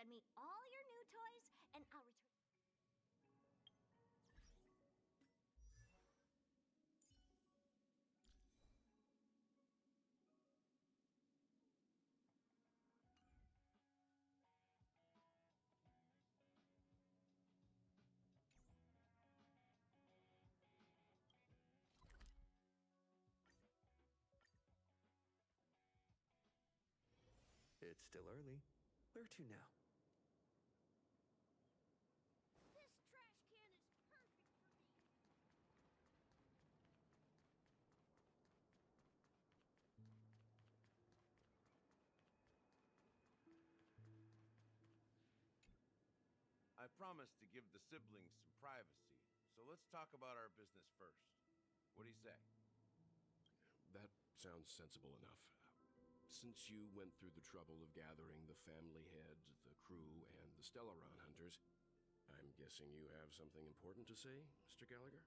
Send me all your new toys, and I'll return. It's still early. Where to now? This trash can is perfect for me. I promised to give the siblings some privacy, so let's talk about our business first. What do you say? That sounds sensible enough. Since you went through the trouble of gathering the family heads, the crew, and the Stellaron hunters, I'm guessing you have something important to say, Mr. Gallagher?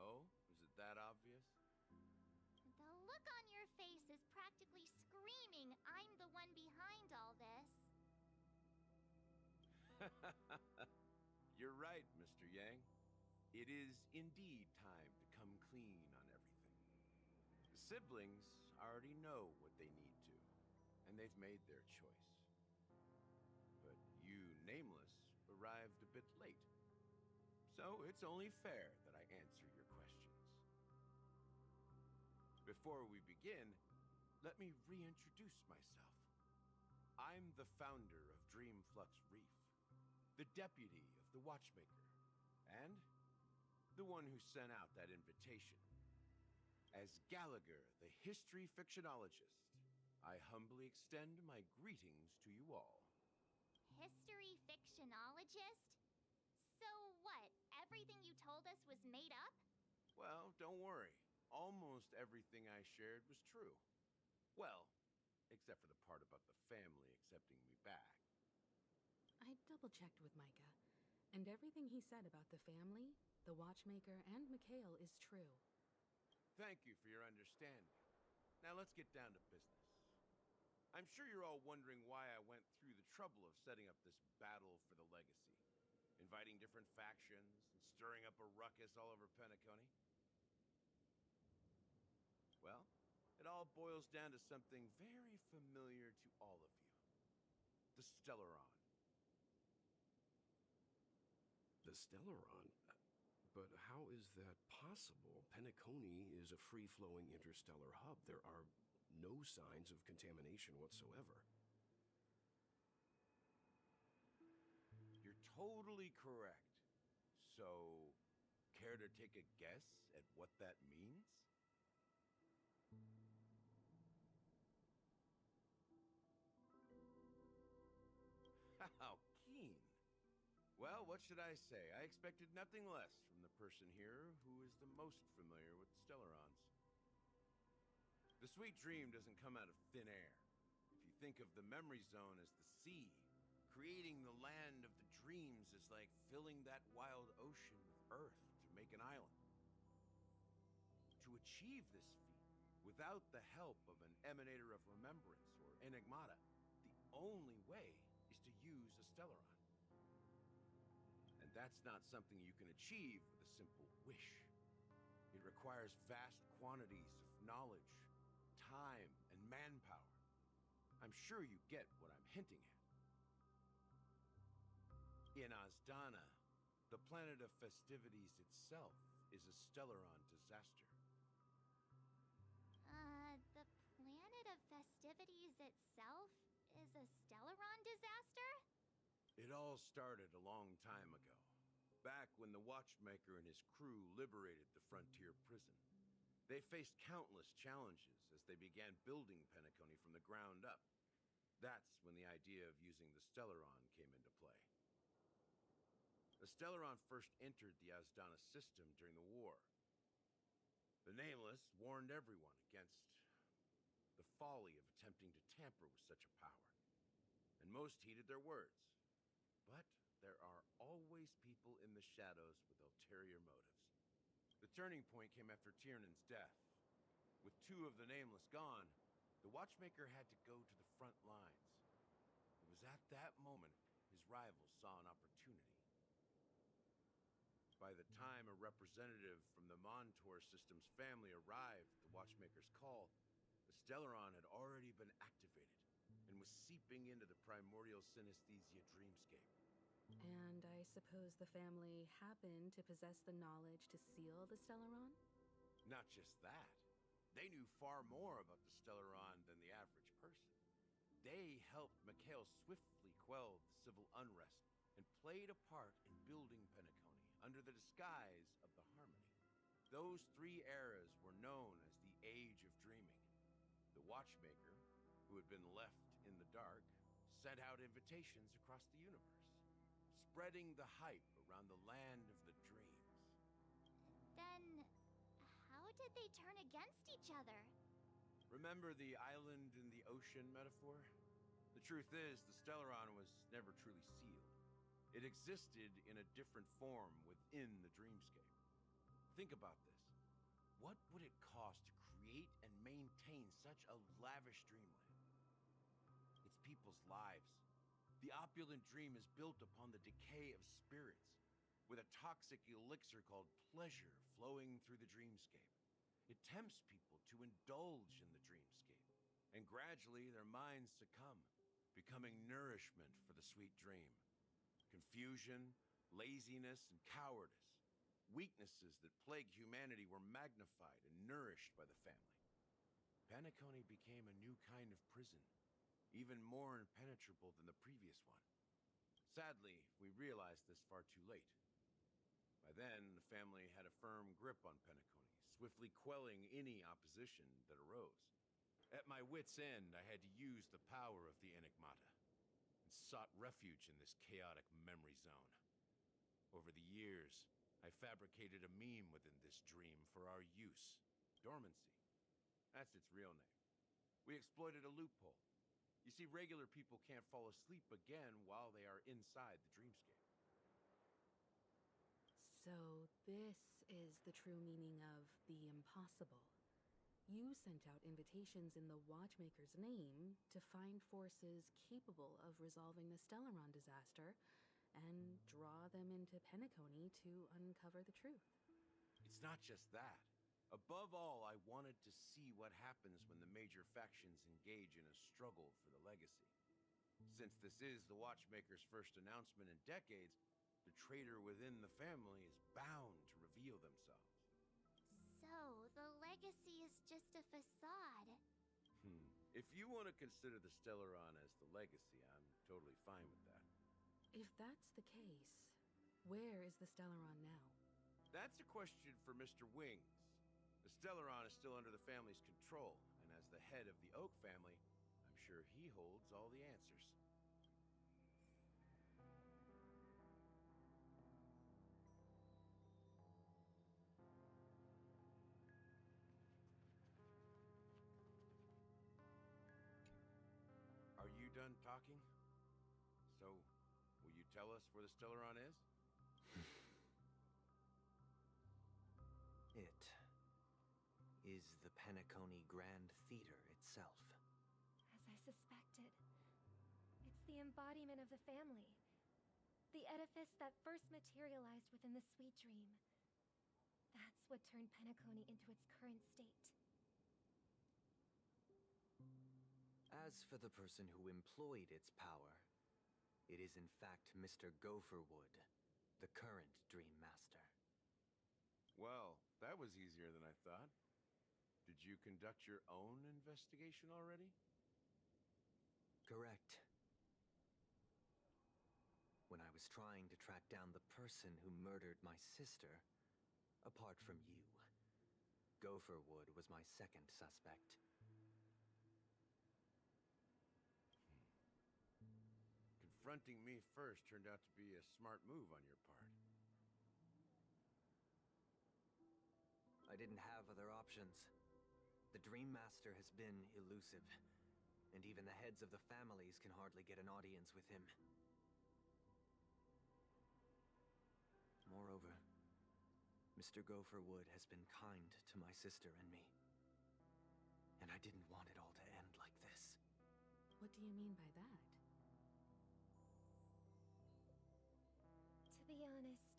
Oh, is it that obvious? The look on your face is practically screaming, I'm the one behind all this. You're right, Mr. Yang. It is indeed time to come clean on everything. The siblings already know what they need to, and they've made their choice. But you, Nameless, arrived a bit late. So it's only fair that I answer your questions. Before we begin, let me reintroduce myself. I'm the founder of Dreamflux Reef, the deputy of the Watchmaker, and the one who sent out that invitation. As Gallagher, the history fictionologist, I humbly extend my greetings to you all. History fictionologist? So what, everything you told us was made up? Well, don't worry. Almost everything I shared was true. Well, except for the part about the family accepting me back. I double-checked with Micah, and everything he said about the family, the Watchmaker, and Mikhail is true. Thank you for your understanding. Now let's get down to business. I'm sure you're all wondering why I went through the trouble of setting up this battle for the legacy, inviting different factions and stirring up a ruckus all over Penacony. Well, it all boils down to something very familiar to all of you. The Stellaron. The Stellaron? But how is that possible? Penacony is a free-flowing interstellar hub. There are no signs of contamination whatsoever. You're totally correct. So, care to take a guess at what that means? How keen. Well, what should I say? I expected nothing less from the person here who is the most familiar with the Stellarons. The sweet dream doesn't come out of thin air. If you think of the memory zone as the sea, creating the land of the dreams is like filling that wild ocean with earth to make an island. To achieve this feat, without the help of an emanator of remembrance or enigmata, the only way is to use a Stellaron. And that's not something you can achieve with a simple wish. It requires vast quantities of knowledge, time, and manpower. I'm sure you get what I'm hinting at. In Azdana, the planet of festivities itself is a Stellaron disaster. The planet of festivities itself is a Stellaron disaster? It all started a long time ago, back when the Watchmaker and his crew liberated the frontier prison. They faced countless challenges as they began building Penacony from the ground up. That's when the idea of using the Stellaron came into play. The Stellaron first entered the Azdana system during the war. The Nameless warned everyone against the folly of attempting to tamper with such a power, and most heeded their words. But there are always people in the shadows with ulterior motives. The turning point came after Tiernan's death. With two of the Nameless gone, the Watchmaker had to go to the front lines. It was at that moment his rivals saw an opportunity. By the time a representative from the Montour System's family arrived at the Watchmaker's call, the Stellaron had already been activated and was seeping into the primordial synesthesia dreamscape. And I suppose the family happened to possess the knowledge to seal the Stellaron? Not just that. They knew far more about the Stellaron than the average person. They helped Mikhail swiftly quell the civil unrest and played a part in building Penacony under the disguise of the Harmony. Those 3 eras were known as the Age of Dreaming. The Watchmaker, who had been left in the dark, sent out invitations across the universe, spreading the hype around the land of the dreams. Then, how did they turn against each other? Remember the island in the ocean metaphor? The truth is, the Stellaron was never truly sealed. It existed in a different form within the dreamscape. Think about this. What would it cost to create and maintain such a lavish dreamland? It's people's lives. The opulent dream is built upon the decay of spirits, with a toxic elixir called pleasure flowing through the dreamscape. It tempts people to indulge in the dreamscape, and gradually their minds succumb, becoming nourishment for the sweet dream. Confusion, laziness, and cowardice, weaknesses that plague humanity, were magnified and nourished by the family. Penacony became a new kind of prison, even more impenetrable than the previous one. Sadly, we realized this far too late. By then, the family had a firm grip on Penacony, swiftly quelling any opposition that arose. At my wit's end, I had to use the power of the Enigmata, and sought refuge in this chaotic memory zone. Over the years, I fabricated a meme within this dream for our use. Dormancy. That's its real name. We exploited a loophole. You see, regular people can't fall asleep again while they are inside the dreamscape. So this is the true meaning of the impossible. You sent out invitations in the Watchmaker's name to find forces capable of resolving the Stellaron disaster and draw them into Penacony to uncover the truth. It's not just that. Above all, I wanted to see what happens when the major factions engage in a struggle for the legacy. Since this is the Watchmaker's first announcement in decades, the traitor within the family is bound to reveal themselves. So, the legacy is just a facade. If you want to consider the Stellaron as the legacy, I'm totally fine with that. If that's the case, where is the Stellaron now? That's a question for Mr. Wings. The Stellaron is still under the family's control, and as the head of the Oak family, I'm sure he holds all the answers. Are you done talking? So, will you tell us where the Stellaron is? It is the Penacony Grand Theater itself. As I suspected. It's the embodiment of the family. The edifice that first materialized within the sweet dream. That's what turned Penacony into its current state. As for the person who employed its power, it is in fact Mr. Gopherwood, the current Dream Master. Well, that was easier than I thought. Did you conduct your own investigation already? Correct. When I was trying to track down the person who murdered my sister, apart from you, Gopherwood was my second suspect. Confronting me first turned out to be a smart move on your part. I didn't have other options. The Dream Master has been elusive, and even the heads of the families can hardly get an audience with him. Moreover, Mr. Gopherwood has been kind to my sister and me, and I didn't want it all to end like this. What do you mean by that? be honest,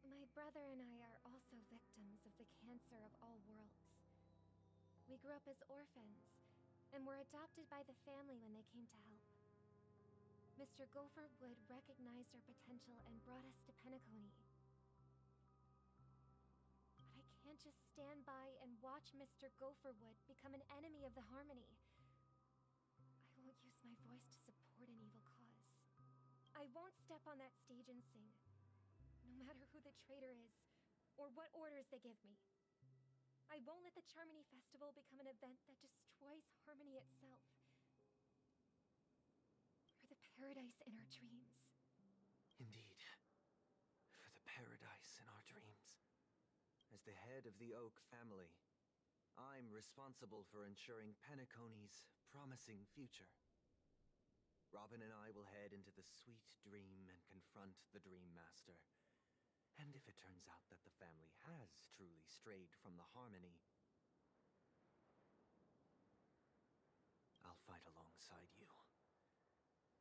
my brother and I are also victims of the cancer of all worlds. We grew up as orphans, and were adopted by the family when they came to help. Mr. Gopherwood recognized our potential and brought us to Penacony. But I can't just stand by and watch Mr. Gopherwood become an enemy of the Harmony. I won't use my voice to support an evil cause. I won't step on that stage and sing, no matter who the traitor is, or what orders they give me. I won't let the Charmony Festival become an event that destroys Harmony itself. For the paradise in our dreams. Indeed. For the paradise in our dreams. As the head of the Oak family, I'm responsible for ensuring Penacony's promising future. Robin and I will head into the sweet dream and confront the Dream Master. And if it turns out that the family has truly strayed from the Harmony, I'll fight alongside you.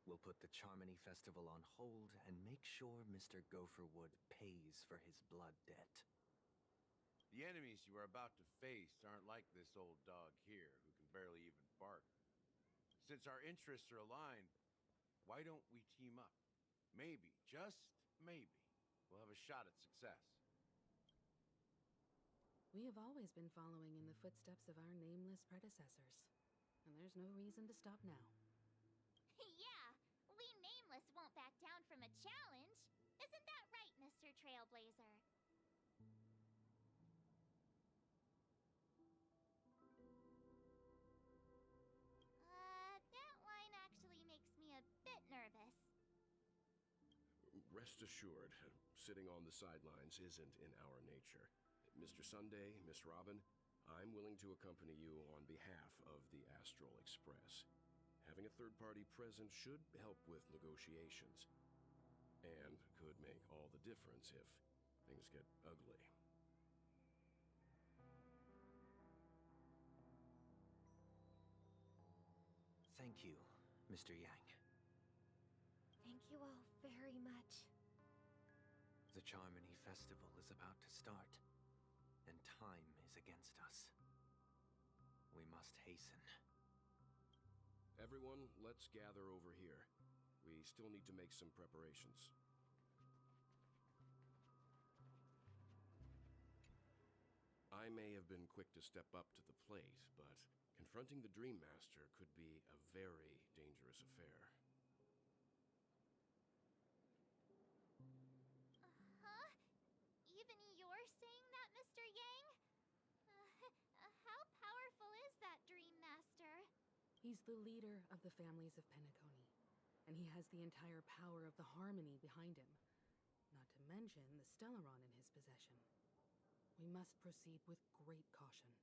We'll put the Charmony Festival on hold and make sure Mr. Gopherwood pays for his blood debt. The enemies you are about to face aren't like this old dog here, who can barely even bark. Since our interests are aligned, why don't we team up? Maybe, just maybe, we'll have a shot at success. We have always been following in the footsteps of our nameless predecessors, and there's no reason to stop now. Yeah, we Nameless won't back down from a challenge. Isn't that right, Mr. Trailblazer? That line actually makes me a bit nervous. Rest assured, sitting on the sidelines isn't in our nature. Mr. Sunday, Miss Robin, I'm willing to accompany you on behalf of the Astral Express. Having a third party present should help with negotiations, and could make all the difference if things get ugly. Thank you, Mr. Yang. Thank you all very much. The Charmony Festival is about to start, and time is against us. We must hasten. Everyone, let's gather over here. We still need to make some preparations. I may have been quick to step up to the plate, but confronting the Dream Master could be a very dangerous affair. Huh? Even you're saying that, Mr. Yang? How powerful is that Dream Master? He's the leader of the families of Penacony, and he has the entire power of the Harmony behind him, not to mention the Stellaron in his possession. We must proceed with great caution.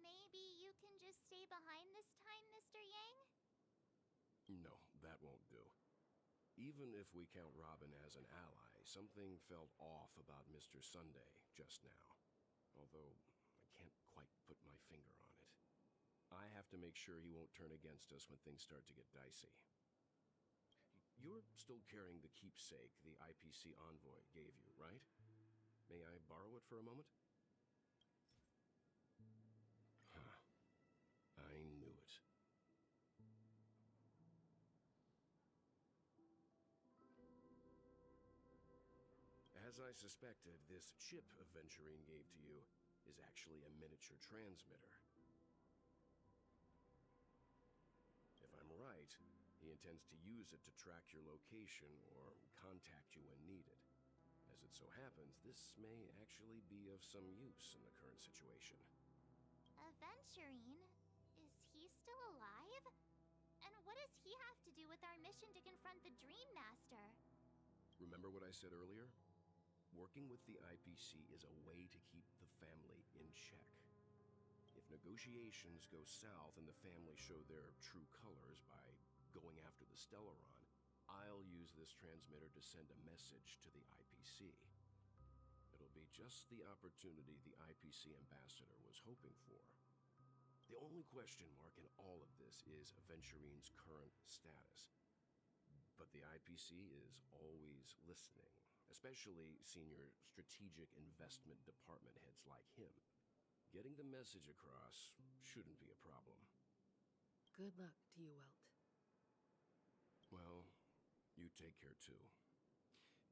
Maybe you can just stay behind this time, Mr. Yang? No, that won't do. Even if we count Robin as an ally, something felt off about Mr. Sunday just now. Although, I can't quite put my finger on it. I have to make sure he won't turn against us when things start to get dicey. You're still carrying the keepsake the IPC envoy gave you, right? May I borrow it for a moment? Huh. I knew it. As I suspected, this chip Aventurine gave to you is actually a miniature transmitter. If I'm right, he intends to use it to track your location or contact you when needed. As it so happens, this may actually be of some use in the current situation. Aventurine? Is he still alive? And what does he have to do with our mission to confront the Dream Master? Remember what I said earlier? Working with the IPC is a way to keep the family in check. If negotiations go south and the family show their true colors by going after the Stellaron, I'll use this transmitter to send a message to the IPC. It'll be just the opportunity the IPC ambassador was hoping for. The only question mark in all of this is Aventurine's current status. But the IPC is always listening. especially senior strategic investment department heads like him. Getting the message across shouldn't be a problem. Good luck to you, Welt. Well, you take care too.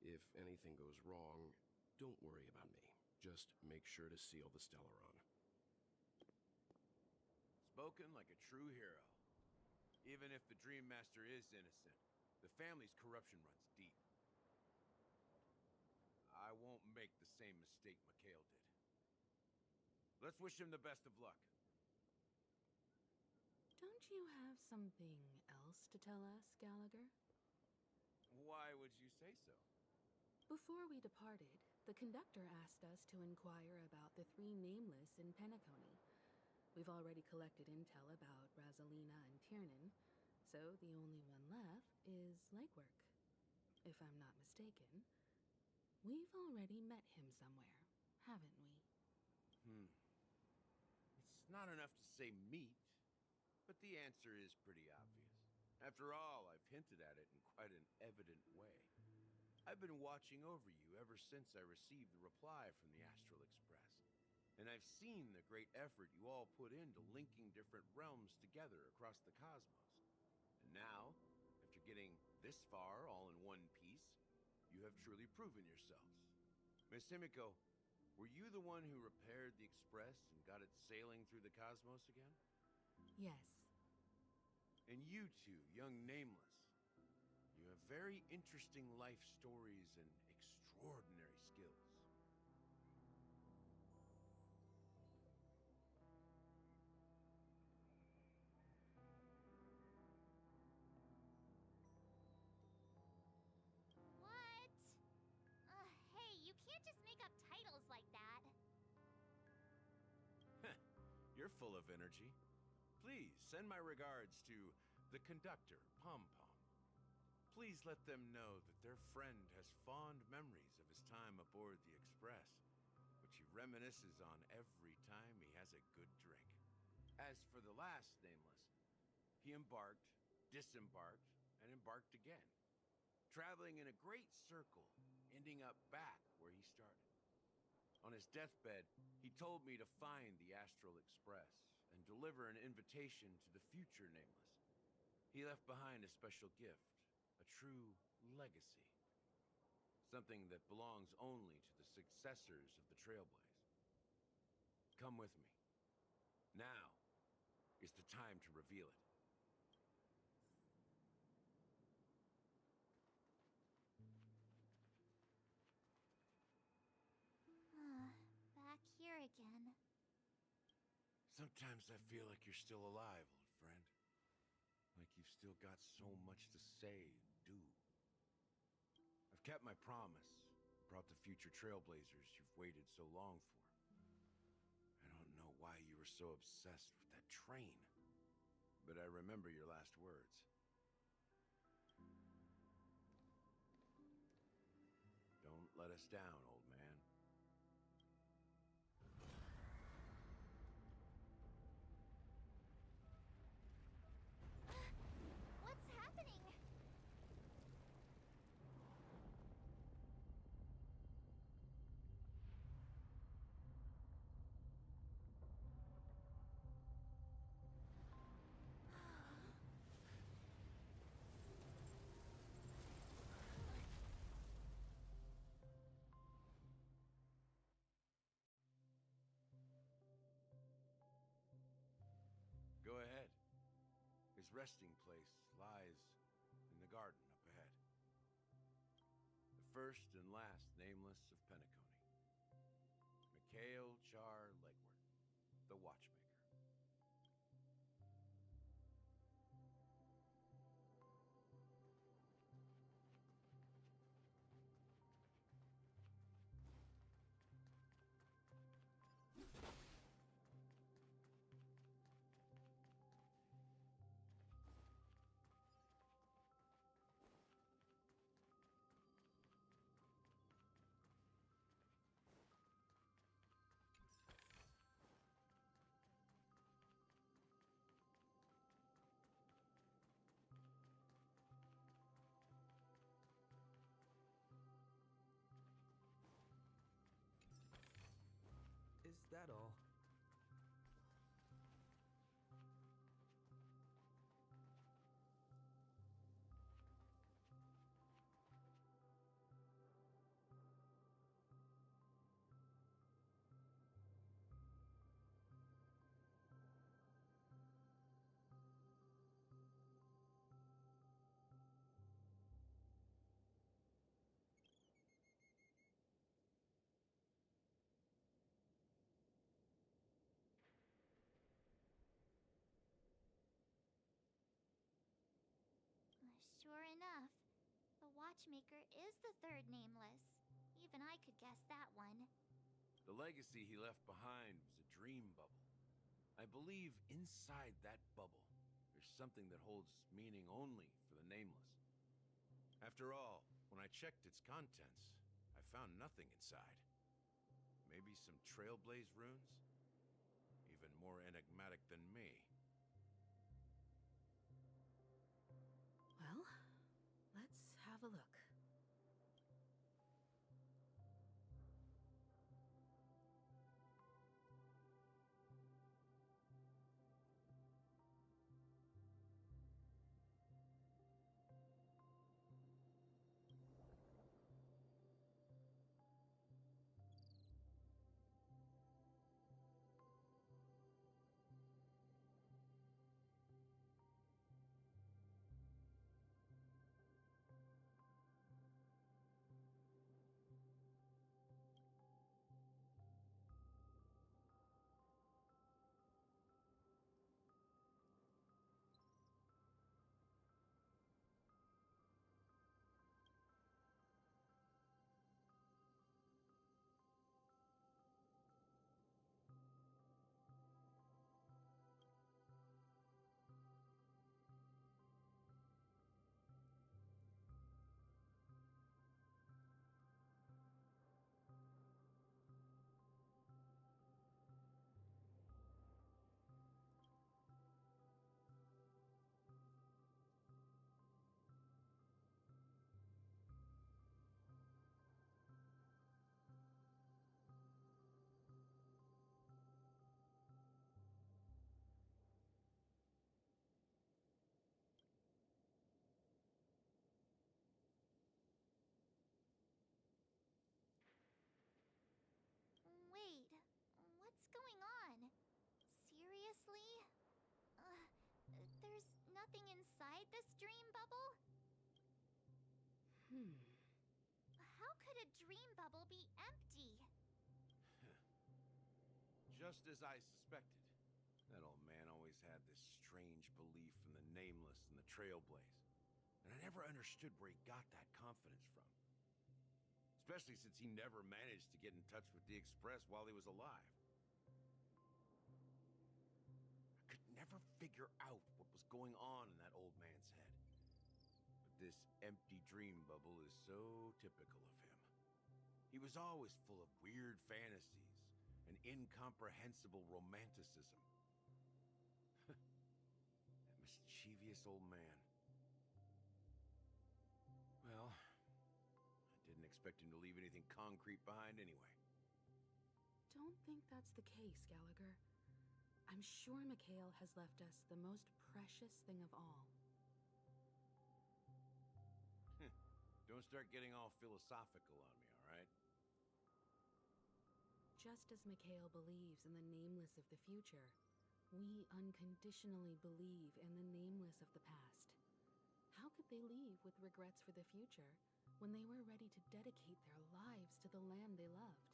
If anything goes wrong, don't worry about me. Just make sure to seal the Stellaron. Spoken like a true hero. Even if the Dream Master is innocent, the family's corruption runs deep. I won't make the same mistake Mikhail did. Let's wish him the best of luck. Don't you have something else to tell us, Gallagher? Why would you say so? Before we departed, the conductor asked us to inquire about the three nameless in Penacony. We've already collected intel about Razalina and Tiernan, so the only one left is Legwork. If I'm not mistaken, we've already met him somewhere, haven't we? It's not enough to say meet, but the answer is pretty obvious. After all, I've hinted at it in quite an evident way. I've been watching over you ever since I received the reply from the Astral Express. And I've seen the great effort you all put into linking different realms together across the cosmos. And now, after getting this far all in one piece, you have truly proven yourselves. Miss Himiko, were you the one who repaired the Express and got it sailing through the cosmos again? Yes. And you two, young Nameless, you have very interesting life stories and extraordinary skills. What? Hey, you can't just make up titles like that. You're full of energy. Please send my regards to the conductor, Pom Pom. Please let them know that their friend has fond memories of his time aboard the Express, which he reminisces on every time he has a good drink. As for the last Nameless, he embarked, disembarked, and embarked again, traveling in a great circle, ending up back where he started. On his deathbed, he told me to find the Astral Express and deliver an invitation to the future Nameless. He left behind a special gift, a true legacy. Something that belongs only to the successors of the Trailblaze. Come with me. Now is the time to reveal it. Back here again. Sometimes I feel like you're still alive, old friend. Like you've still got so much to say and do. I've kept my promise, brought the future Trailblazers you've waited so long for. I don't know why you were so obsessed with that train, but I remember your last words. Don't let us down, old man. What's happening? Go ahead. His resting place lies in the garden up ahead. The first and last Nameless of Penacony. Mikhail Char Legward, the Watchmaker. that all? Sure enough, the watchmaker is the third nameless. Even I could guess that one. The legacy he left behind was a dream bubble. I believe inside that bubble, there's something that holds meaning only for the nameless. After all, when I checked its contents, I found nothing inside. Maybe some trailblaze runes? Even more enigmatic than me. Well, let's have a look. Wait, what's going on? Seriously? There's nothing inside this dream bubble? How could a dream bubble be empty? Just as I suspected. That old man always had this strange belief in the nameless and the trailblaze. And I never understood where he got that confidence from. Especially since he never managed to get in touch with the Express while he was alive. I could never figure out what was going on in that old man's head. But this empty dream bubble is so typical of him. He was always full of weird fantasies and incomprehensible romanticism. That mischievous old man. Well, I didn't expect him to leave anything concrete behind anyway. Don't think that's the case, Gallagher. I'm sure Mikhail has left us the most precious thing of all. Don't start getting all philosophical on me, all right? Just as Mikhail believes in the nameless of the future, we unconditionally believe in the nameless of the past. How could they leave with regrets for the future when they were ready to dedicate their lives to the land they loved?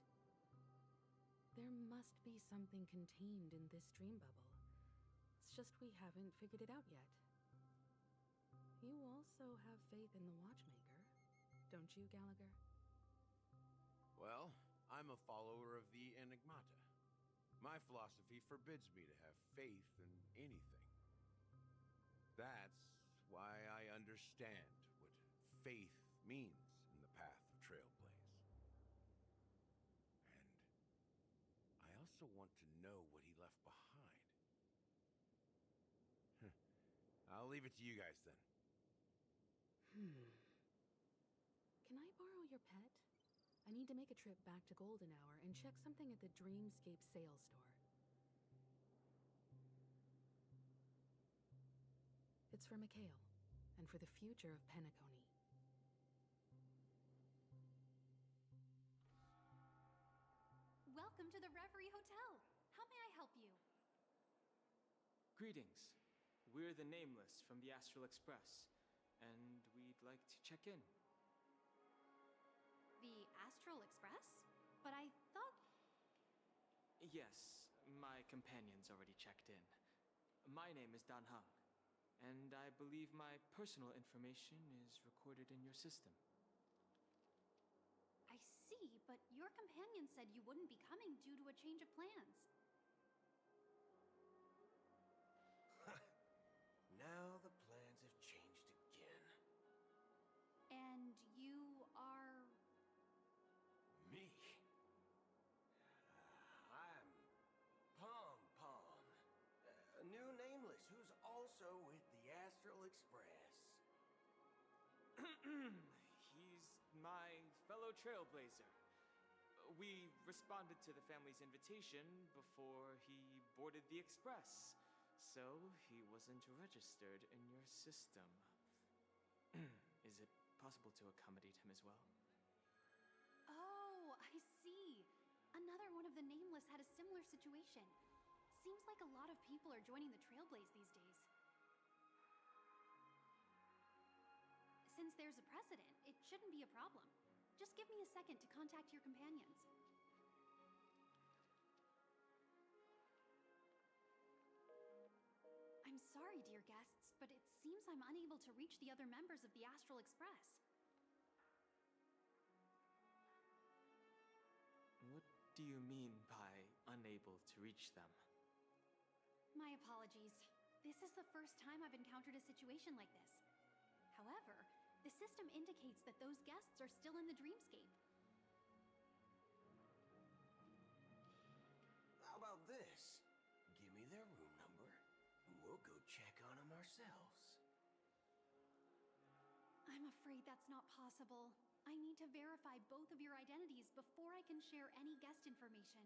There must be something contained in this dream bubble. It's just we haven't figured it out yet. You also have faith in the Watchmaker, don't you, Gallagher? Well, I'm a follower of the Enigmata. My philosophy forbids me to have faith in anything. That's why I understand what faith means in the path of Trailblaze. And I also want to know what he left behind. I'll leave it to you guys then. Can I borrow your pet? I need to make a trip back to Golden Hour and check something at the Dreamscape sales store. It's for Mikhail, and for the future of Penacony. Welcome to the Reverie Hotel. How may I help you? Greetings. We're the Nameless from the Astral Express, and we'd like to check in. The Astral Express? But I thought... Yes, my companion's already checked in. My name is Dan Hung, and I believe my personal information is recorded in your system. I see, but your companion said you wouldn't be coming due to a change of plans. Now the plans have changed again. And you are... Me? I'm Pom Pom, a new Nameless who's also with the Astral Express. He's my fellow trailblazer. We responded to the family's invitation before he boarded the express, so he wasn't registered in your system. Is it possible to accommodate him as well? Oh, I see. Another one of the Nameless had a similar situation. Seems like a lot of people are joining the Trailblaze these days. Since there's a precedent, it shouldn't be a problem. Just give me a second to contact your companions. I'm sorry, dear guests, but it seems I'm unable to reach the other members of the Astral Express. What do you mean by unable to reach them? My apologies. This is the first time I've encountered a situation like this. However, the system indicates that those guests are still in the Dreamscape. How about this? Give me their room number, and we'll go check on them ourselves. I'm afraid that's not possible. I need to verify both of your identities before I can share any guest information.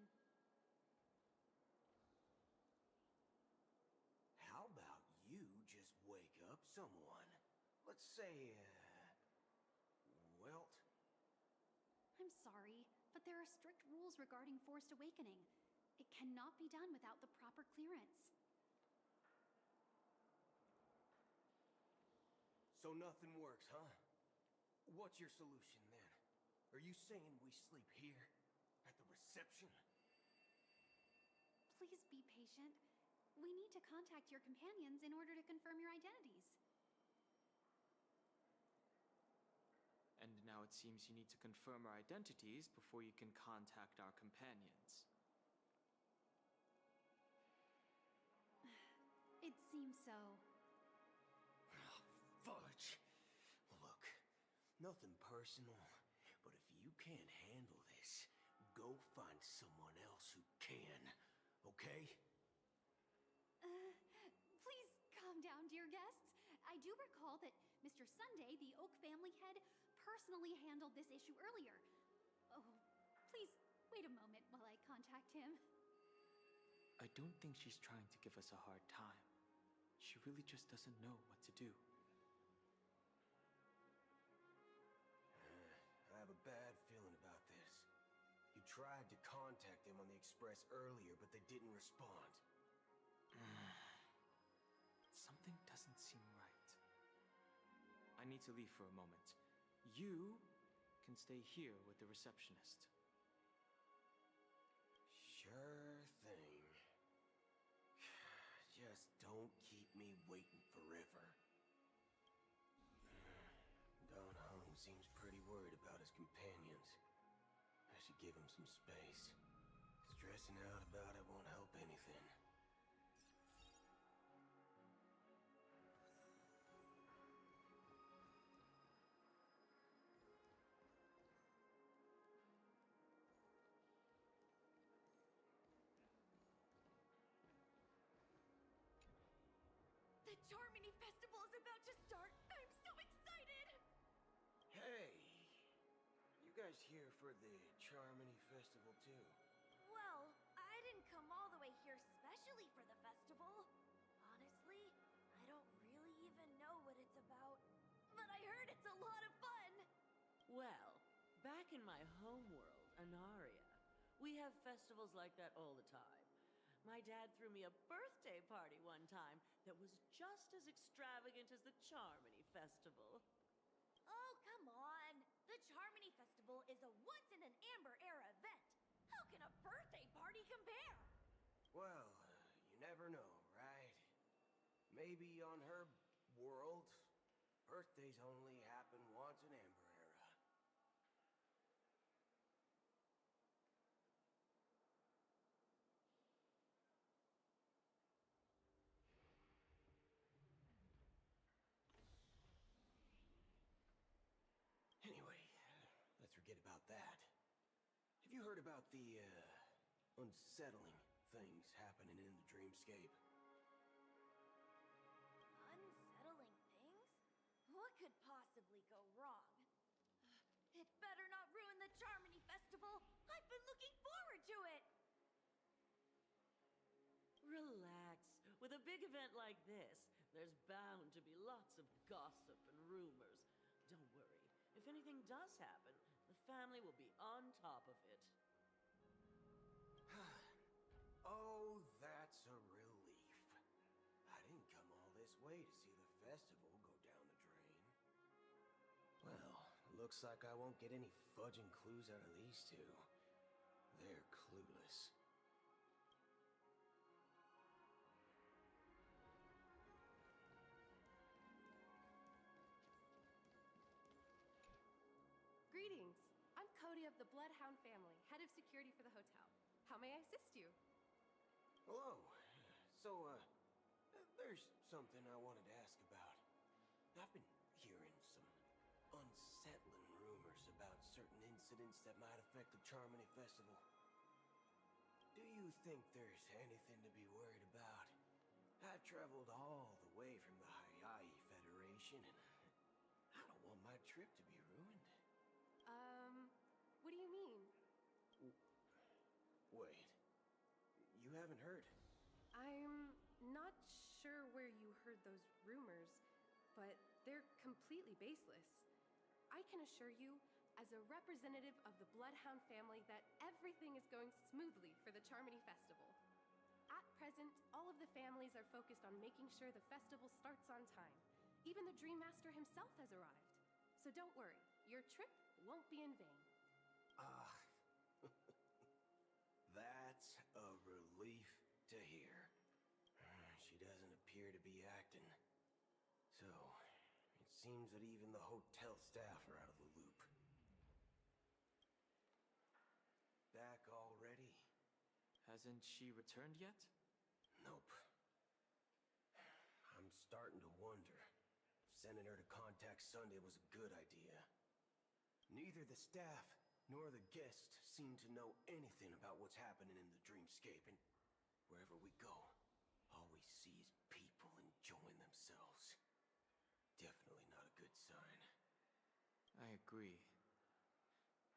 How about you just wake up someone? Let's say, Welt? I'm sorry, but there are strict rules regarding forced awakening. It cannot be done without the proper clearance. So nothing works, huh? What's your solution then? Are you saying we sleep here? At the reception? Please be patient. We need to contact your companions in order to confirm your identities. And now it seems you need to confirm our identities before you can contact our companions. It seems so. Fudge! Look, nothing personal, but if you can't handle this, go find someone else who can, okay? Please calm down, dear guests. I do recall that Mr. Sunday, the Oak family head, personally handled this issue earlier. Oh, please wait a moment while I contact him. I don't think she's trying to give us a hard time. She really just doesn't know what to do. I have a bad feeling about this. You tried to contact them on the Express earlier, but they didn't respond. Something doesn't seem right. I need to leave for a moment. You can stay here with the receptionist. Sure thing. Just don't keep me waiting forever. Don Hung seems pretty worried about his companions. I should give him some space. Stressing out about it won't help anything. The Charmony Festival is about to start! I'm so excited! Hey! You guys guys here for the Charmony Festival too? Well, I didn't come all the way here specially for the festival. Honestly, I don't really even know what it's about. But I heard it's a lot of fun! Well, back in my homeworld, Anaria, we have festivals like that all the time. My dad threw me a birthday party one time that was just as extravagant as the Charmony Festival. Oh, come on! The Charmony Festival is a once-in-an-Amber-era event. How can a birthday party compare? Well, you never know, right? Maybe on her world, birthdays only happen once in Amber Era. Anyway, let's forget about that. Have you heard about the, unsettling things happening in the dreamscape? Unsettling things? What could possibly go wrong? It better not ruin the Charmony Festival! I've been looking forward to it! Relax. With a big event like this, there's bound to be lots of gossip and rumors. Don't worry. If anything does happen, the family will be on top of it. Oh, that's a relief. I didn't come all this way to see the festival go down the drain. Well, looks like I won't get any fudging clues out of these two. They're clueless. Greetings. I'm Cody of the Bloodhound family, head of security for the hotel. How may I assist you? Hello. So, there's something I wanted to ask about. I've been hearing some unsettling rumors about certain incidents that might affect the Charmony Festival. Do you think there's anything to be worried about? I've traveled all the way from the Hayai Federation, and I don't want my trip to be ruined. What do you mean? Wait. You haven't heard? I'm not sure where you heard those rumors, but they're completely baseless. I can assure you, as a representative of the Bloodhound family, that everything is going smoothly for the Charmony Festival. At present, all of the families are focused on making sure the festival starts on time. Even the Dream Master himself has arrived. So don't worry, your trip won't be in vain. That's a relief to hear. She doesn't appear to be acting. So, it seems that even the hotel staff are out of the loop. Back already? Hasn't she returned yet? Nope. I'm starting to wonder if sending her to contact Sunday was a good idea. Neither the staff nor the guests seem to know anything about what's happening in the dreamscape, and wherever we go, all we see is people enjoying themselves. Definitely not a good sign. I agree.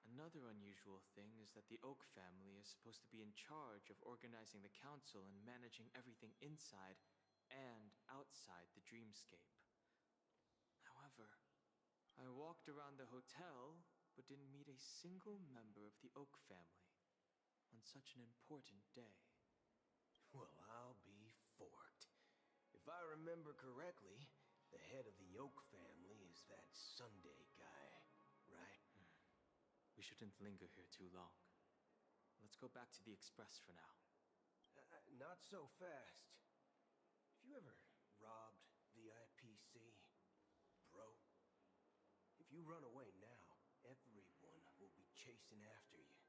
Another unusual thing is that the Oak family is supposed to be in charge of organizing the council and managing everything inside and outside the dreamscape. However, I walked around the hotel but didn't meet a single member of the Oak family on such an important day. Well, I'll be forked. If I remember correctly, the head of the Oak family is that Sunday guy, right? We shouldn't linger here too long. Let's go back to the Express for now. Not so fast. Have you ever robbed the IPC, bro? If you run away now, everyone will be chasing after you.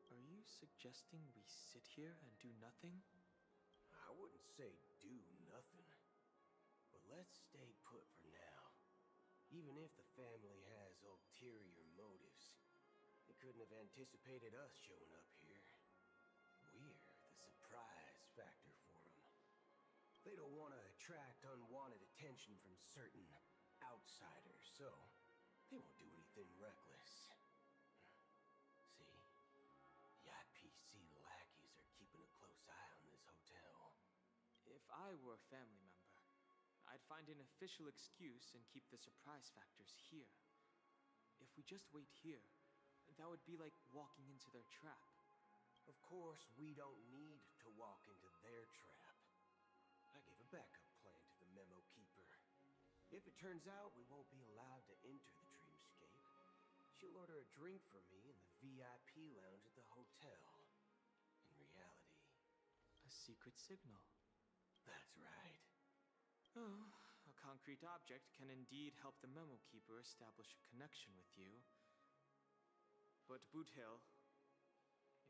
Are you suggesting we sit here and do nothing? I wouldn't say do nothing, but let's stay put for now. Even if the family has ulterior motives, they couldn't have anticipated us showing up here. We're the surprise factor for them. They don't want to attract unwanted attention from certain outsiders, so they won't do anything reckless. If I were a family member, I'd find an official excuse and keep the surprise factors here. If we just wait here, that would be like walking into their trap. Of course, we don't need to walk into their trap. I gave a backup plan to the memo keeper. If it turns out we won't be allowed to enter the dreamscape, she'll order a drink for me in the VIP lounge at the hotel. In reality... A secret signal. That's right. Oh, a concrete object can indeed help the memo keeper establish a connection with you. But Boot Hill,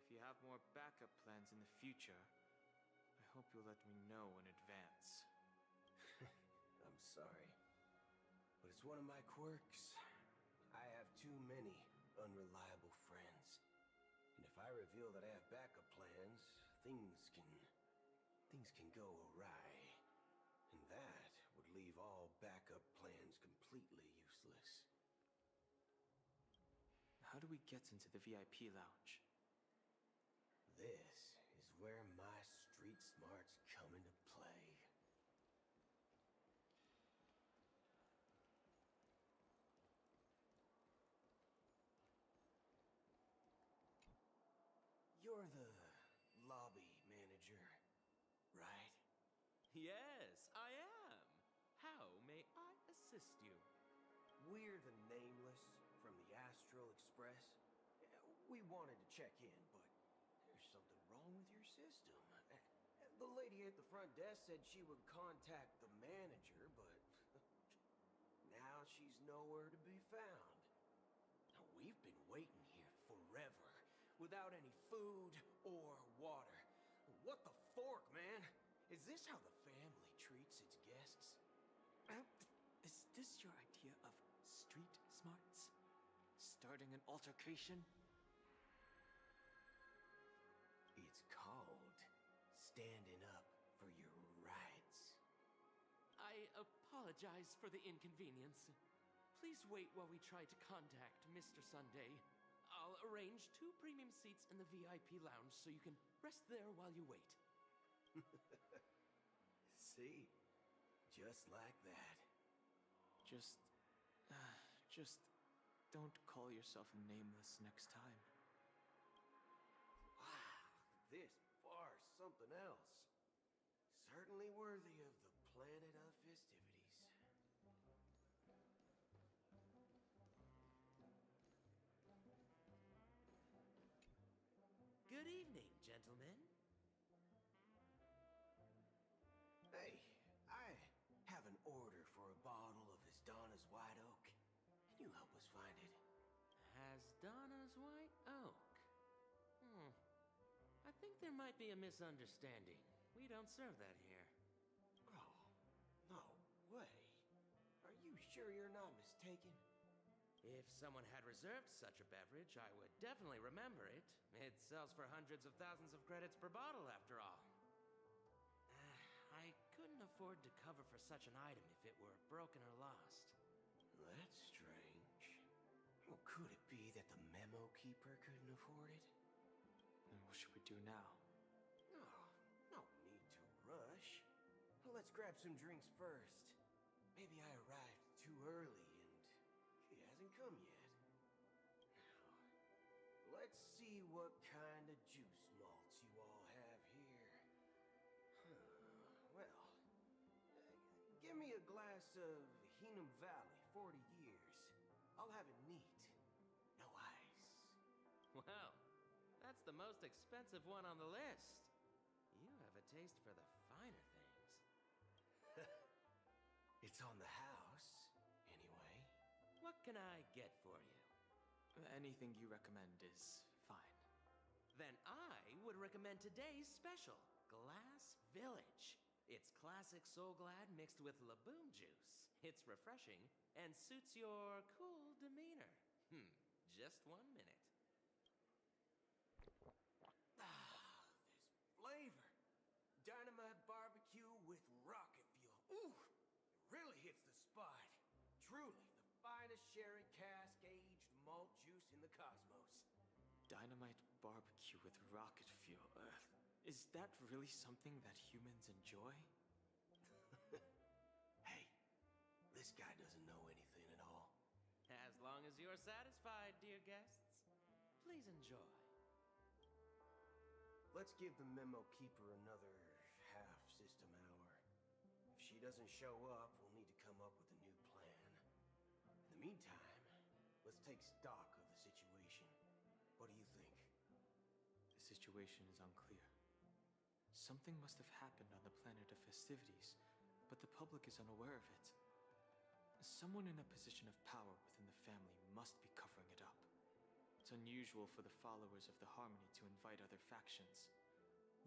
if you have more backup plans in the future, I hope you'll let me know in advance. I'm sorry, but it's one of my quirks. I have too many unreliable friends. And if I reveal that I have backup plans, things can go awry. And that would leave all backup plans completely useless. How do we get into the VIP lounge? This is where my street smarts come into play. You're the lobby manager, right? Yes, I am. How may I assist you? We're the Nameless from the Astral Express. We wanted to check in, but there's something wrong with your system. The lady at the front desk said she would contact the manager, but now she's nowhere to be found. Now, we've been waiting here forever, without any food or water. What the fork, man? Is this how the family treats its guests? Is this your idea of street smarts? Starting an altercation? It's called standing up for your rights. I apologize for the inconvenience. Please wait while we try to contact Mr. Sunday. I'll arrange 2 premium seats in the VIP lounge so you can rest there while you wait. See? Just like that. Just don't call yourself Nameless next time. Wow, this bar's something else. Certainly worthy of the planet of festivities. Good evening, gentlemen. Hey, I have an order for a bottle of Donna's White Oak. Can you help us find it? Donna's White Oak. I think there might be a misunderstanding. We don't serve that here. Oh, no way. Are you sure you're not mistaken? If someone had reserved such a beverage, I would definitely remember it. It sells for hundreds of thousands of credits per bottle, after all. I couldn't afford to cover for such an item if it were broken or lost. That's strange. Well, could it be that the memo keeper couldn't afford it? And what should we do now? Oh, no need to rush. Well, let's grab some drinks first. Maybe I arrived too early and she hasn't come yet. Now, let's see what kind of juice malts you all have here. Well, give me a glass of Heenum Valley, 40 years. I'll have it neat. No ice. Well, that's the most expensive one on the list. You have a taste for the finer things. It's on the house, anyway. What can I get for you? Anything you recommend is fine. Then I would recommend today's special, Glass Village. It's classic Soul Glad mixed with Laboon juice. It's refreshing and suits your cool demeanor. Just 1 minute. This flavor. Dynamite barbecue with rocket fuel. Ooh, it really hits the spot. Truly, the finest sherry cask-aged malt juice in the cosmos. Dynamite barbecue with rocket fuel. Is that really something that humans enjoy? as you're satisfied, dear guests, please enjoy. Let's give the memo keeper another half-system hour. If she doesn't show up, we'll need to come up with a new plan. In the meantime, let's take stock of the situation. What do you think? The situation is unclear. Something must have happened on the planet of festivities, but the public is unaware of it. Someone in a position of power within the family must be covering it up. It's unusual for the followers of the Harmony to invite other factions,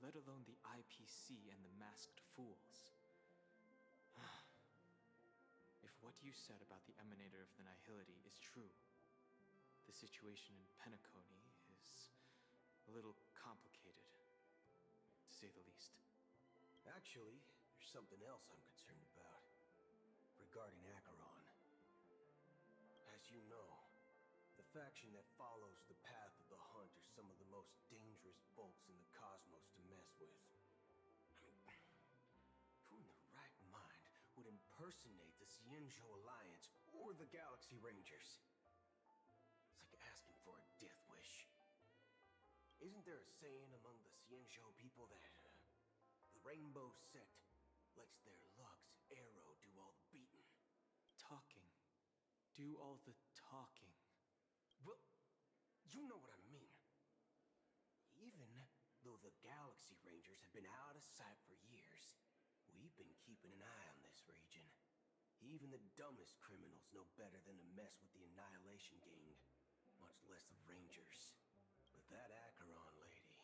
let alone the IPC and the Masked Fools. If what you said about the Emanator of the Nihility is true, the situation in Penacony is a little complicated, to say the least. Actually, there's something else I'm concerned about. Regarding Acheron. As you know, the faction that follows the path of the Hunt are some of the most dangerous folks in the cosmos to mess with. I mean, who in their right mind would impersonate the Xianzhou Alliance or the Galaxy Rangers? It's like asking for a death wish. Isn't there a saying among the Xianzhou people that the Rainbow Sect lets their Lux arrow do all the beating? Talking. Do all the talking. Well, you know what I mean. Even though the Galaxy Rangers have been out of sight for years, we've been keeping an eye on this region. Even the dumbest criminals know better than to mess with the Annihilation Gang, much less the Rangers. But that Acheron lady,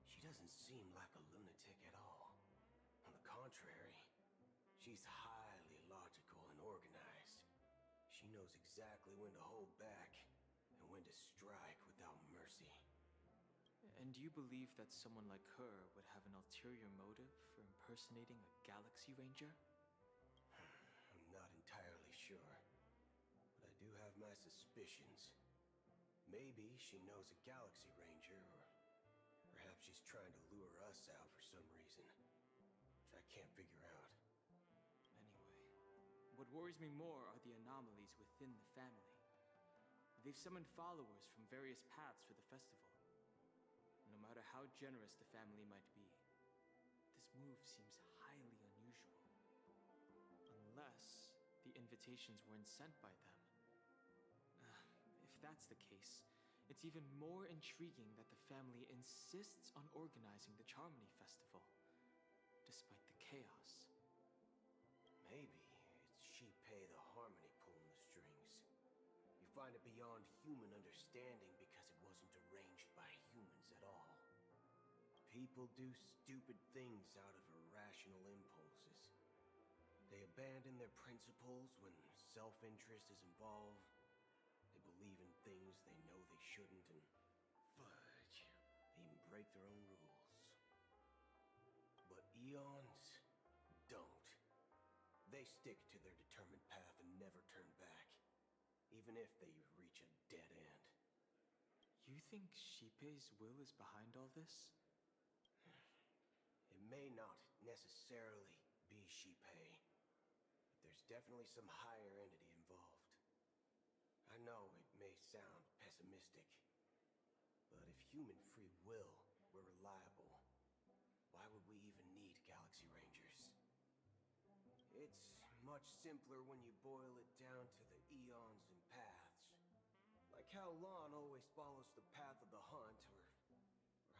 she doesn't seem like a lunatic at all. On the contrary, she's highly logical and organized. She knows exactly when to hold back and when to strike without mercy. And do you believe that someone like her would have an ulterior motive for impersonating a Galaxy Ranger? I'm not entirely sure, but I do have my suspicions. Maybe she knows a Galaxy Ranger, or perhaps she's trying to lure us out for some reason, which I can't figure out. Anyway, what worries me more are the anomalies within the family. They've summoned followers from various paths for the festival. No matter how generous the family might be, this move seems highly unusual. Unless the invitations weren't sent by them. If that's the case, it's even more intriguing that the family insists on organizing the Charmony Festival, despite the chaos. Maybe it's Shipei the Harmony pulling the strings. You find it beyond human understanding because it wasn't arranged by humans at all. People do stupid things out of irrational impulses. They abandon their principles when self-interest is involved. They believe in things they know they shouldn't, and fudge, they even break their own rules. But eons don't. They stick to their determined path and never turn back, even if they reach a dead end. You think Shipei's will is behind all this? It may not necessarily be Shipei, but there's definitely some higher entity involved. I know it may sound pessimistic, but if human free will were reliable, why would we even need Galaxy Rangers? It's much simpler when you boil it down to the eons and paths. Like how Lon always follows the path of the Hunt, or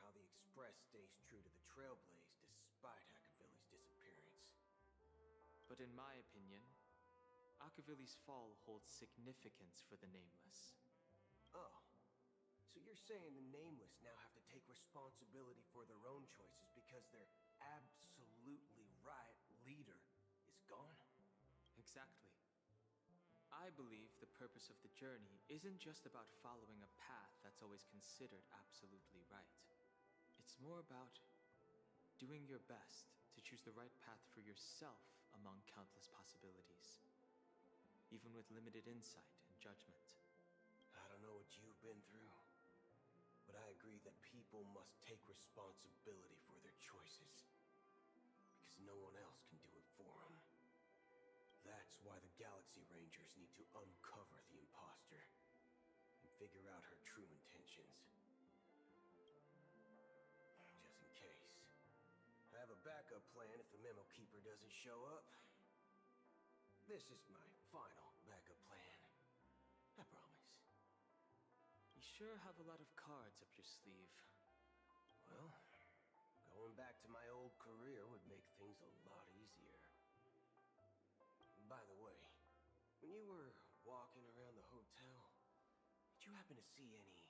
how the Express stays true to the Trailblaze despite Akavili's disappearance. But in my opinion, Akavili's fall holds significance for the Nameless. Oh, so you're saying the Nameless now have to take responsibility for their own choices because their absolutely right leader is gone? Exactly. I believe the purpose of the journey isn't just about following a path that's always considered absolutely right. It's more about doing your best to choose the right path for yourself among countless possibilities, even with limited insight and judgment. I don't know what you've been through, but I agree that people must take responsibility for their choices, because no one else can do it for them. That's why the Galaxy Rangers need to uncover the imposter. figure out her true intentions. Just in case. I have a backup plan if the Memo Keeper doesn't show up. This is my final backup plan. I promise. You sure have a lot of cards up your sleeve. Well, going back to my old career would make things a lot easier. By the way, when you were walking around the hotel, did you happen to see any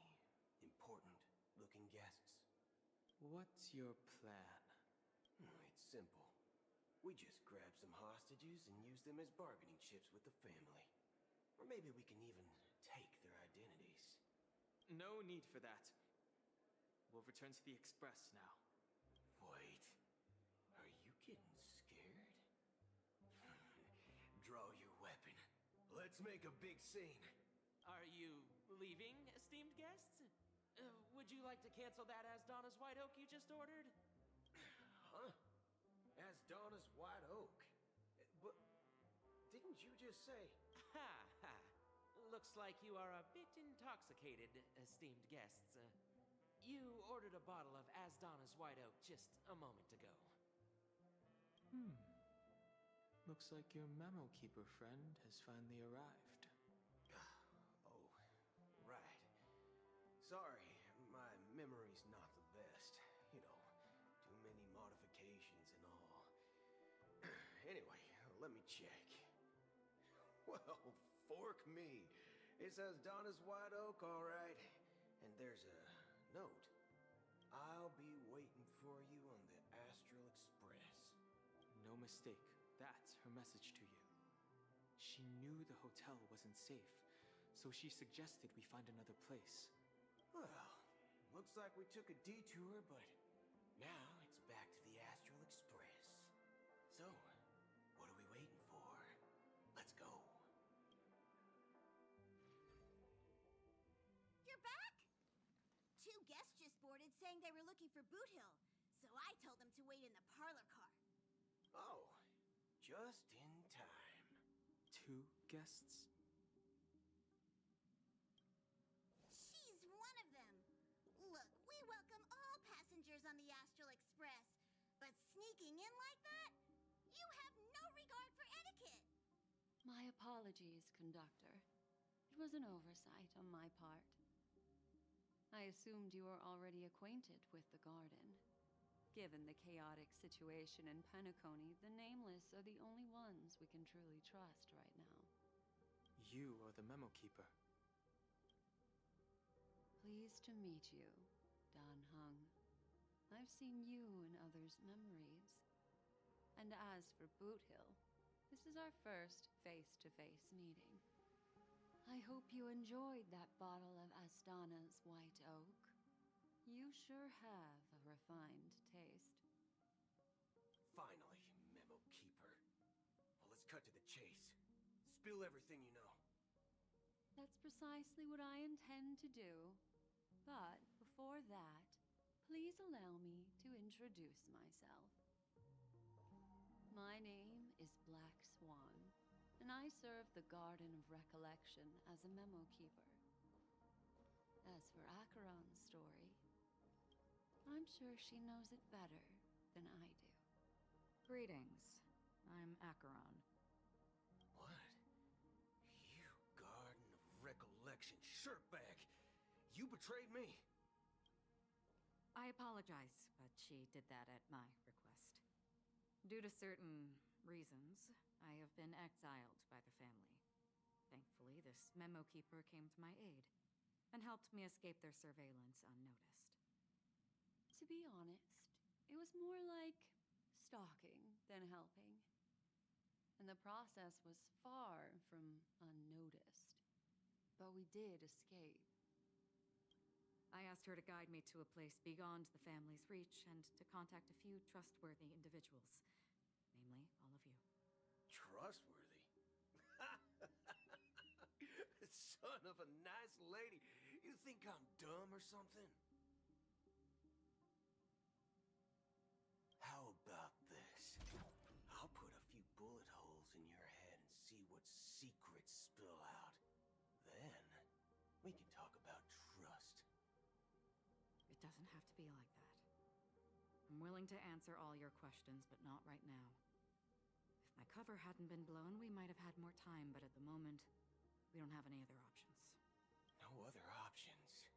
important-looking guests? What's your plan? It's simple. We just grab some hostages and use them as bargaining chips with the family. Or maybe we can even take their identities. No need for that. We'll return to the Express now. Wait. Are you getting scared? Draw your weapon. Let's make a big scene. Are you leaving, esteemed guests? Would you like to cancel that As Donna's White Oak you just ordered? Huh? As Donna's White Oak? But didn't you just say... Ha ha. Looks like you are a bit intoxicated, esteemed guests. You ordered a bottle of As Donna's White Oak just a moment ago. Looks like your Memo Keeper friend has finally arrived. Oh, right. Sorry, my memory's not the best. You know, too many modifications and all. Anyway, let me check. Well, fork me. It says Donna's White Oak, all right. And there's a note. I'll be waiting for you on the Astral Express. No mistake. That's her message to you. She knew the hotel wasn't safe, so she suggested we find another place. Well, looks like we took a detour, but now it's back to the Astral Express. So, what are we waiting for? Let's go. You're back? Two guests just boarded saying they were looking for Boot Hill, so I told them to wait in the parlor car. Oh, just in time. Two guests? She's one of them. Look, we welcome all passengers on the Astral Express, but sneaking in like that? You have no regard for etiquette. My apologies, conductor. It was an oversight on my part. I assumed you were already acquainted with the garden. Given the chaotic situation in Penacony, the Nameless are the only ones we can truly trust right now. You are the Memo Keeper. Pleased to meet you, Dan Hung. I've seen you in others' memories. And as for Boot Hill, this is our first face-to-face meeting. I hope you enjoyed that bottle of Astana's White Oak. You sure have a refined taste. Finally, Memo Keeper. Well, let's cut to the chase. Spill everything you know. That's precisely what I intend to do. But before that, please allow me to introduce myself. My name is Black Swan, and I serve the Garden of Recollection as a Memo Keeper. As for Acheron's story, I'm sure she knows it better than I do. Greetings. I'm Acheron. What? You Garden of Recollection shirtbag! You betrayed me! I apologize, but she did that at my request. Due to certain reasons, I have been exiled by the family. Thankfully, this Memo Keeper came to my aid and helped me escape their surveillance unnoticed. To be honest, it was more like stalking than helping. And the process was far from unnoticed. But we did escape. I asked her to guide me to a place beyond the family's reach and to contact a few trustworthy individuals. Namely, all of you. Trustworthy? Son of a nice lady. You think I'm dumb or something? How about this? I'll put a few bullet holes in your head and see what secrets spill out. Then, we can talk about doesn't have to be like that. I'm willing to answer all your questions, but not right now. If my cover hadn't been blown, we might have had more time, but at the moment, we don't have any other options. No other options?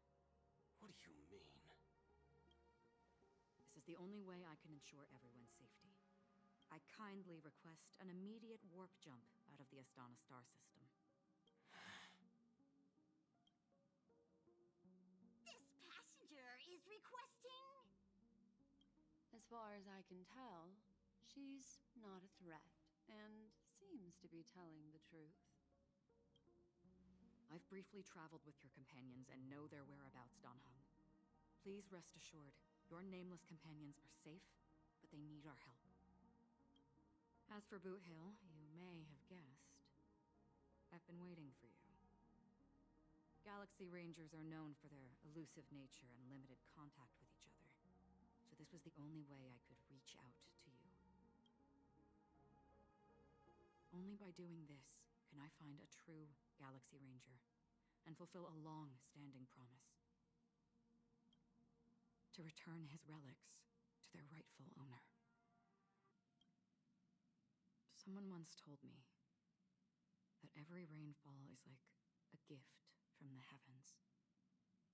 What do you mean? This is the only way I can ensure everyone's safety. I kindly request an immediate warp jump out of the Astana star system. This passenger is requesting... As far as I can tell, she's not a threat, and seems to be telling the truth. I've briefly traveled with your companions and know their whereabouts, Danheng. Please rest assured, your nameless companions are safe, but they need our help. As for Boot Hill, you may have guessed. I've been waiting for you. Galaxy Rangers are known for their elusive nature and limited contact with each other, so this was the only way I could reach out to you. Only by doing this can I find a true Galaxy Ranger and fulfill a long-standing promise. To return his relics to their rightful owner. Someone once told me that every rainfall is like a gift from the heavens,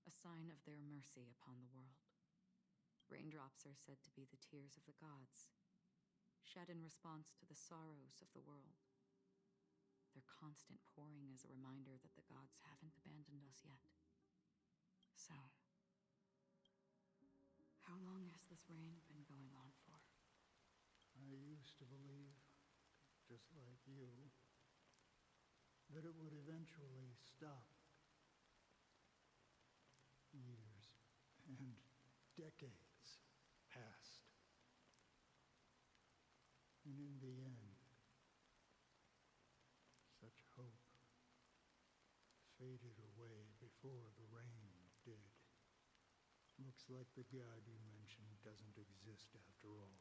a sign of their mercy upon the world. Raindrops are said to be the tears of the gods, shed in response to the sorrows of the world. Their constant pouring is a reminder that the gods haven't abandoned us yet. So, how long has this rain been going on for? I used to believe, just like you, that it would eventually stop. Years and decades passed. And in the end, such hope faded away before the rain did. Looks like the god you mentioned doesn't exist after all.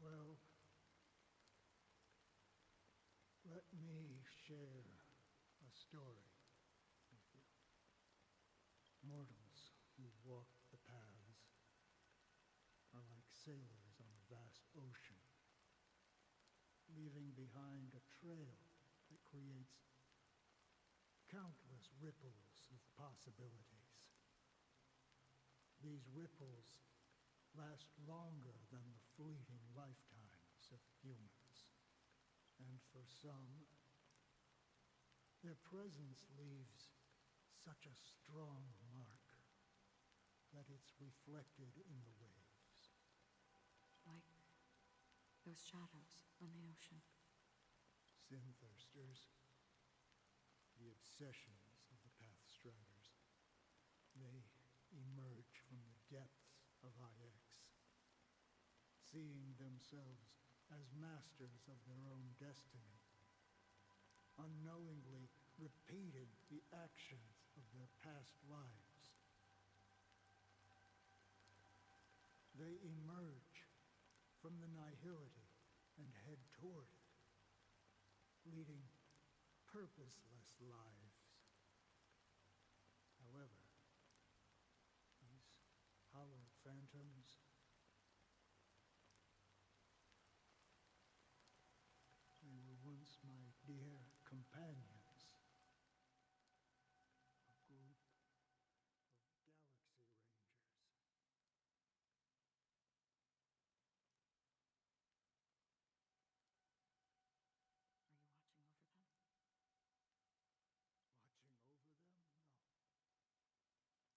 Well, let me share a story with you. Mortals who walk the paths are like sailors on a vast ocean, leaving behind a trail that creates countless ripples of possibilities. These ripples last longer than the fleeting lifetimes of humans. And for some, their presence leaves such a strong mark that it's reflected in the waves. Like those shadows on the ocean. Sin-thirsters, the obsessions of the Pathstriders. They emerge from the depths of IX, seeing themselves as masters of their own destiny, unknowingly repeating the actions of their past lives. They emerge from the nihility and head toward it, leading purposeless lives. However, these hollow phantoms, they were once my dear companions. A group of Galaxy Rangers. Are you watching over them? Watching over them? No. I'm guiding them toward transcendence. It was a brutal war.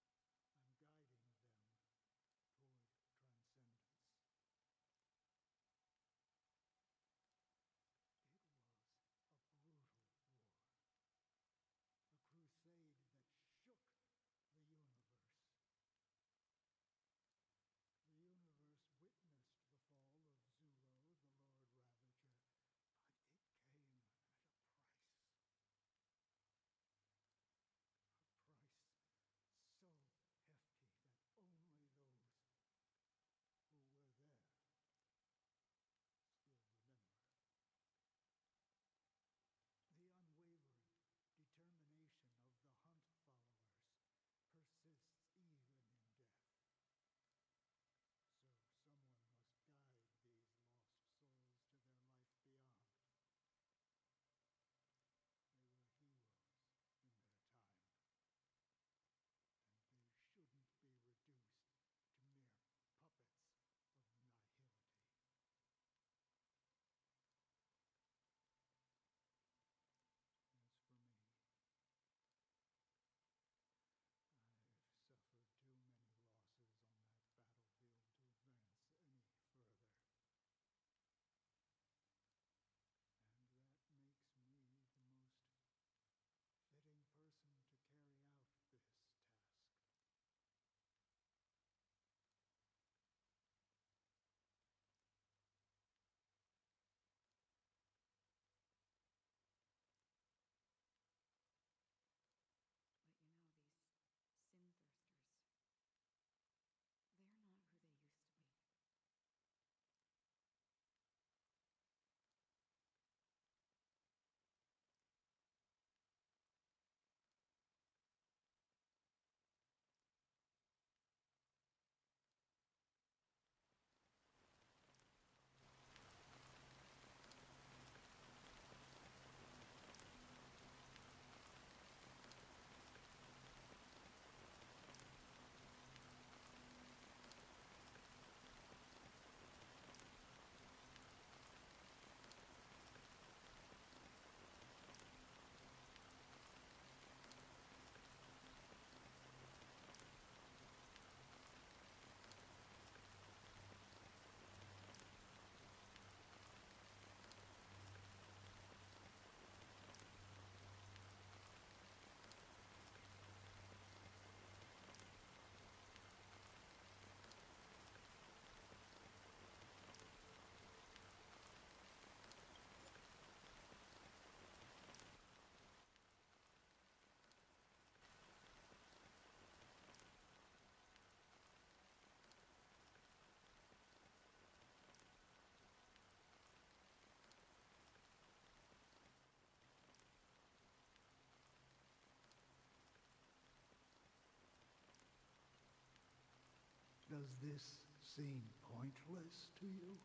Does this seem pointless to you?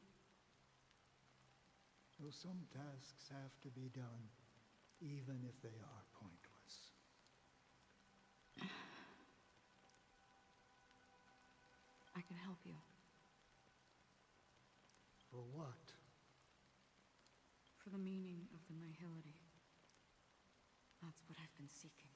Though some tasks have to be done, even if they are pointless. I can help you. For what? For the meaning of the nihility. That's what I've been seeking.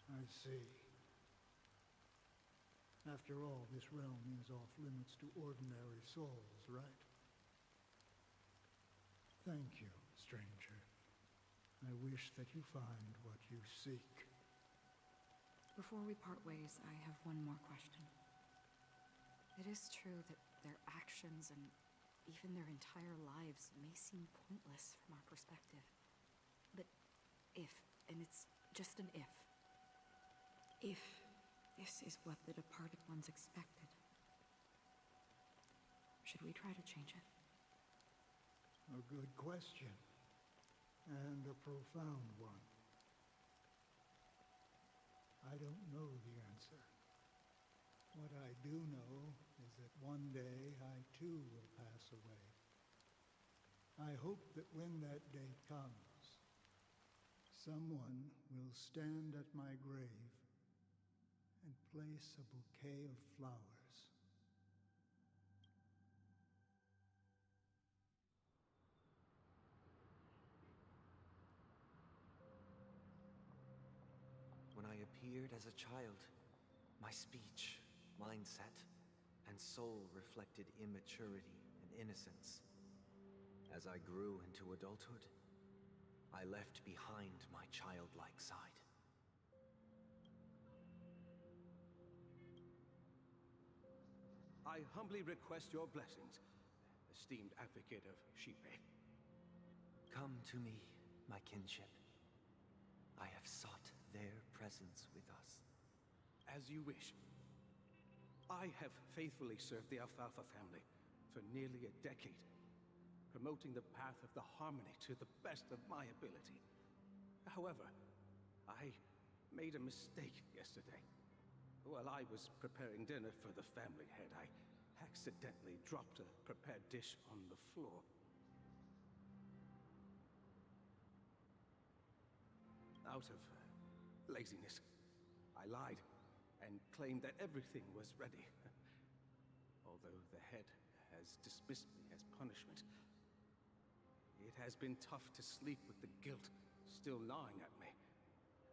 I see. After all, this realm is off limits to ordinary souls, right? Thank you, stranger. I wish that you find what you seek. Before we part ways, I have one more question. It is true that their actions and even their entire lives may seem pointless from our perspective. But if, and it's just an if this is what the departed ones expected, should we try to change it? A good question, and a profound one. I don't know the answer. What I do know is that one day I too will pass away. I hope that when that day comes, someone will stand at my grave and place a bouquet of flowers. When I appeared as a child, my speech, mindset, and soul reflected immaturity and innocence. As I grew into adulthood, I left behind my childlike side. I humbly request your blessings, esteemed advocate of Shipe. Come to me, my kinship. I have sought their presence with us. As you wish. I have faithfully served the Alfalfa family for nearly a decade, promoting the path of the harmony to the best of my ability. However, I made a mistake yesterday. While I was preparing dinner for the family head, I accidentally dropped a prepared dish on the floor. Out of laziness, I lied and claimed that everything was ready. Although the head has dismissed me as punishment, it has been tough to sleep with the guilt still gnawing at me,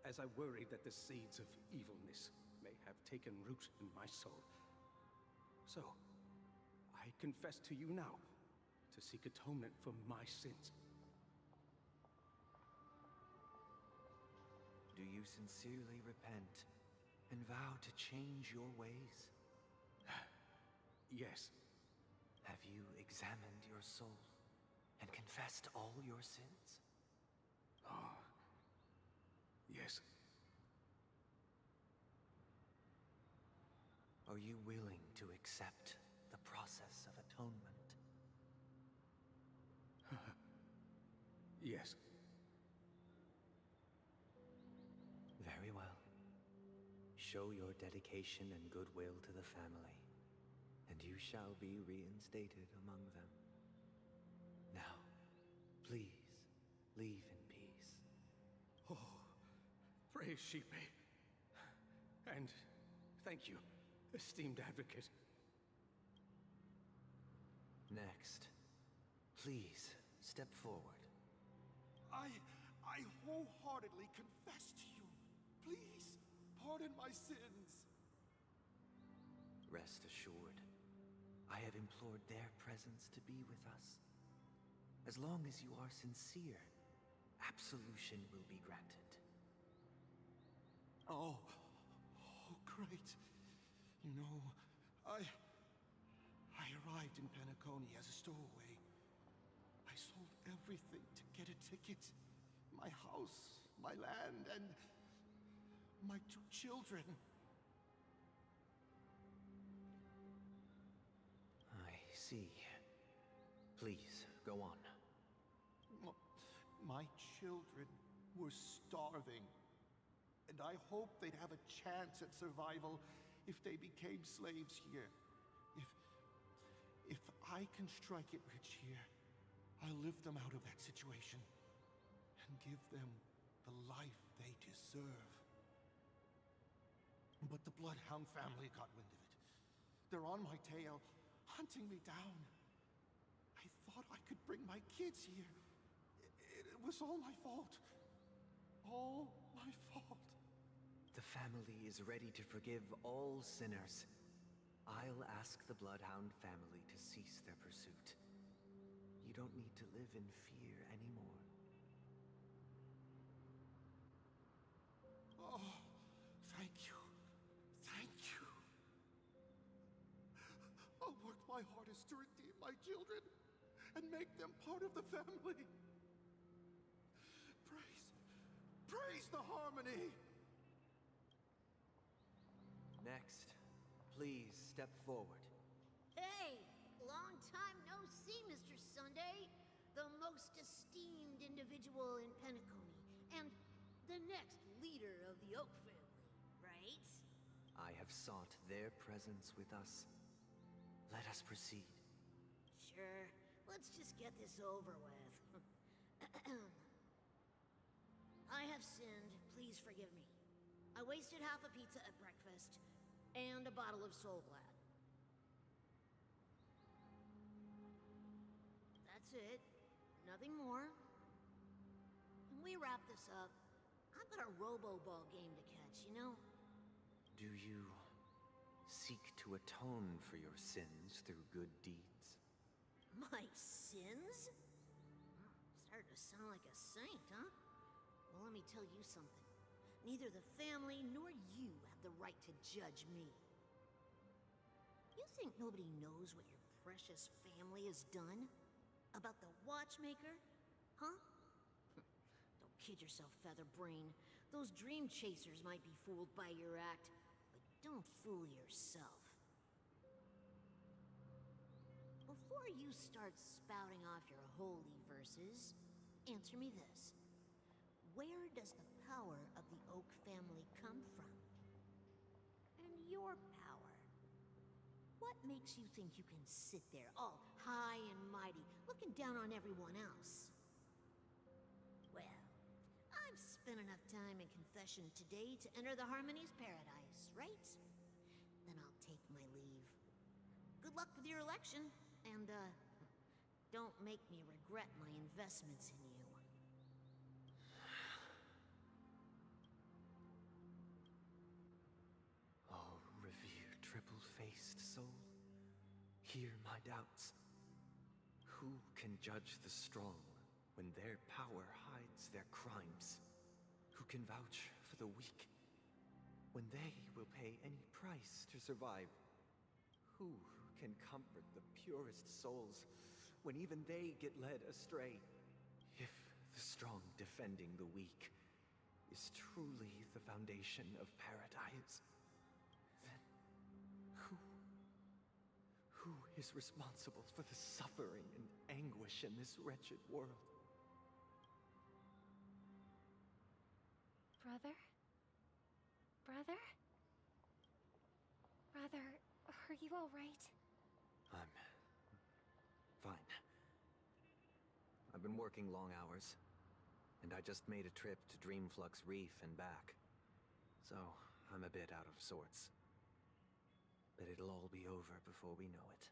as I worried that the seeds of evilness may have taken root in my soul. So, I confess to you now to seek atonement for my sins. Do you sincerely repent and vow to change your ways? Yes. Have you examined your soul and confessed all your sins? Oh, yes. Are you willing to accept the process of atonement? Yes. Very well. Show your dedication and goodwill to the family, and you shall be reinstated among them. Now, please, leave in peace. Oh, praise Shipe. And thank you, esteemed advocate. Next, please step forward. I wholeheartedly confess to you. Please, pardon my sins. Rest assured, I have implored their presence to be with us. As long as you are sincere, absolution will be granted. Oh, great. You know, I arrived in Penacony as a stowaway. I sold everything to get a ticket. My house, my land, and my 2 children. I see. Please, go on. My children were starving, and I hoped they'd have a chance at survival if they became slaves here. If I can strike it rich here, I'll lift them out of that situation and give them the life they deserve. But the Bloodhound family got wind of it. They're on my tail, hunting me down. I thought I could bring my kids here. It was all my fault. All my fault. The family is ready to forgive all sinners. I'll ask the Bloodhound family to cease their pursuit. You don't need to live in fear anymore. Oh, thank you. Thank you. I'll work my hardest to redeem my children and make them part of the family. Praise the harmony! Next, please step forward. Hey! Long time no see, Mr. Sunday. The most esteemed individual in Penacony, and the next leader of the Oak family, right? I have sought their presence with us. Let us proceed. Sure. Let's just get this over with. I have sinned. Please forgive me. I wasted half a pizza at breakfast, and a bottle of Soul Glad. That's it. Nothing more. When we wrap this up, I've got a robo-ball game to catch, you know? Do you seek to atone for your sins through good deeds? My sins? Starting to sound like a saint, huh? Well, let me tell you something. Neither the family nor you have the right to judge me. You think nobody knows what your precious family has done? About the watchmaker? Huh? Don't kid yourself, Featherbrain. Those dream chasers might be fooled by your act, but don't fool yourself. Before you start spouting off your holy verses, answer me this. Where does the power of the Oak family come from? And your power? What makes you think you can sit there all high and mighty, looking down on everyone else? Well, I've spent enough time in confession today to enter the Harmony's paradise, right? Then I'll take my leave. Good luck with your election, and, don't make me regret my investments in you. Oh, revered triple-faced soul, hear my doubts. Who can judge the strong when their power hides their crimes? Who can vouch for the weak when they will pay any price to survive? Who can comfort the purest souls when even they get led astray? If the strong defending the weak is truly the foundation of paradise, then who is responsible for the suffering and anguish in this wretched world? Brother? Brother? Brother, are you all right? I'm fine. I've been working long hours, and I just made a trip to Dreamflux Reef and back. So, I'm a bit out of sorts. But it'll all be over before we know it.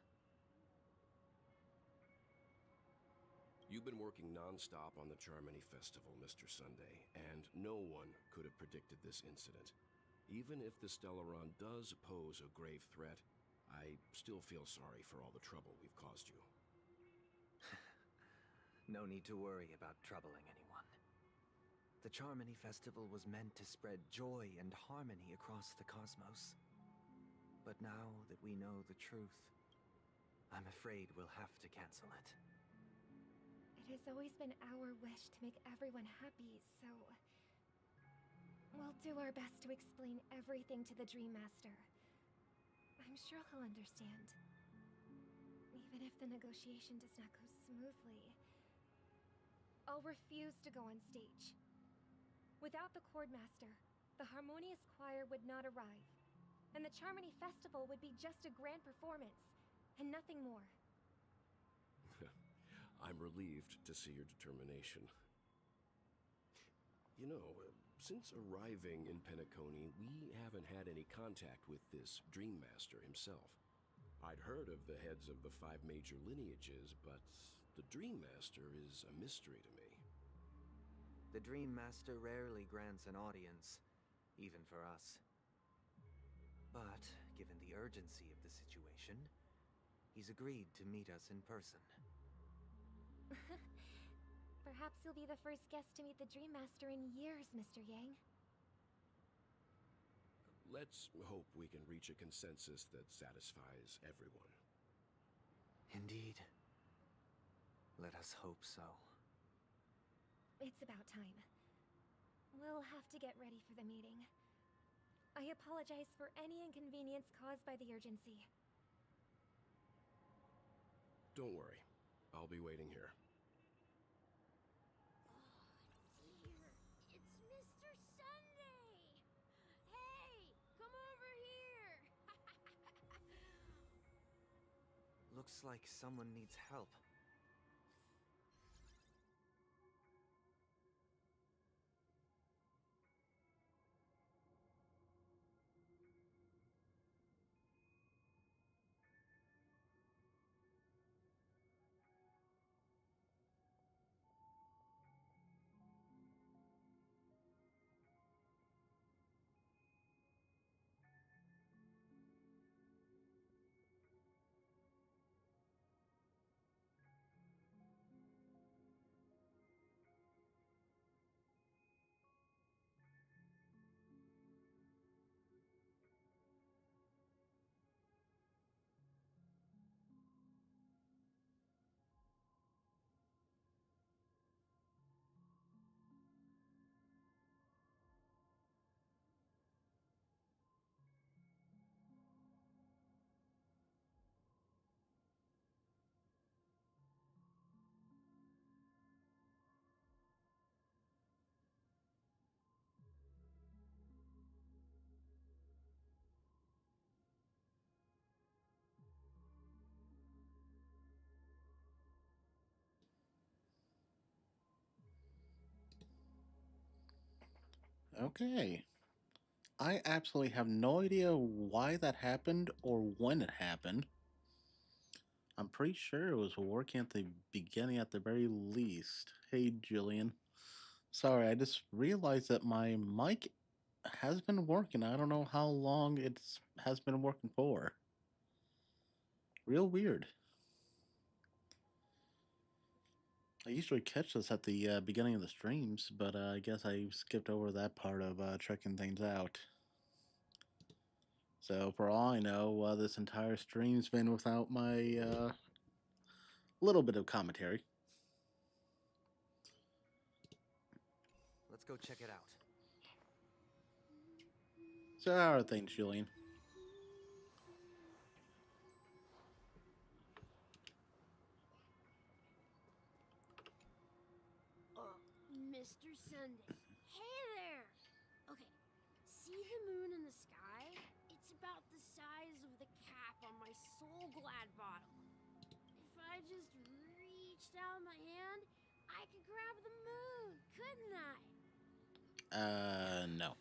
You've been working non-stop on the Charmony Festival, Mr. Sunday, and no one could have predicted this incident. Even if the Stellaron does pose a grave threat, I still feel sorry for all the trouble we've caused you. No need to worry about troubling anyone. The Charmony Festival was meant to spread joy and harmony across the cosmos. But now that we know the truth, I'm afraid we'll have to cancel it. It has always been our wish to make everyone happy, so We'll do our best to explain everything to the Dream Master. I'm sure he'll understand. Even if the negotiation does not go smoothly, I'll refuse to go on stage. Without the Chord Master, the Harmonious Choir would not arrive, and the Charmony Festival would be just a grand performance, and nothing more. I'm relieved to see your determination. You know, since arriving in Penacony, we haven't had any contact with this Dream Master himself. I'd heard of the heads of the 5 major lineages, but the Dream Master is a mystery to me. The Dream Master rarely grants an audience, even for us. But, given the urgency of the situation, he's agreed to meet us in person. Perhaps you'll be the first guest to meet the Dream Master in years, Mr. Yang. Let's hope we can reach a consensus that satisfies everyone. Indeed. Let us hope so. It's about time. We'll have to get ready for the meeting. I apologize for any inconvenience caused by the urgency. Don't worry. I'll be waiting here. It's Mr. Sunday! Hey, come over here! Looks like someone needs help. Okay. I absolutely have no idea why that happened or when it happened. I'm pretty sure it was working at the beginning at the very least. Hey, Jillian. Sorry, I just realized that my mic has been working. I don't know how long it's has been working for. Real weird. I usually catch this at the beginning of the streams, but I guess I skipped over that part of checking things out. So for all I know, this entire stream's been without my little bit of commentary. Let's go check it out. So how are things, Julian? Mr. Sunday. Hey there! Okay, see the moon in the sky? It's about the size of the cap on my Soul Glad bottle. If I just reached out my hand, I could grab the moon, couldn't I? No.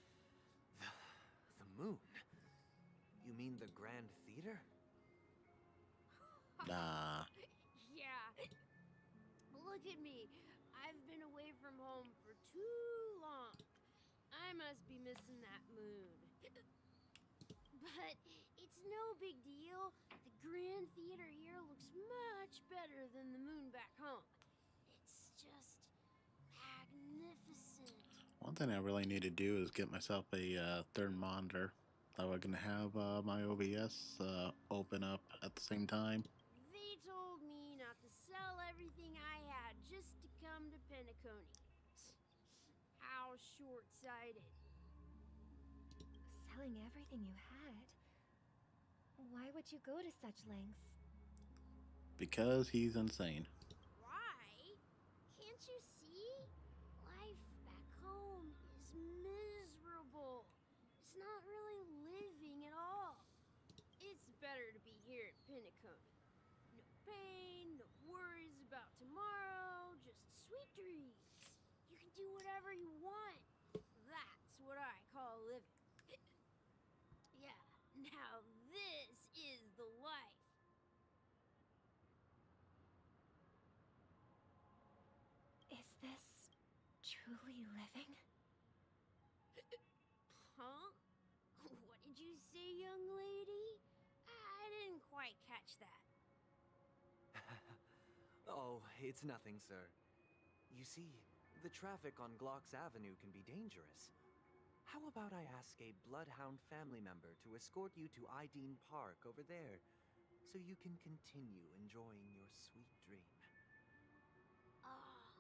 The moon? You mean the Grand Theater? Nah. Yeah. Look at me. I've been away from home for too long. I must be missing that moon. But it's no big deal. The Grand Theater here looks much better than the moon back home. It's just magnificent. One thing I really need to do is get myself a third monitor. That way I can have my OBS open up at the same time. They told me not to sell everything I had just to come to Penacony. How short-sighted. giving everything you had. Why would you go to such lengths? Because he's insane. Why? Can't you see? Life back home is miserable. It's not really living at all. It's better to be here at Penacony. No pain, no worries about tomorrow, just sweet dreams. You can do whatever you want. That's what I call living. Yeah, now this is the life. Is this truly living? Huh? What did you say, young lady? I didn't quite catch that. Oh, it's nothing, sir. You see, the traffic on Glocks Avenue can be dangerous. How about I ask a Bloodhound family member to escort you to Ideen Park over there, so you can continue enjoying your sweet dream? Oh,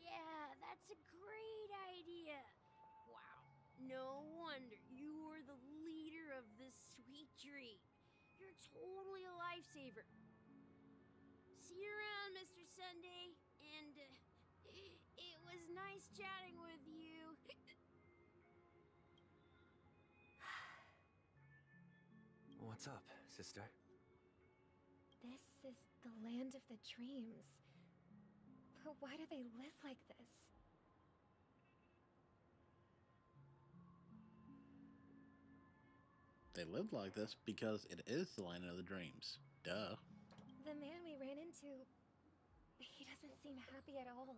yeah, that's a great idea. Wow, no wonder you were the leader of this sweet dream. You're totally a lifesaver. See you around, Mr. Sunday, and it was nice chatting with you. What's up, sister? This is the land of the dreams. But why do they live like this? They live like this because it is the land of the dreams. Duh. The man we ran into, he doesn't seem happy at all.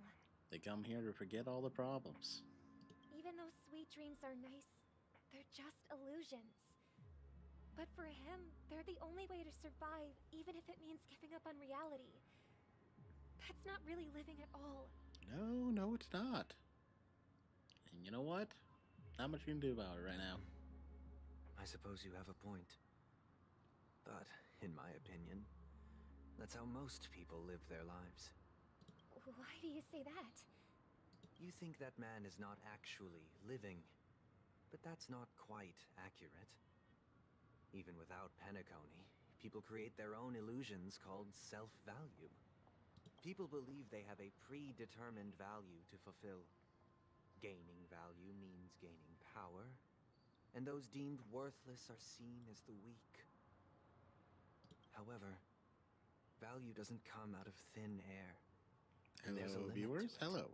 They come here to forget all the problems. Even though sweet dreams are nice, they're just illusions. But for him, they're the only way to survive, even if it means giving up on reality. That's not really living at all. No, it's not. And you know what? Not much you can do about it right now. I suppose you have a point. But, in my opinion, that's how most people live their lives. Why do you say that? You think that man is not actually living, but that's not quite accurate. Even without Penacony, people create their own illusions called self-value. People believe they have a predetermined value to fulfill. Gaining value means gaining power, and those deemed worthless are seen as the weak. However, value doesn't come out of thin air. And there's a Hello, limit viewers. to it. Hello.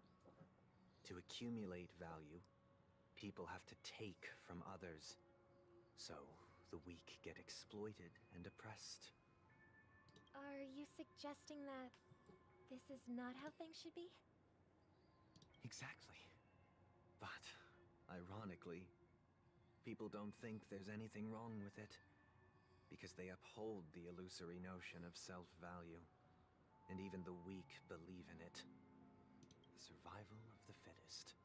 To accumulate value, people have to take from others. So, the weak get exploited and oppressed. Are you suggesting that this is not how things should be? Exactly. But, ironically, people don't think there's anything wrong with it, because they uphold the illusory notion of self-value, and even the weak believe in it. The survival of the fittest.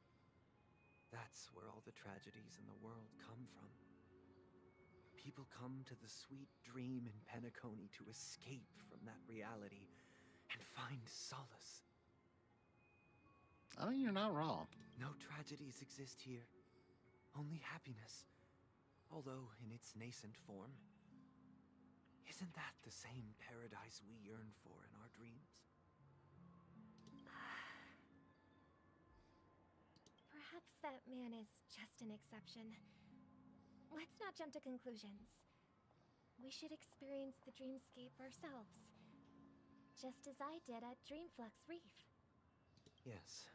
That's where all the tragedies in the world come from. People come to the sweet dream in Penacony to escape from that reality and find solace. I mean, you're not wrong. No tragedies exist here, only happiness, although in its nascent form. Isn't that the same paradise we yearn for in our dreams? Perhaps that man is just an exception. Let's not jump to conclusions. We should experience the dreamscape ourselves, just as I did at Dreamflux Reef. Yes,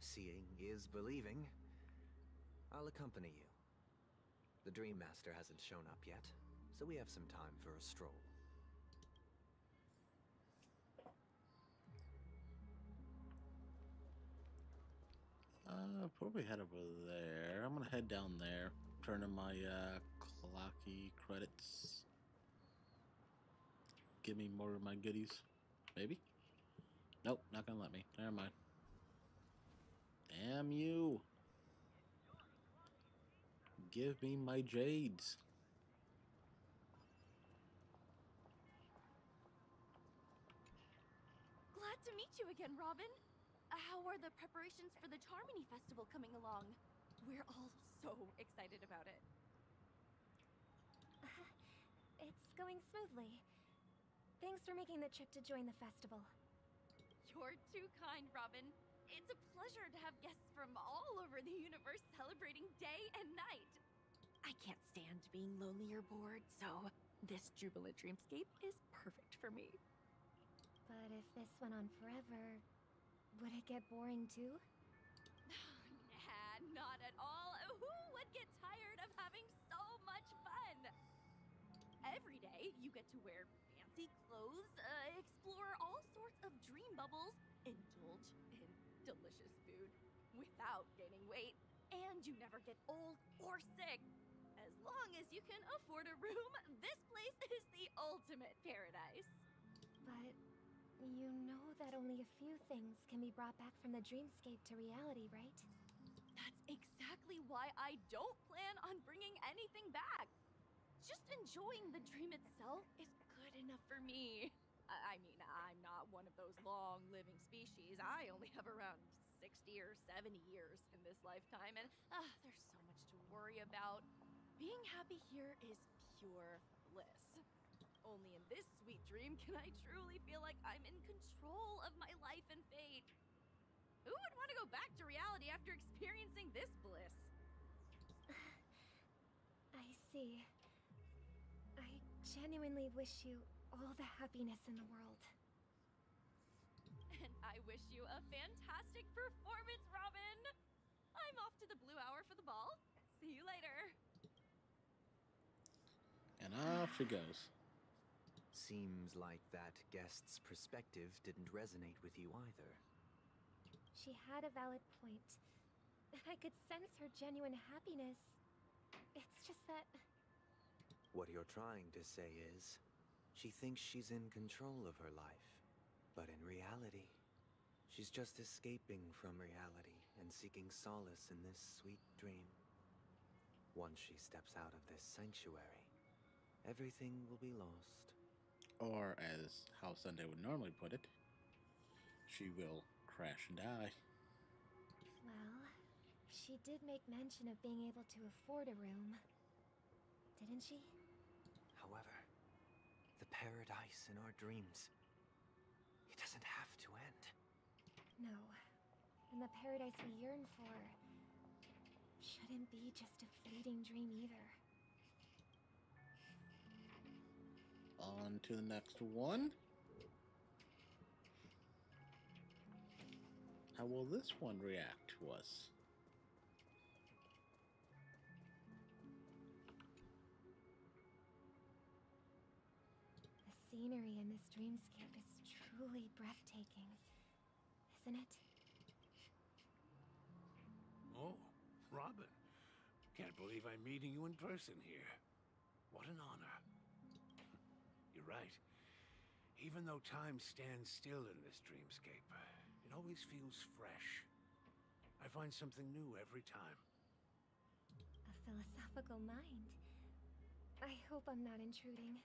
seeing is believing. I'll accompany you. The Dream Master hasn't shown up yet, so we have some time for a stroll. Before we head over there, I'm gonna head down there, turn in my clocky credits. Give me more of my goodies, maybe? Nope, not gonna let me. Never mind. Damn you! Give me my jades. Glad to meet you again, Robin. How are the preparations for the Charmony Festival coming along? We're all so excited about it. going smoothly. Thanks for making the trip to join the festival. You're too kind, Robin. It's a pleasure to have guests from all over the universe celebrating day and night. I can't stand being lonely or bored, so this jubilant dreamscape is perfect for me. But if this went on forever, would it get boring too? Nah, not at all. Who would get tired of having so much fun? Every day, you get to wear fancy clothes, explore all sorts of dream bubbles, indulge in delicious food without gaining weight, and you never get old or sick. As long as you can afford a room, this place is the ultimate paradise. But you know that only a few things can be brought back from the dreamscape to reality, right? That's exactly why I don't plan on bringing anything back. Just enjoying the dream itself is good enough for me. I mean, I'm not one of those long-living species. I only have around 60 or 70 years in this lifetime, and there's so much to worry about. Being happy here is pure bliss. Only in this sweet dream can I truly feel like I'm in control of my life and fate. Who would want to go back to reality after experiencing this bliss? I see. I genuinely wish you all the happiness in the world. And I wish you a fantastic performance, Robin! I'm off to the Blue Hour for the ball. See you later. And off she goes. Seems like that guest's perspective didn't resonate with you either. She had a valid point. I could sense her genuine happiness. It's just that... What you're trying to say is, she thinks she's in control of her life. But in reality, she's just escaping from reality and seeking solace in this sweet dream. Once she steps out of this sanctuary, everything will be lost. Or, as how Sunday would normally put it, she will crash and die. Well, she did make mention of being able to afford a room, didn't she? However, the paradise in our dreams, it doesn't have to end. No. And the paradise we yearn for shouldn't be just a fleeting dream either. On to the next one. How will this one react to us? The scenery in this dreamscape is truly breathtaking, isn't it? Oh, Robin. Can't believe I'm meeting you in person here. What an honor. You're right. Even though time stands still in this dreamscape, it always feels fresh. I find something new every time. A philosophical mind. I hope I'm not intruding.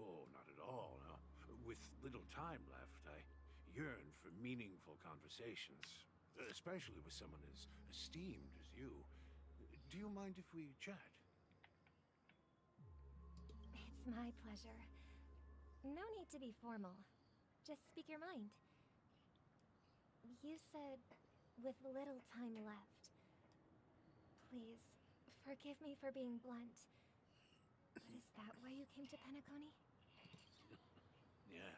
Oh, not at all. No. With little time left, I yearn for meaningful conversations, especially with someone as esteemed as you. Do you mind if we chat? It's my pleasure. No need to be formal. Just speak your mind. You said, with little time left. Please, forgive me for being blunt. But is that why you came to Penacony? Yeah.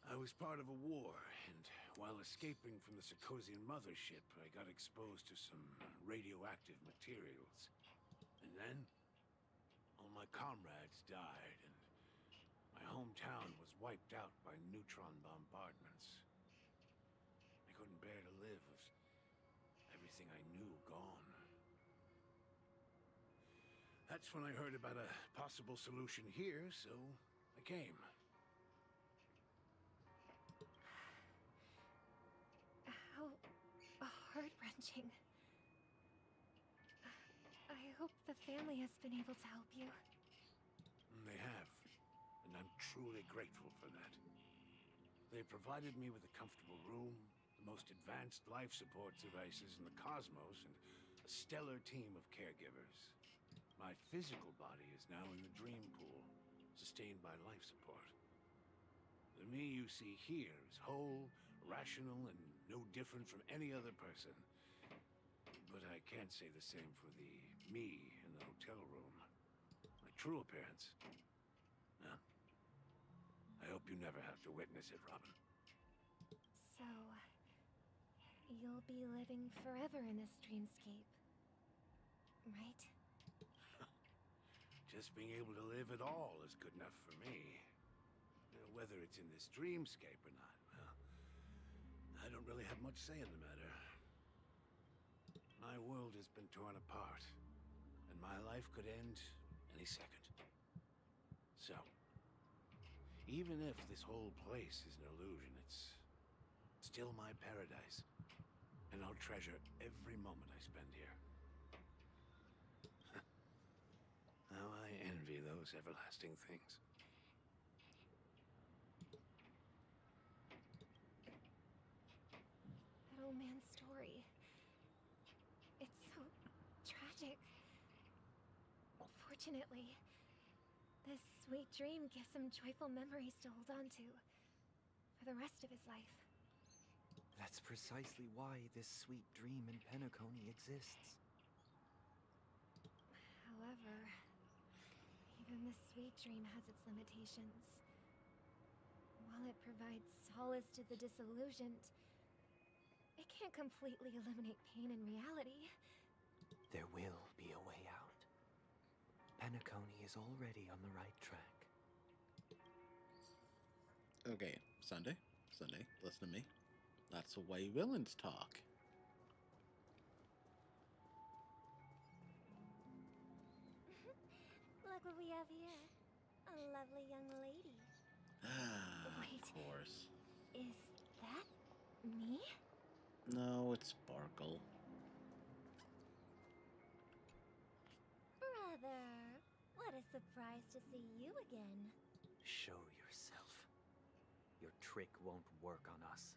I was part of a war, and while escaping from the Sarkosian mothership, I got exposed to some radioactive materials. And then, all my comrades died, and my hometown was wiped out by neutron bombardments. I couldn't bear to live with everything I knew gone. That's when I heard about a possible solution here, so I came. How heart-wrenching. I hope the family has been able to help you. They have, and I'm truly grateful for that. They provided me with a comfortable room, the most advanced life support devices in the cosmos, and a stellar team of caregivers. My physical body is now in the dream pool, sustained by life support. The me you see here is whole, rational, and no different from any other person. But I can't say the same for the me in the hotel room. My true appearance. Well, I hope you never have to witness it, Robin. So, you'll be living forever in this dreamscape, right? Just being able to live at all is good enough for me. Whether it's in this dreamscape or not, well, I don't really have much say in the matter. My world has been torn apart, and my life could end any second. So, even if this whole place is an illusion, it's still my paradise, and I'll treasure every moment I spend here. How I envy those everlasting things. That old man's story. It's so tragic. Fortunately, this sweet dream gives him joyful memories to hold on to for the rest of his life. That's precisely why this sweet dream in Penacony exists. However, even the sweet dream has its limitations. While it provides solace to the disillusioned, it can't completely eliminate pain in reality. There will be a way out. Penacony is already on the right track. Okay, Sunday, listen to me. That's the way villains talk. Look what we have here. A lovely young lady. Wait, of course. Is that me? No, it's Sparkle. Brother, what a surprise to see you again. Show yourself. Your trick won't work on us.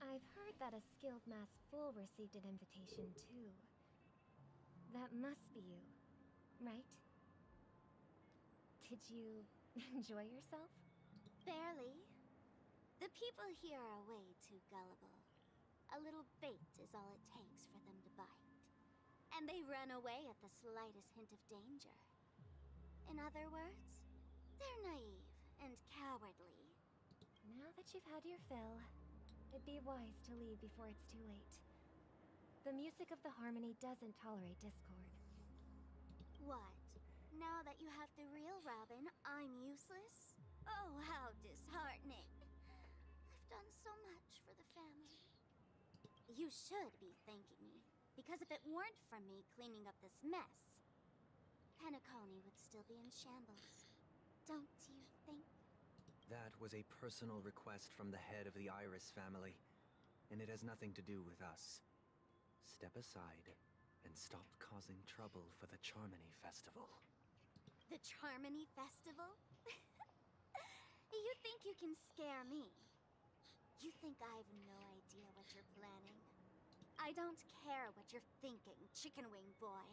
I've heard that a skilled masked fool received an invitation too. That must be you, right? Did you enjoy yourself? Barely. The people here are way too gullible. A little bait is all it takes for them to bite. And they run away at the slightest hint of danger. In other words, they're naive and cowardly. Now that you've had your fill, it'd be wise to leave before it's too late. The music of the harmony doesn't tolerate discord. What? Now that you have the real Robin, I'm useless? Oh, how disheartening. I've done so much for the family. You should be thanking me, because if it weren't for me cleaning up this mess, Penacony would still be in shambles. Don't you think? That was a personal request from the head of the Iris family, and it has nothing to do with us. Step aside and stop causing trouble for the Charmony Festival. The Charmony Festival? You think you can scare me? You think I have no idea what you're planning? I don't care what you're thinking, Chicken Wing Boy.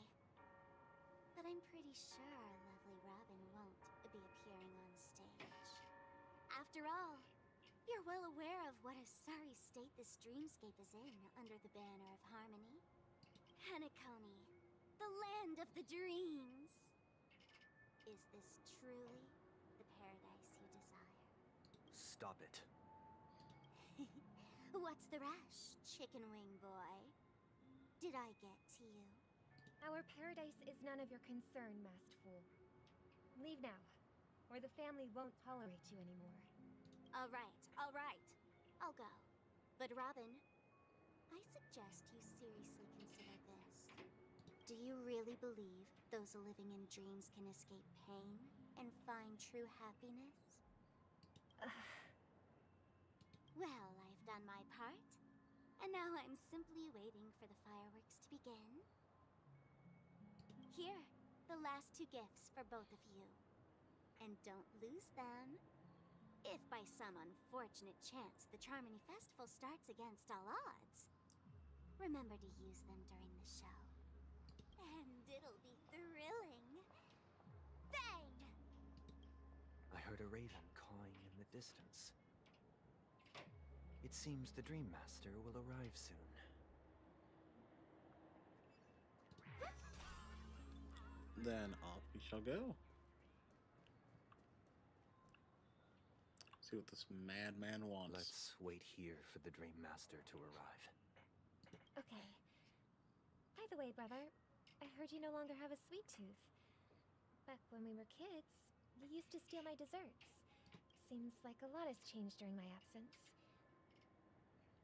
But I'm pretty sure lovely Robin won't be appearing on stage. After all, you're well aware of what a sorry state this dreamscape is in under the banner of harmony. Penacony, the land of the dreams. Is this truly the paradise you desire? Stop it. What's the rush, Chicken Wing Boy? Did I get to you? Our paradise is none of your concern, masked fool. Leave now, or the family won't tolerate you anymore. All right. I'll go. But Robin, I suggest you seriously consider this. Do you really believe those living in dreams can escape pain and find true happiness? Well, I've done my part, and now I'm simply waiting for the fireworks to begin. Here, the last 2 gifts for both of you. And don't lose them. If by some unfortunate chance the Charmony Festival starts against all odds, remember to use them during the show. And it'll be thrilling. heard a raven cawing in the distance. It seems the Dream Master will arrive soon. Then off we shall go. See what this madman wants. Let's wait here for the Dream Master to arrive. Okay. By the way, brother, I heard you no longer have a sweet tooth. Back when we were kids, you used to steal my desserts. Seems like a lot has changed during my absence.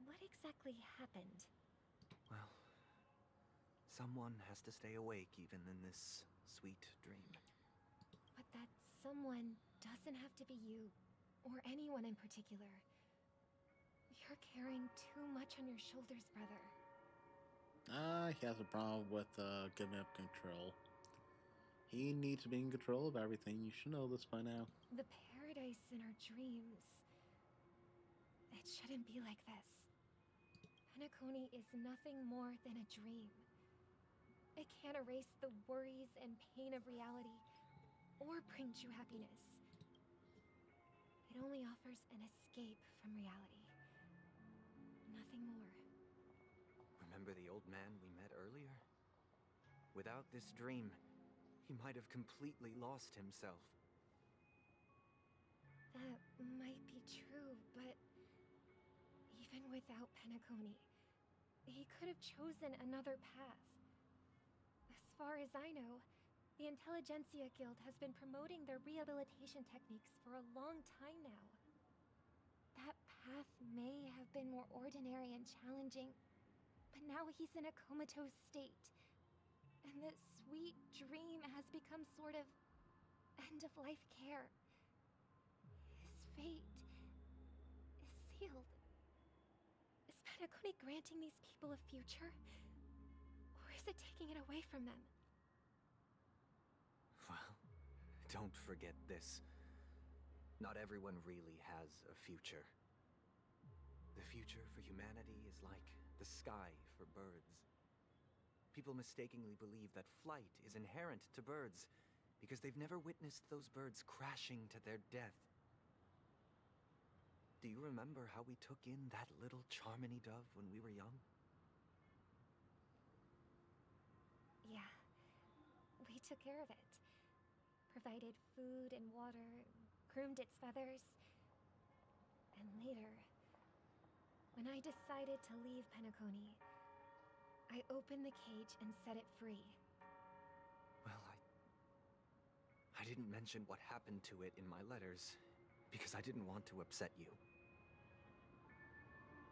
What exactly happened? Well, someone has to stay awake even in this sweet dream. But that someone doesn't have to be you, or anyone in particular. You're carrying too much on your shoulders, brother. He has a problem with giving up control. He needs to be in control of everything. You should know this by now. The paradise in our dreams. It shouldn't be like this. Penacony is nothing more than a dream. It can't erase the worries and pain of reality, or bring true happiness. It only offers an escape from reality. Nothing more. Remember the old man we met earlier? Without this dream, he might have completely lost himself. That might be true, but even without Penacony, he could have chosen another path. As far as I know, the Intelligentsia Guild has been promoting their rehabilitation techniques for a long time now. That path may have been more ordinary and challenging, but now he's in a comatose state. And this sweet dream has become sort of end-of-life care. His fate is sealed. Is Penacony granting these people a future? Or is it taking it away from them? Well, don't forget this. Not everyone really has a future. The future for humanity is like the sky for birds. People mistakenly believe that flight is inherent to birds because they've never witnessed those birds crashing to their death. Do you remember how we took in that little Charmony dove when we were young? Yeah. We took care of it. Provided food and water, groomed its feathers. And later, when I decided to leave Penacony, I opened the cage and set it free. Well, I didn't mention what happened to it in my letters because I didn't want to upset you.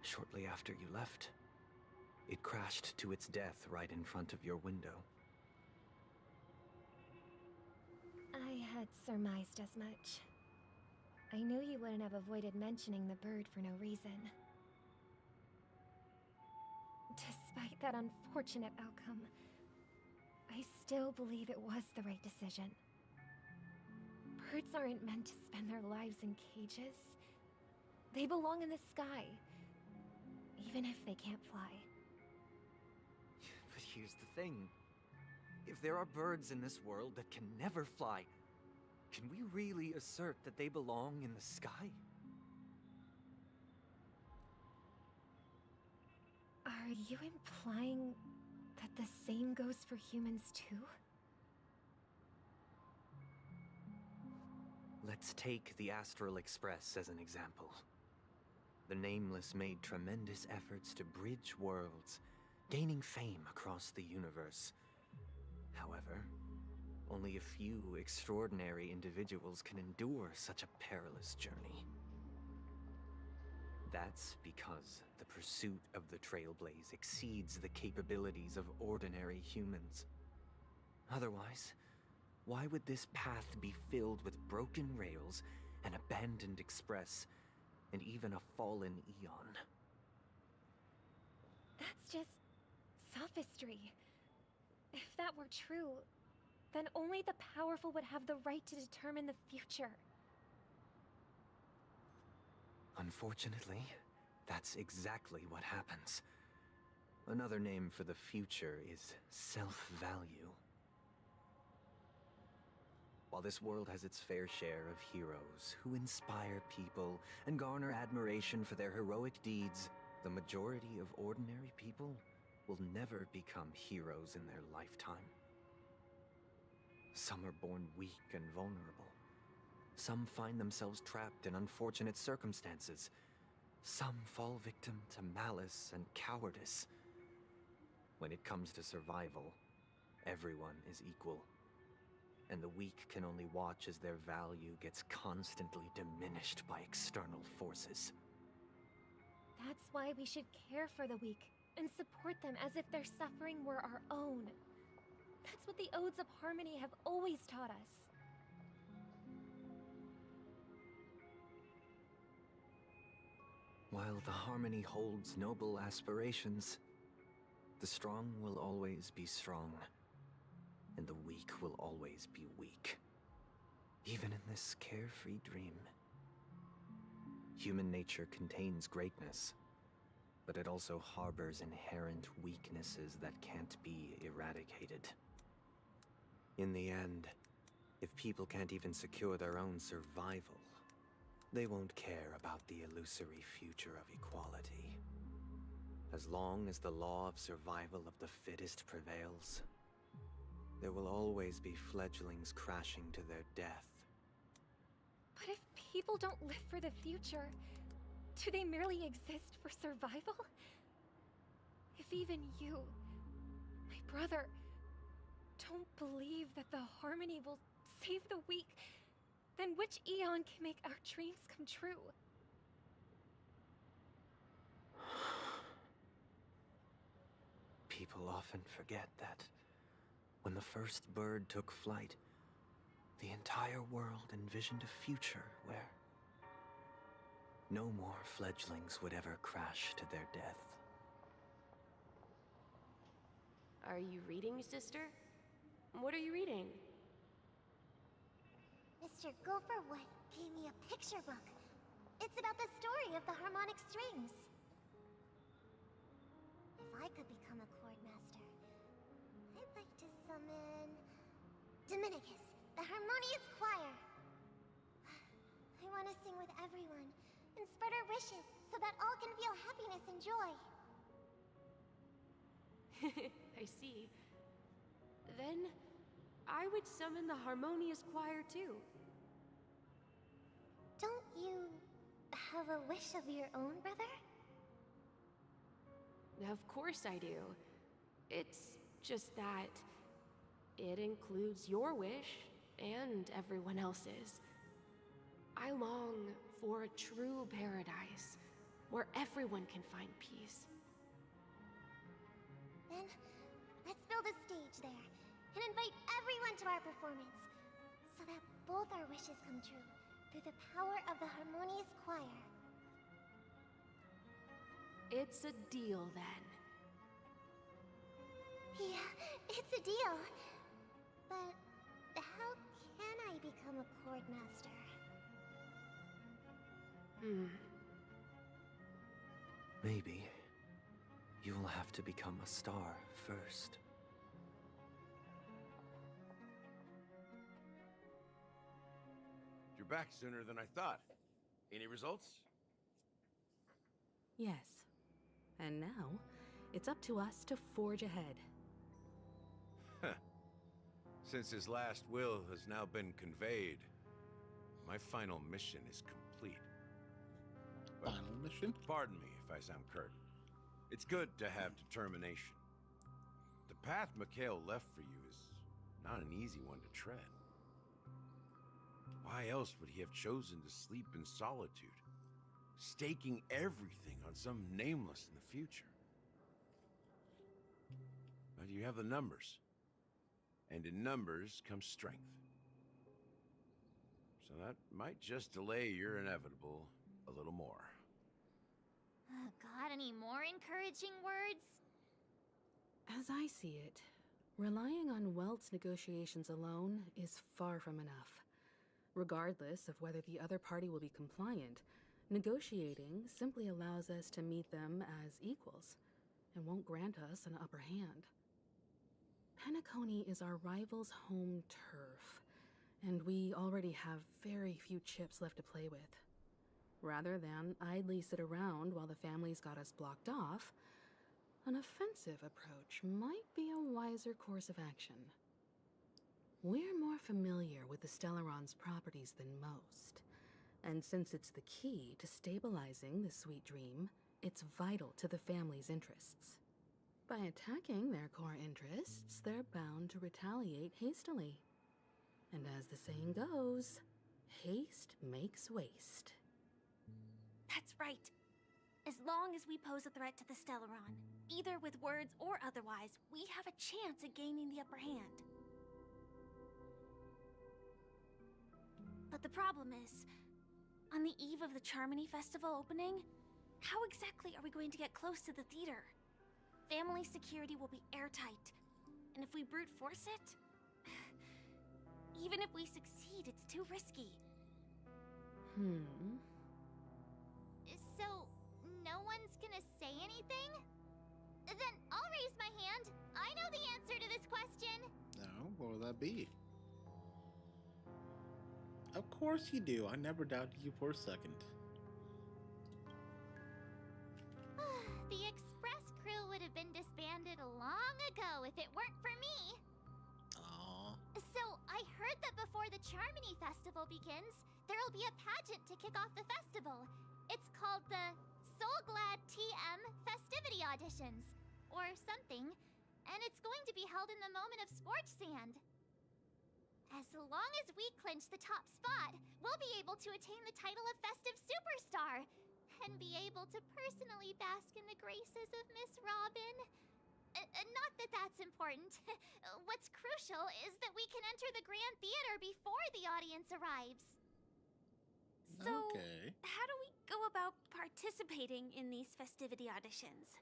Shortly after you left, it crashed to its death right in front of your window. I had surmised as much. I knew you wouldn't have avoided mentioning the bird for no reason. Despite that unfortunate outcome, I still believe it was the right decision. Birds aren't meant to spend their lives in cages. They belong in the sky, even if they can't fly. But here's the thing. If there are birds in this world that can never fly, can we really assert that they belong in the sky? Are you implying that the same goes for humans too? Let's take the Astral Express as an example. The Nameless made tremendous efforts to bridge worlds, gaining fame across the universe. However, only a few extraordinary individuals can endure such a perilous journey. That's because the pursuit of the Trailblaze exceeds the capabilities of ordinary humans. Otherwise, why would this path be filled with broken rails, an abandoned express, and even a fallen eon? That's just sophistry. If that were true, then only the powerful would have the right to determine the future. Unfortunately, that's exactly what happens. Another name for the future is self-value. While this world has its fair share of heroes who inspire people and garner admiration for their heroic deeds, the majority of ordinary people will never become heroes in their lifetime. Some are born weak and vulnerable. Some find themselves trapped in unfortunate circumstances. Some fall victim to malice and cowardice. When it comes to survival, everyone is equal. And the weak can only watch as their value gets constantly diminished by external forces. That's why we should care for the weak and support them as if their suffering were our own. That's what the Odes of Harmony have always taught us. While the Harmony holds noble aspirations, the strong will always be strong, and the weak will always be weak. Even in this carefree dream. Human nature contains greatness, but it also harbors inherent weaknesses that can't be eradicated. In the end, if people can't even secure their own survival, they won't care about the illusory future of equality. As long as the law of survival of the fittest prevails, there will always be fledglings crashing to their death. But if people don't live for the future, do they merely exist for survival? If even you, my brother, don't believe that the Harmony will save the weak, then which eon can make our dreams come true? People often forget that when the first bird took flight, the entire world envisioned a future where no more fledglings would ever crash to their death. Are you reading, sister? What are you reading? Mr. Gopherwood gave me a picture book. It's about the story of the harmonic strings. If I could become a chord master, I'd like to summon Dominicus, the harmonious choir. I want to sing with everyone and spread our wishes so that all can feel happiness and joy. I see. Then I would summon the harmonious choir too. Don't you have a wish of your own, brother? Of course I do. It's just that it includes your wish and everyone else's. I long for a true paradise where everyone can find peace. Then, let's build a stage there and invite everyone to our performance so that both our wishes come true through the power of the harmonious choir. It's a deal then. Yeah, it's a deal. But how can I become a chord master? Maybe you'll have to become a star first. You're back sooner than I thought. Any results? Yes. And now, it's up to us to forge ahead. Since his last will has now been conveyed, my final mission is complete. Final mission? Pardon me if I sound curt. It's good to have determination. The path Mikhail left for you is not an easy one to tread. Why else would he have chosen to sleep in solitude, staking everything on some nameless in the future? But you have the numbers. And in numbers comes strength. So that might just delay your inevitable a little more. Got any more encouraging words? As I see it, relying on Welt's negotiations alone is far from enough. Regardless of whether the other party will be compliant, negotiating simply allows us to meet them as equals, and won't grant us an upper hand. Penacony is our rival's home turf, and we already have very few chips left to play with. Rather than idly sit around while the family's got us blocked off, an offensive approach might be a wiser course of action. We're more familiar with the Stellaron's properties than most, and since it's the key to stabilizing the sweet dream, it's vital to the family's interests. By attacking their core interests, they're bound to retaliate hastily. And as the saying goes, haste makes waste. That's right. As long as we pose a threat to the Stellaron, either with words or otherwise, we have a chance at gaining the upper hand. But the problem is, on the eve of the Charmony Festival opening, how exactly are we going to get close to the theater? Family security will be airtight, and if we brute force it, even if we succeed, it's too risky. So, no one's gonna say anything? Then I'll raise my hand. I know the answer to this question. No, what would that be? Of course you do. I never doubted you for a second. The Express crew would have been disbanded long ago if it weren't for me. Aww. So, I heard that before the Charmony Festival begins, there'll be a pageant to kick off the festival. It's called the Soul Glad TM Festivity Auditions, or something, and it's going to be held in the moment of Scorch Sand. As long as we clinch the top spot, we'll be able to attain the title of Festive Superstar, and be able to personally bask in the graces of Miss Robin. Not that that's important. What's crucial is that we can enter the Grand Theater before the audience arrives. So, Okay. how do we go about participating in these festivity auditions?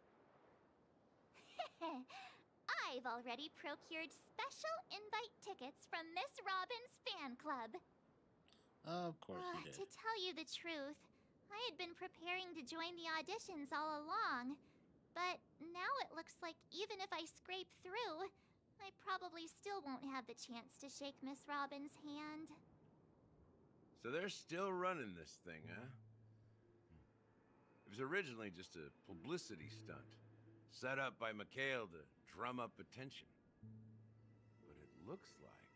I've already procured special invite tickets from Miss Robin's fan club. Of course you did. To tell you the truth, I had been preparing to join the auditions all along. But now it looks like even if I scrape through, I probably still won't have the chance to shake Miss Robin's hand. So they're still running this thing, huh? It was originally just a publicity stunt, set up by Mikhail to drum up attention. But it looks like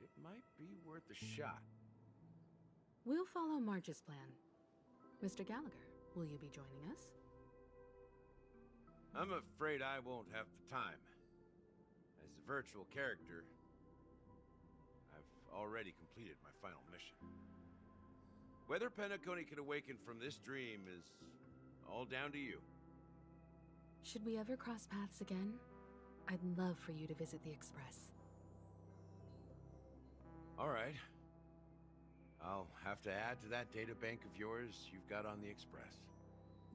it might be worth a shot. We'll follow March's plan. Mr. Gallagher, will you be joining us? I'm afraid I won't have the time. As a virtual character, I've already completed my final mission. Whether Penacony can awaken from this dream is all down to you. Should we ever cross paths again? I'd love for you to visit the Express. All right. I'll have to add to that data bank of yours you've got on the Express.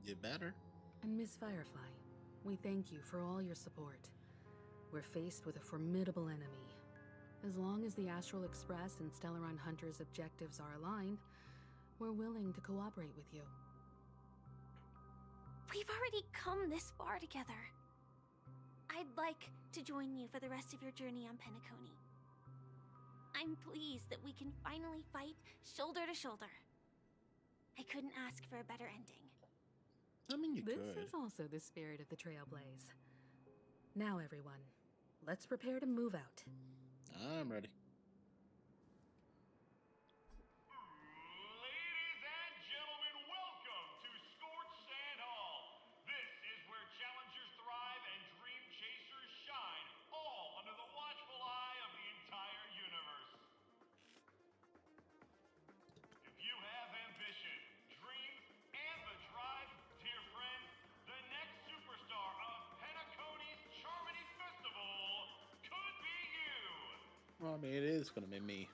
You better. And Miss Firefly, we thank you for all your support. We're faced with a formidable enemy. As long as the Astral Express and Stellaron Hunter's objectives are aligned, we're willing to cooperate with you. We've already come this far together. I'd like to join you for the rest of your journey on Penacony. I'm pleased that we can finally fight shoulder to shoulder. I couldn't ask for a better ending. I mean, you This could. is also the spirit of the Trailblaze. Now, everyone, let's prepare to move out. I'm ready. Ladies and gentlemen, welcome to Scorch Sand Hall. This is where challengers thrive and dream chasers shine, all under the watchful eye of the entire universe. If you have ambition, dreams, and the drive, dear friend, the next superstar of Penacony's Charmony Festival could be you. Well, I mean, it is going to be me.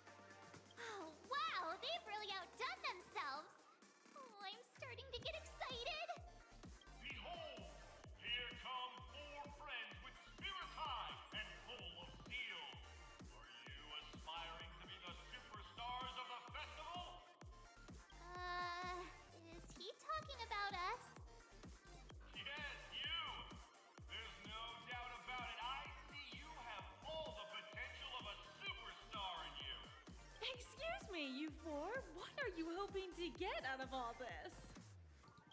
Oh, wow, they've really outdone themselves. Oh, I'm starting to get excited. Behold, here come four friends with spirits high and full of steel. Are you aspiring to be the superstars of the festival? Is he talking about us? Yes, you! There's no doubt about it. I see you have all the potential of a superstar in you. before? What are you hoping to get out of all this?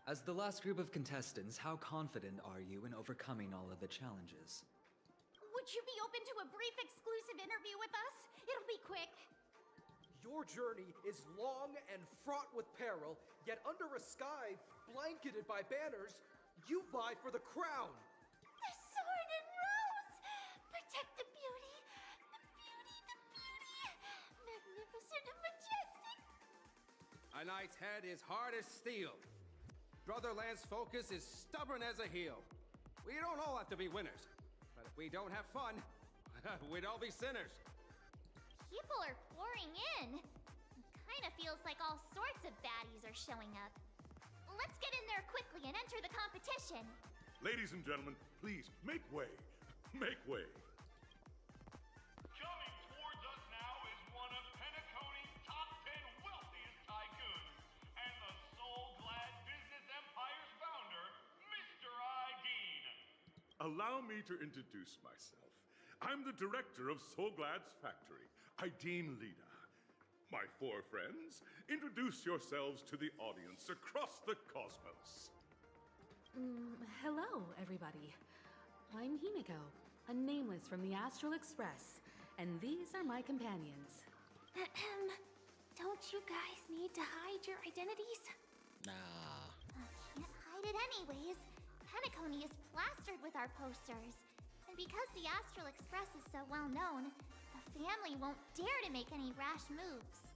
As the last group of contestants, how confident are you in overcoming all of the challenges? Would you be open to a brief exclusive interview with us? It'll be quick. Your journey is long and fraught with peril, yet under a sky blanketed by banners, you vie for the crown. The sword and rose! Protect the beauty! The beauty, the beauty! Magnificent and majestic! A knight's head is hard as steel. Brother Lance's focus is stubborn as a heel. We don't all have to be winners, but if we don't have fun, we'd all be sinners. People are pouring in. Kinda feels like all sorts of baddies are showing up. Let's get in there quickly and enter the competition. Ladies and gentlemen, please, make way. Make way. Coming towards us now is one of Penacony's top 10 wealthiest tycoons, and the soul-glad business empire's founder, Mr. Ideen. Allow me to introduce myself. I'm the director of Soulglad's factory, Ideen Lida. My four friends, introduce yourselves to the audience across the cosmos. Hello, everybody. I'm Himiko, a nameless from the Astral Express, and these are my companions. Don't you guys need to hide your identities? Nah. Can't hide it anyways. Penacony is plastered with our posters. And because the Astral Express is so well known, the family won't dare to make any rash moves.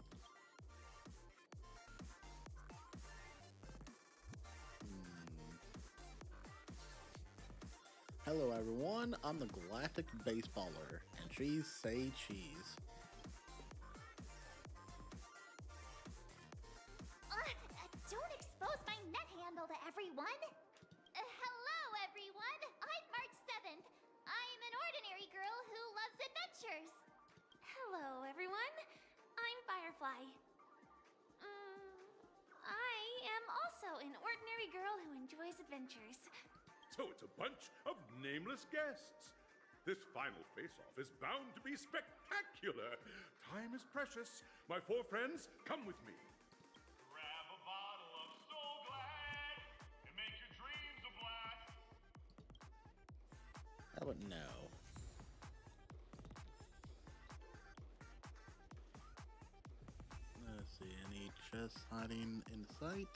Hello everyone, I'm the Galactic Baseballer, and trees say cheese. Don't expose my net handle to everyone! Hello, everyone! I'm March 7th. I'm an ordinary girl who loves adventures. Hello, everyone. I'm Firefly. I am also an ordinary girl who enjoys adventures. So it's a bunch of nameless guests. This final face-off is bound to be spectacular. Time is precious. My four friends, come with me. Grab a bottle of Soul Glad and make your dreams a blast. How about no? Let's see, any chests hiding in sight?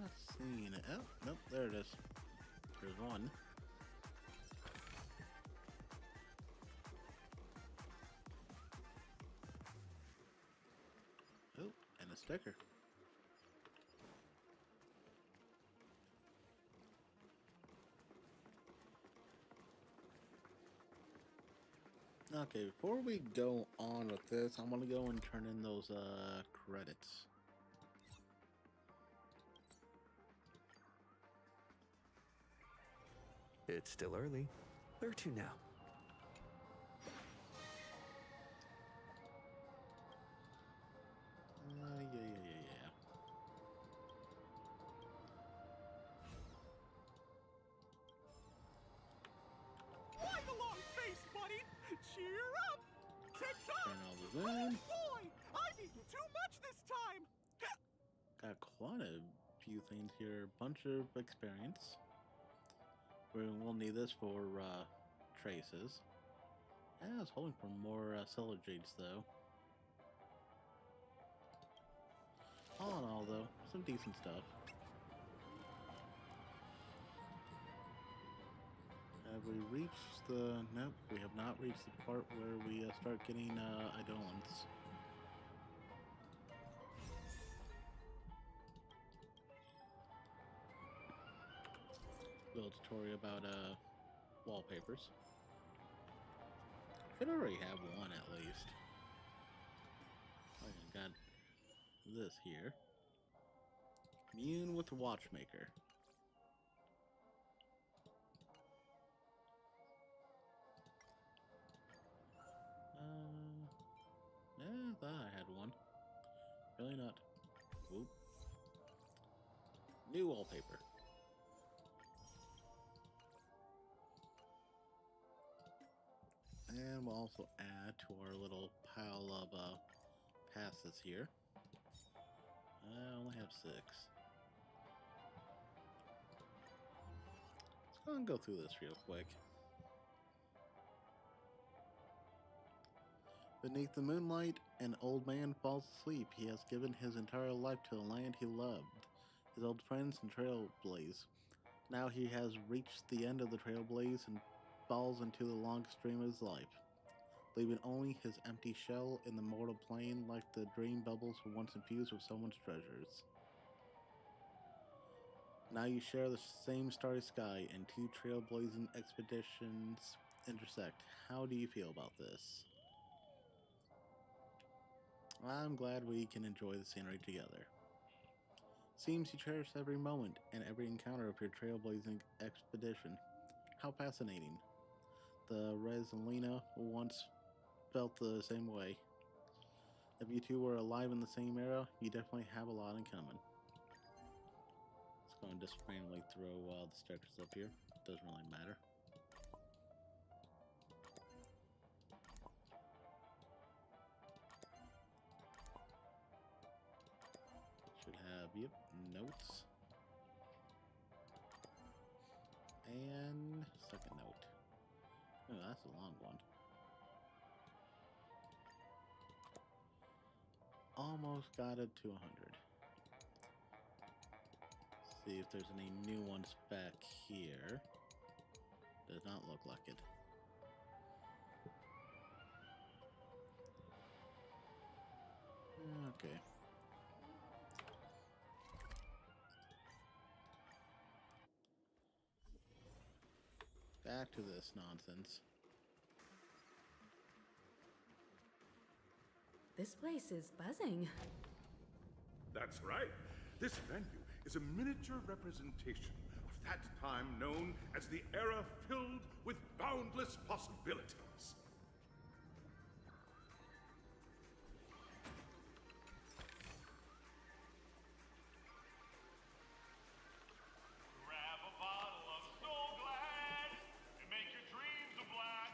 Not seeing it. Oh, nope, there it is. There's one. Oh, and a sticker. Okay, before we go on with this, I'm gonna go and turn in those credits. It's still early. Where to now? Yeah. Why the long face, buddy? Cheer up! TikTok! Turn all those Oh in. boy! I've eaten too much this time! Got quite a few things here. Bunch of experience. We'll need this for traces. Yeah, I was hoping for more Syllogies, though. All in all, though, some decent stuff. Have we reached the... Nope, we have not reached the part where we start getting Eidolons. Little tutorial about wallpapers. Should already have one at least. I got this here. Commune with the Watchmaker. Yeah, I thought I had one. Really not. Whoop. New wallpaper. also add to our little pile of passes here. I only have 6. Let's go and go through this real quick. Beneath the moonlight, an old man falls asleep. He has given his entire life to the land he loved, his old friends and trailblaze. Now he has reached the end of the trailblaze and falls into the longest dream of his life, leaving only his empty shell in the mortal plane like the dream bubbles once infused with someone's treasures. Now you share the same starry sky and two trailblazing expeditions intersect. How do you feel about this? I'm glad we can enjoy the scenery together. Seems you cherish every moment and every encounter of your trailblazing expedition. How fascinating. The Resolina once felt the same way. If you two were alive in the same era, you definitely have a lot in common. Let's go and just randomly throw the stickers up here. Doesn't really matter. Should have, yep, notes. And second note. Oh, that's a long one. Almost got it to 100. See if there's any new ones back here. Does not look like it. Okay. Back to this nonsense. This place is buzzing. That's right. This venue is a miniature representation of that time known as the era filled with boundless possibilities. Grab a bottle of Soul Glad and make your dreams a black.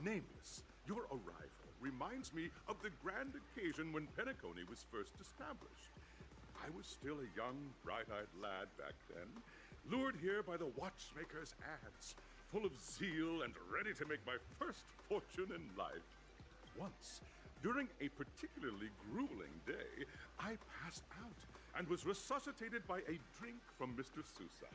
Nameless, your arrival reminds me of the grand occasion when Penacony was first established. I was still a young, bright-eyed lad back then, lured here by the watchmaker's ads, full of zeal and ready to make my first fortune in life. Once, during a particularly grueling day, I passed out and was resuscitated by a drink from Mr. Sousa.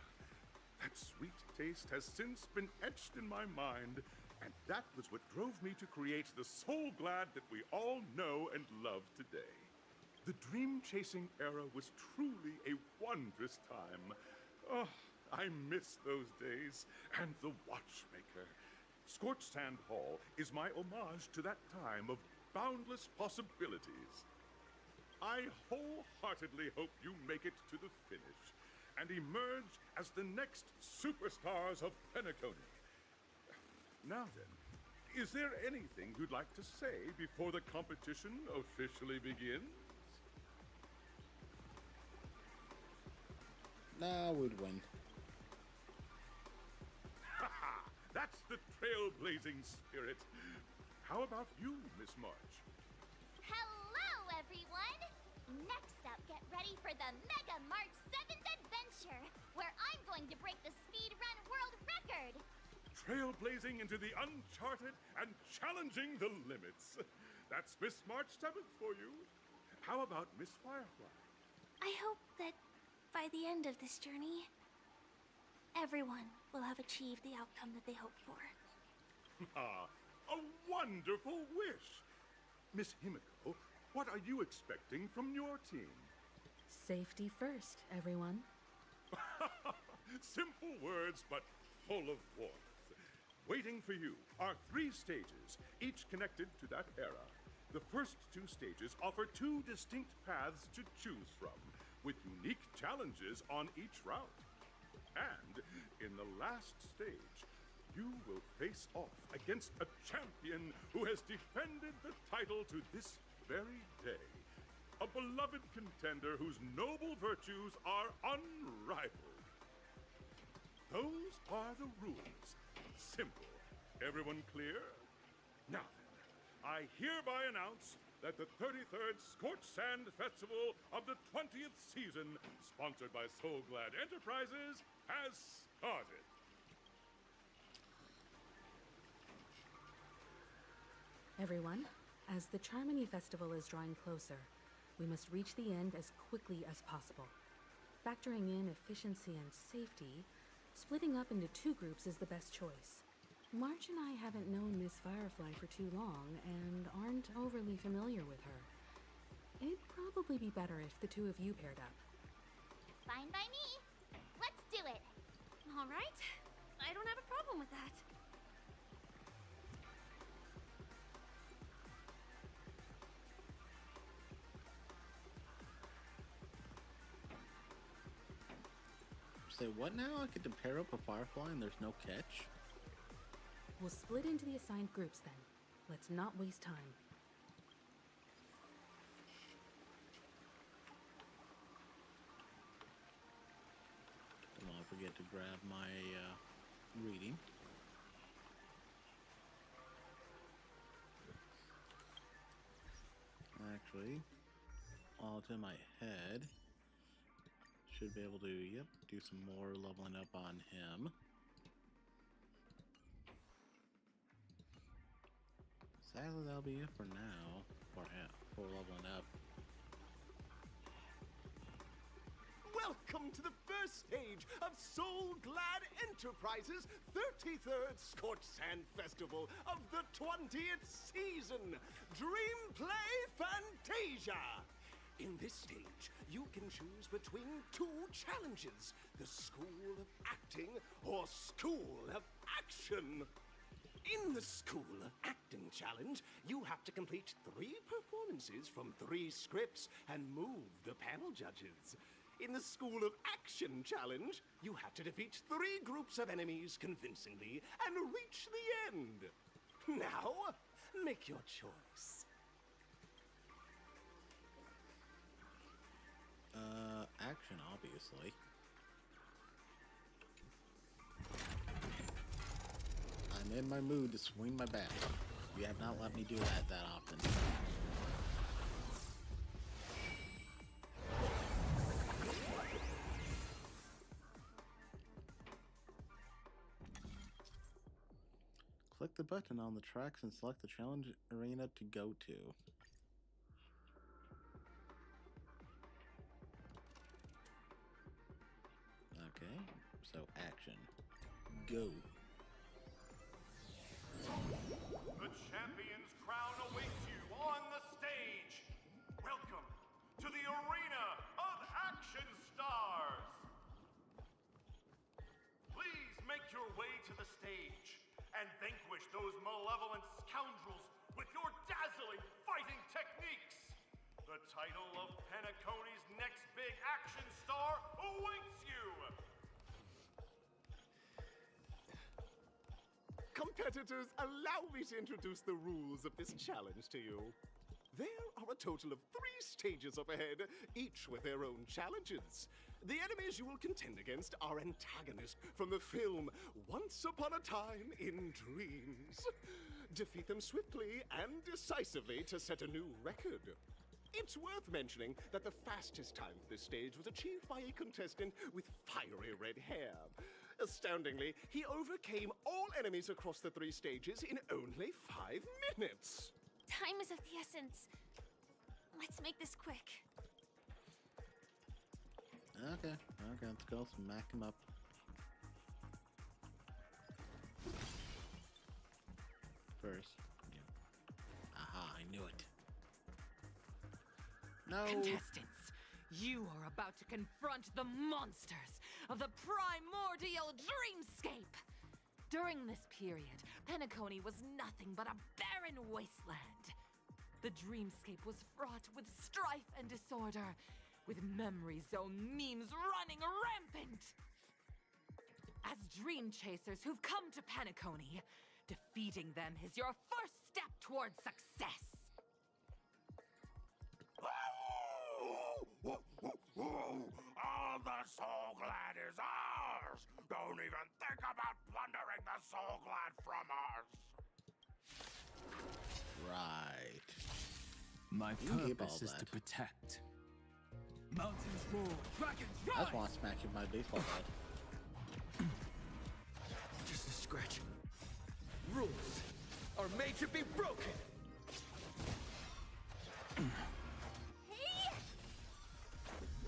That sweet taste has since been etched in my mind, and that was what drove me to create the Soul Glad that we all know and love today. The dream-chasing era was truly a wondrous time. Oh, I miss those days, and the watchmaker. Scorched Sand Hall is my homage to that time of boundless possibilities. I wholeheartedly hope you make it to the finish and emerge as the next superstars of Penacony. Now then, is there anything you'd like to say before the competition officially begins? Nah, we'd win. Haha! That's the trailblazing spirit. How about you, Miss March? Hello, everyone! Next up, get ready for the Mega March 7th Adventure, where I'm going to break the speedrun world record! Trailblazing into the uncharted and challenging the limits. That's Miss March 7th for you. How about Miss Firefly? I hope that by the end of this journey, everyone will have achieved the outcome that they hoped for. Ah, a wonderful wish! Miss Himiko, what are you expecting from your team? Safety first, everyone. Simple words, but full of warmth. Waiting for you are 3 stages, each connected to that era. The first 2 stages offer 2 distinct paths to choose from, with unique challenges on each route. And in the last stage, you will face off against a champion who has defended the title to this very day. A beloved contender whose noble virtues are unrivaled. Those are the rules. Simple. Everyone clear? Now then, I hereby announce that the 33rd Scorched Sand Festival of the 20th season, sponsored by Soul Glad Enterprises, has started. Everyone, as the Charmony Festival is drawing closer, we must reach the end as quickly as possible. Factoring in efficiency and safety, splitting up into 2 groups is the best choice. March and I haven't known Miss Firefly for too long and aren't overly familiar with her. It'd probably be better if the 2 of you paired up. Fine by me. Let's do it. All right. I don't have a problem with that. Say what now? I get to pair up a Firefly and there's no catch? We'll split into the assigned groups then. Let's not waste time. Don't forget to grab my reading. Actually, while it's in my head, should be able to, yep, do some more leveling up on him. Sadly, that'll be it for now, for leveling up. Welcome to the first stage of Soul Glad Enterprises' 33rd Scorched Sand Festival of the 20th season, Dream Play Fantasia. In this stage, you can choose between 2 challenges, the School of Acting or School of Action. In the School of Acting challenge, you have to complete 3 performances from 3 scripts and move the panel judges. In the School of Action challenge, you have to defeat 3 groups of enemies convincingly and reach the end. Now, make your choice. Action, obviously. I'm in my mood to swing my bat. You have not let me do that often. Click the button on the tracks and select the challenge arena to go to. Okay, so action. Go. The champion's crown awaits you on the stage. Welcome to the arena of action stars. Please make your way to the stage and vanquish those malevolent scoundrels with your dazzling fighting techniques. The title of Penacony's next big action star awaits you. Competitors, allow me to introduce the rules of this challenge to you. There are a total of 3 stages up ahead, each with their own challenges. The enemies you will contend against are antagonists from the film Once Upon a Time in Dreams. Defeat them swiftly and decisively to set a new record. It's worth mentioning that the fastest time for this stage was achieved by a contestant with fiery red hair. Astoundingly, he overcame all enemies across the 3 stages in only 5 minutes. Time is of the essence. Let's make this quick. Okay, let's go smack him up. First, yeah. Aha, I knew it. No! Contestants, you are about to confront the monsters of the primordial dreamscape. During this period, Penacony was nothing but a barren wasteland. The dreamscape was fraught with strife and disorder, with memory zone memes running rampant. As dream chasers who've come to Penacony, defeating them is your first step towards success. All the Soul Glad is ours! Don't even think about plundering the Soul Glad from us! Right. My You can keep all purpose is that. to protect. Mountains roar, dragons rise! I just want to smack you with my baseball bat. Just a scratch. Rules are made to be broken. Hey!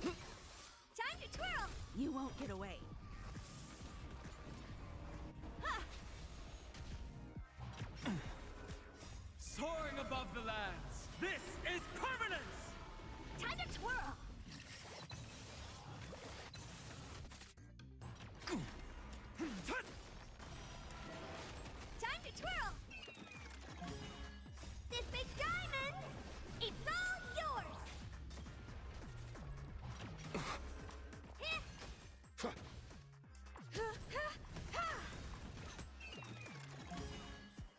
Time to twirl! You won't get away. Soaring above the lands, this is permanence! Time to twirl! Time to twirl! This big diamond, it's all yours!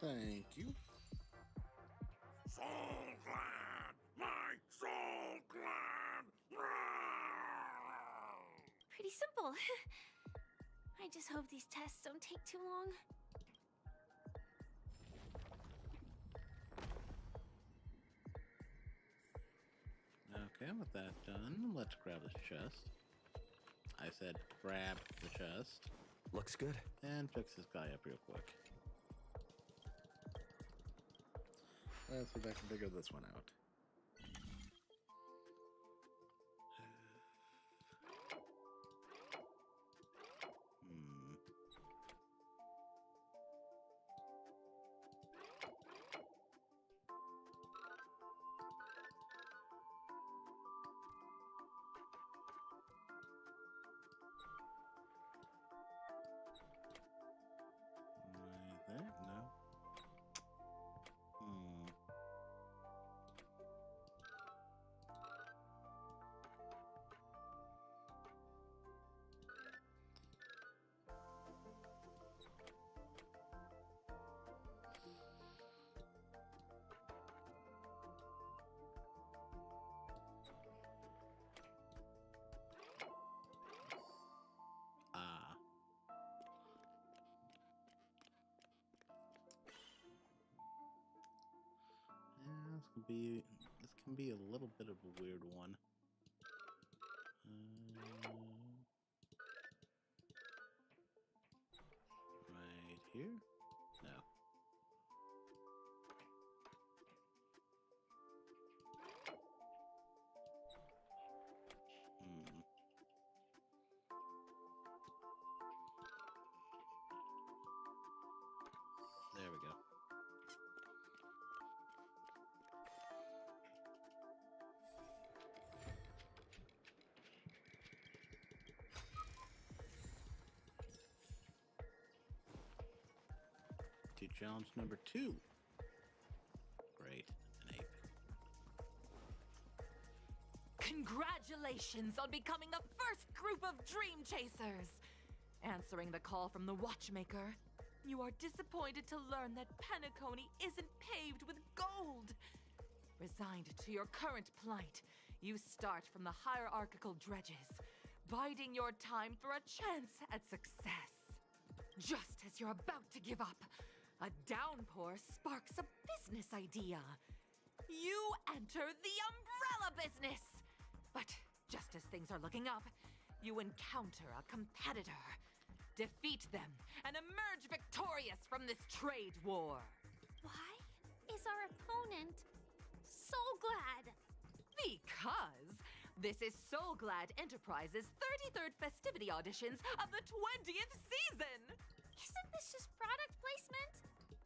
Thank you. Soul Glad! My Soul Glad! Pretty simple. I just hope these tests don't take too long. Okay, with that done, let's grab this chest. I said grab the chest. Looks good. And fix this guy up real quick. Let's see if I can figure this one out. Right there? No. Ah. Yeah, this can be a little bit of a weird one. Right here? No. There we go. To challenge number 2. Great. An 8. Congratulations on becoming the first group of Dream Chasers! Answering the call from the Watchmaker, you are disappointed to learn that Penacony isn't paved with gold. Resigned to your current plight, you start from the hierarchical dredges, biding your time for a chance at success. Just as you're about to give up, a downpour sparks a business idea. You enter the umbrella business! But just as things are looking up, you encounter a competitor. Defeat them and emerge victorious from this trade war. Why is our opponent so glad? Because this is So Glad Enterprises' 33rd festivity auditions of the 20th season! Isn't this just product placement?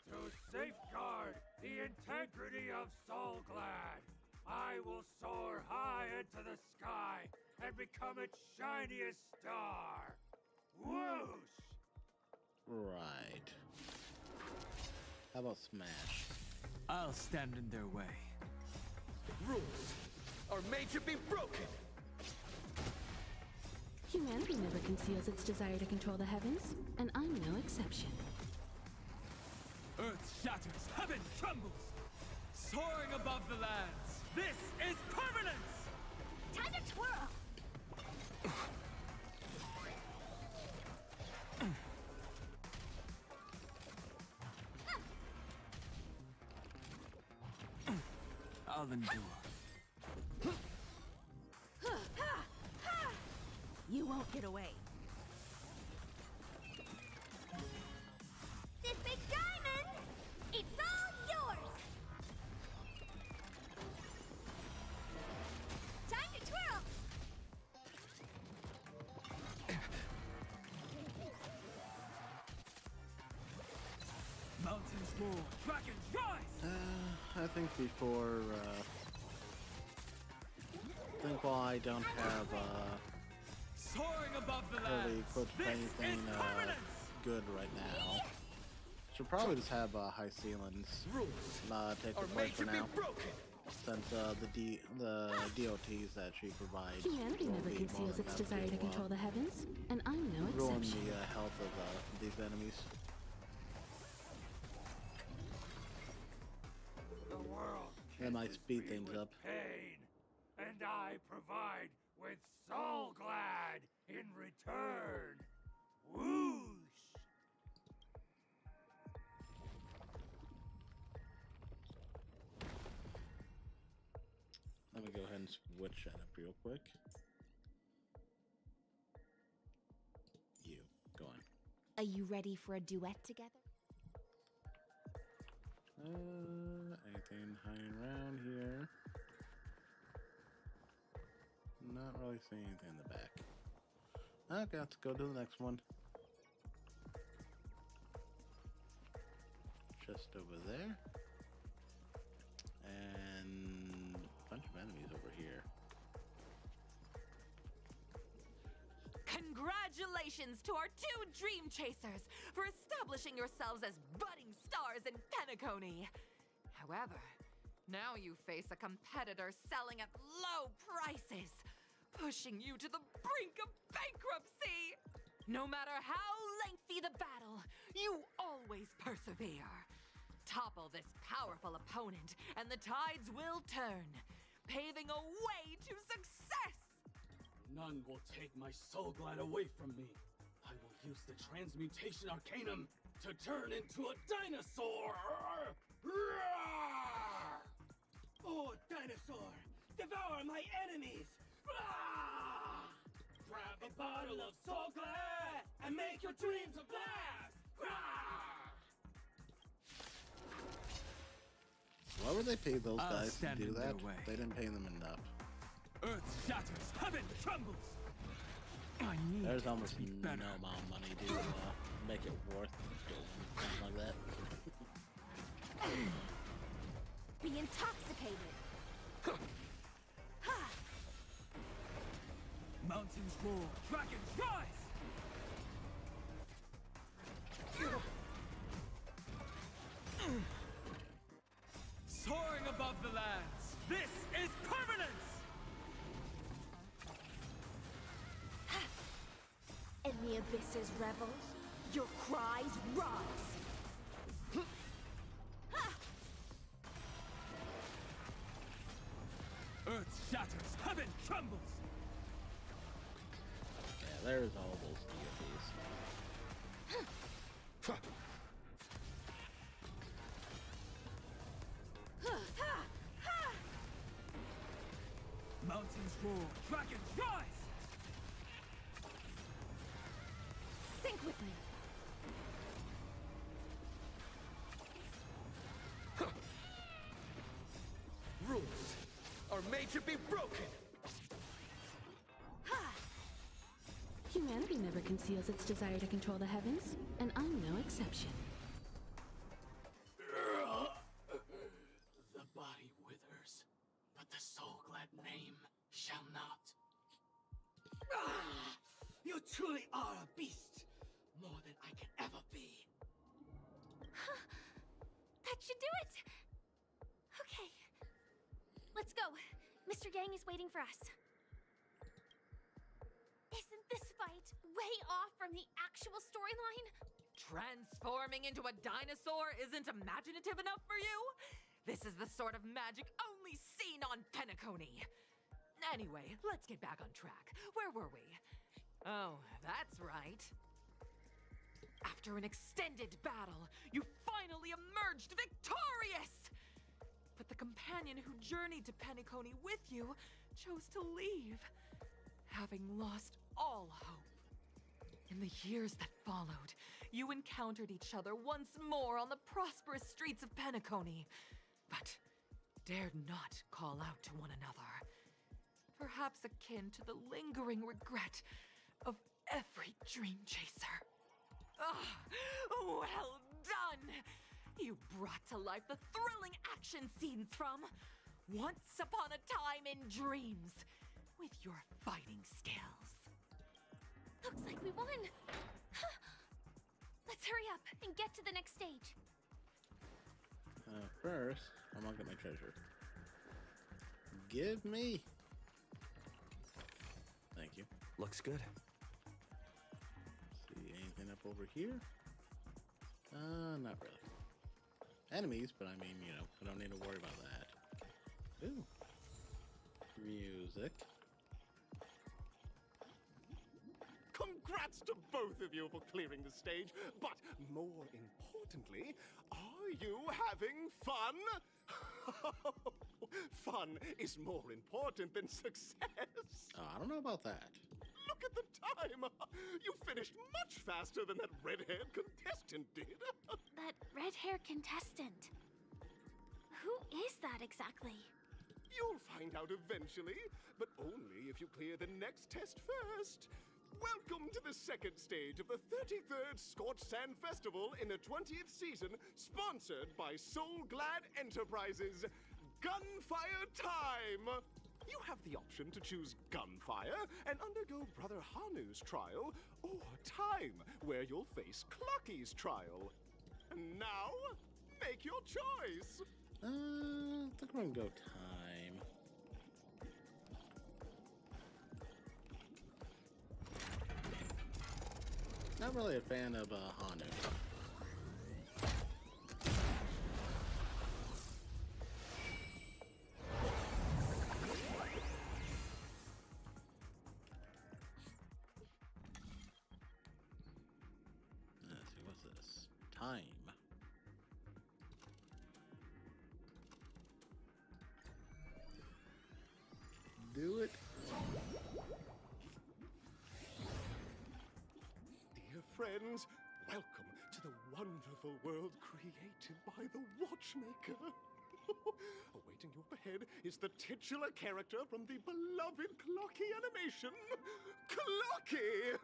To safeguard the integrity of Soul Glad, I will soar high into the sky and become its shiniest star. Whoosh! Right. How about Smash? I'll stand in their way. Rules are made to be broken. Humanity never conceals its desire to control the heavens, and I'm no exception. Earth shatters, heaven trembles! Soaring above the lands, this is permanence! Time to twirl! I'll endure. You won't get away. This big diamond, it's all yours! Time to twirl! Mountains roar, dragons rise! I think before, I think while I don't have, Soaring above the really lands. equipped for This anything, is permanence! good right now. Should probably just have, high ceilings, take the place for now. Since, the DOTs that she provides Humanity will never be more conceals than its enough desire to control the heavens, and I'm no ruin exception. the, health of, these enemies. The world That might speed things with up. pain, and I provide with Soul Glad in return. Whoosh! Let me go ahead and switch that up real quick. You, go on. Are you ready for a duet together? Anything hanging around here? Not really seeing anything in the back. Okay, let's go to the next one. Just over there. And a bunch of enemies over here. Congratulations to our two Dream Chasers for establishing yourselves as budding stars in Penacony. However, now you face a competitor selling at low prices, pushing you to the brink of bankruptcy. No matter how lengthy the battle, you always persevere. Topple this powerful opponent, and the tides will turn, paving a way to success. None will take my soul glad away from me. I will use the transmutation arcanum to turn into a dinosaur! Oh, dinosaur! Devour my enemies! Grab a bottle of soul glad and make your dreams a blast! Why would they pay those I'll guys to stand do in their that? way. They didn't pay them enough. Earth shatters, heaven trembles! I need There's almost to be no better. amount of money to make it worth doing something like that. Be intoxicated! Mountains roar, dragons rise! Soaring above the lands, this is permanence! In the abyss's revels, your cries rise! Earth shatters, heaven trembles! Yeah, there's all those DOTs. Mountains roar, dragons rise! Sync with me! Rules are made to be broken! Humanity never conceals its desire to control the heavens, and I'm no exception. The body withers, but the soul glad name shall not. You truly are a beast, more than I can ever be. That should do it! Okay. Let's go. Mr. Yang is waiting for us. Isn't this fight way off from the actual storyline? Transforming into a dinosaur isn't imaginative enough for you? This is the sort of magic only seen on Penacony. Anyway, let's get back on track. Where were we? Oh, that's right. After an extended battle, you finally emerged victorious! But the competitor companion who journeyed to Penacony with you chose to leave, having lost all hope. In the years that followed, you encountered each other once more on the prosperous streets of Penacony, but dared not call out to one another. Perhaps akin to the lingering regret of every dream chaser. Ah, well done! You brought to life the thrilling action scenes from Once Upon a Time in Dreams with your fighting skills. Looks like we won! Let's hurry up and get to the next stage. First, I'm gonna get my treasure. Give me. Thank you. Looks good. See anything up over here? Not really. Enemies, but I mean, you know, I don't need to worry about that. Ooh. Music. Congrats to both of you for clearing the stage, but more importantly, are you having fun? Fun is more important than success. I don't know about that. Look at the time! You finished much faster than that red-haired contestant did. That red-haired contestant. Who is that exactly? You'll find out eventually, but only if you clear the next test first. Welcome to the second stage of the 33rd Scorched Sand Festival in the 20th season, sponsored by Soul Glad Enterprises. Gunfire time! You have the option to choose Gunfire and undergo Brother Hanu's trial, or Time, where you'll face Clucky's trial. And now, make your choice! I think I'm gonna go Time. Not really a fan of Hanu. Let's see, what's this? Time. Do it. Dear friends, welcome to the wonderful world created by the Watchmaker. Awaiting you up ahead is the titular character from the beloved Clocky animation, Clocky!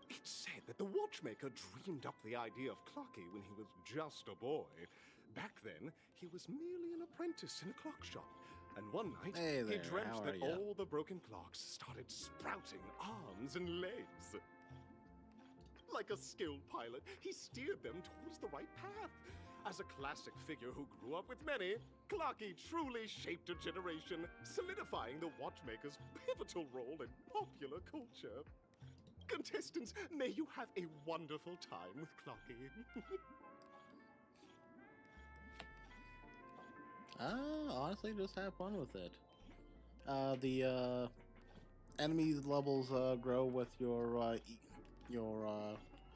It's said that the Watchmaker dreamed up the idea of Clocky when he was just a boy. Back then, he was merely an apprentice in a clock shop. And one night, Hey there, he dreamt how that are ya? all the broken clocks started sprouting arms and legs. Like a skilled pilot, he steered them towards the right path. As a classic figure who grew up with many, Clocky truly shaped a generation, solidifying the Watchmaker's pivotal role in popular culture. Contestants, may you have a wonderful time with Clocky. Honestly, just have fun with it. The enemy levels grow with your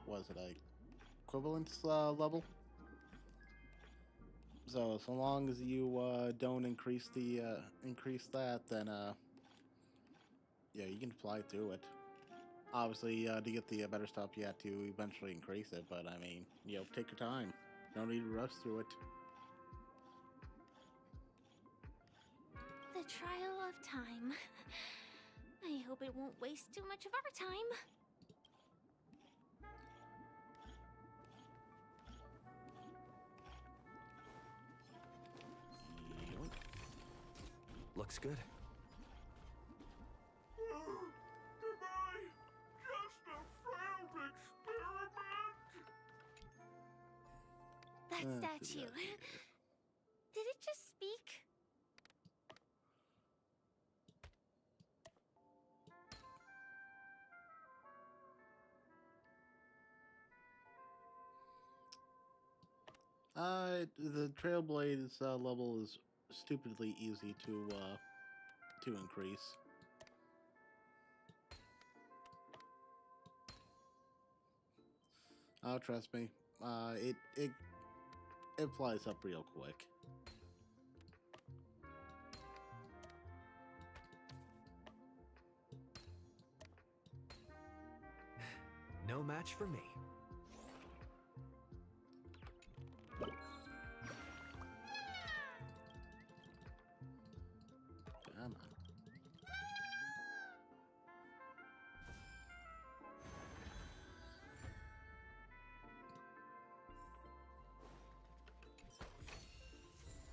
what is it, equivalence level? So long as you don't increase that, then yeah, you can fly through it. Obviously, to get the better stuff, you have to eventually increase it. But I mean, you know, take your time. No need to rush through it. The trial of time. I hope it won't waste too much of our time. Looks good. Goodbye! Just a failed experiment! That That's statue. about it. Did it just speak? The Trailblades level is stupidly easy to increase. Trust me, it flies up real quick. No match for me. Come on.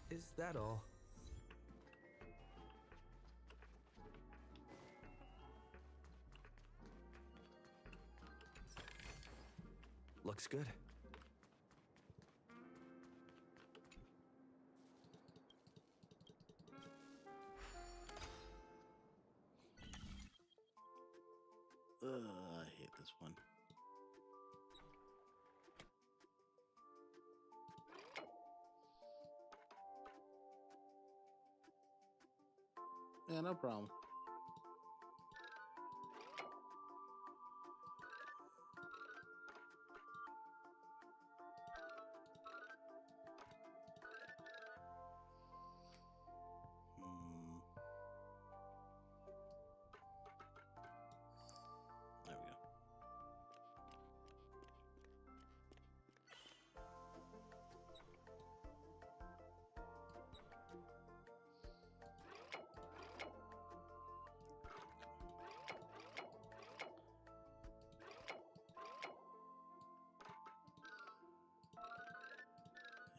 Is that all? Looks good. I hate this one. Yeah, no problem. There we go.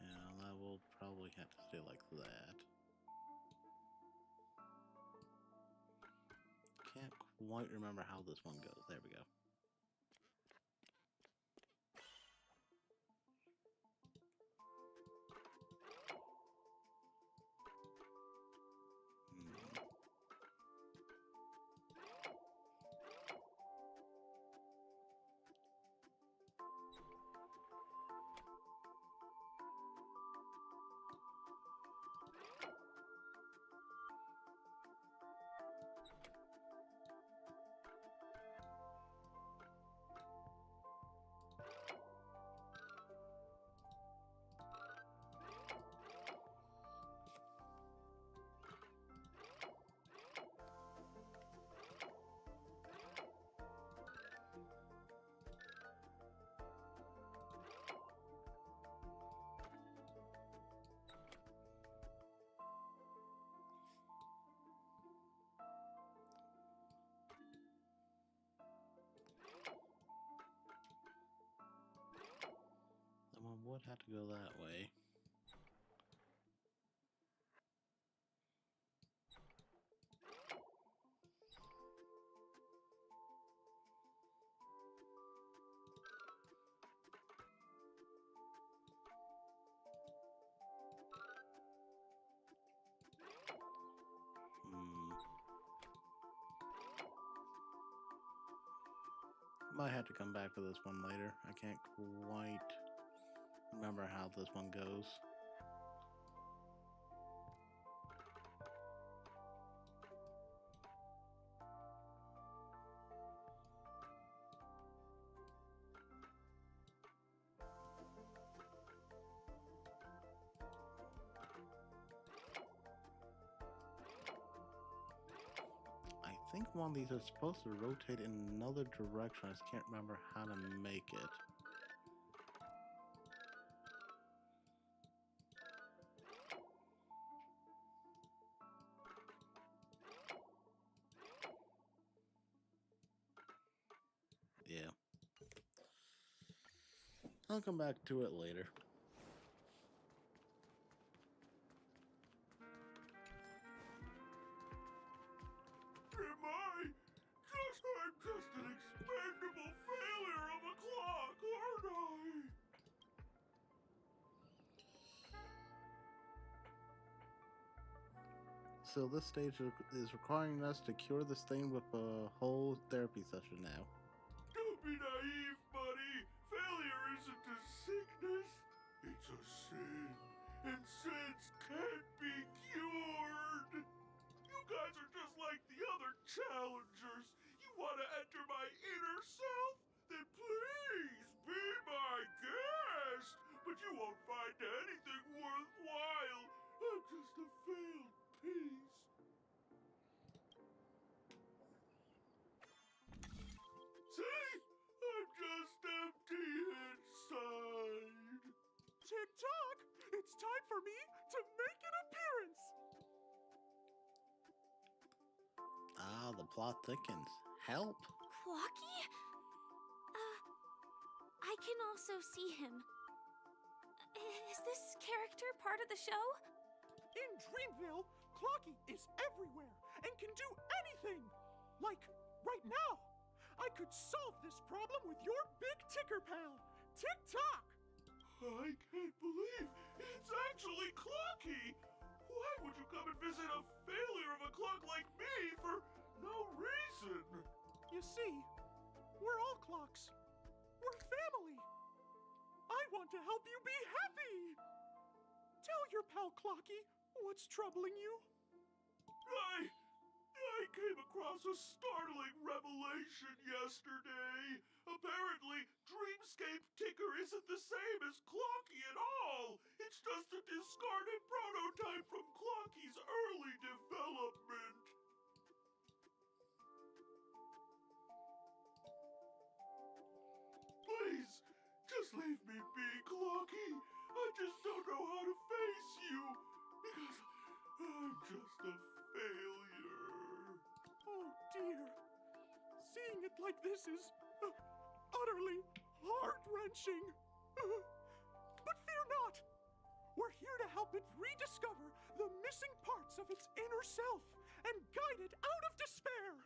Yeah, that will probably have to stay like that. Can't quite remember how this one goes. There we go. That one would have to go that way. Might have to come back to this one later. I can't quite remember how this one goes. I think one of these is supposed to rotate in another direction. I just can't remember how to make it. Yeah. I'll come back to it later. I'm just an expendable failure of a clock, aren't I? So this stage is requiring us to cure this thing with a whole therapy session now. Don't be naive, buddy. Failure isn't a sickness. It's a sin. And sins can't be cured. You guys are just like the other challengers. You want to enter my inner self? Then please be my guest. But you won't find anything worthwhile. I'm just a failed piece. See? I'm side. Tick-tock! It's time for me to make an appearance! Ah, the plot thickens. Help! Clocky? I can also see him. Is this character part of the show? In Dreamville, Clocky is everywhere and can do anything! Like, right now, I could solve this problem with your big ticker pal, Tick-tock! I can't believe it's actually Clocky! Why would you come and visit a failure of a clock like me for no reason? You see, we're all clocks. We're family. I want to help you be happy. Tell your pal Clocky what's troubling you. I came across a startling revelation yesterday. Apparently, Dreamscape Ticker isn't the same as Clocky at all. It's just a discarded prototype from Clocky's early development. Please, just leave me be, Clocky. I just don't know how to face you, because I'm just a failure. Oh dear. Seeing it like this is utterly heart-wrenching. But fear not. We're here to help it rediscover the missing parts of its inner self and guide it out of despair.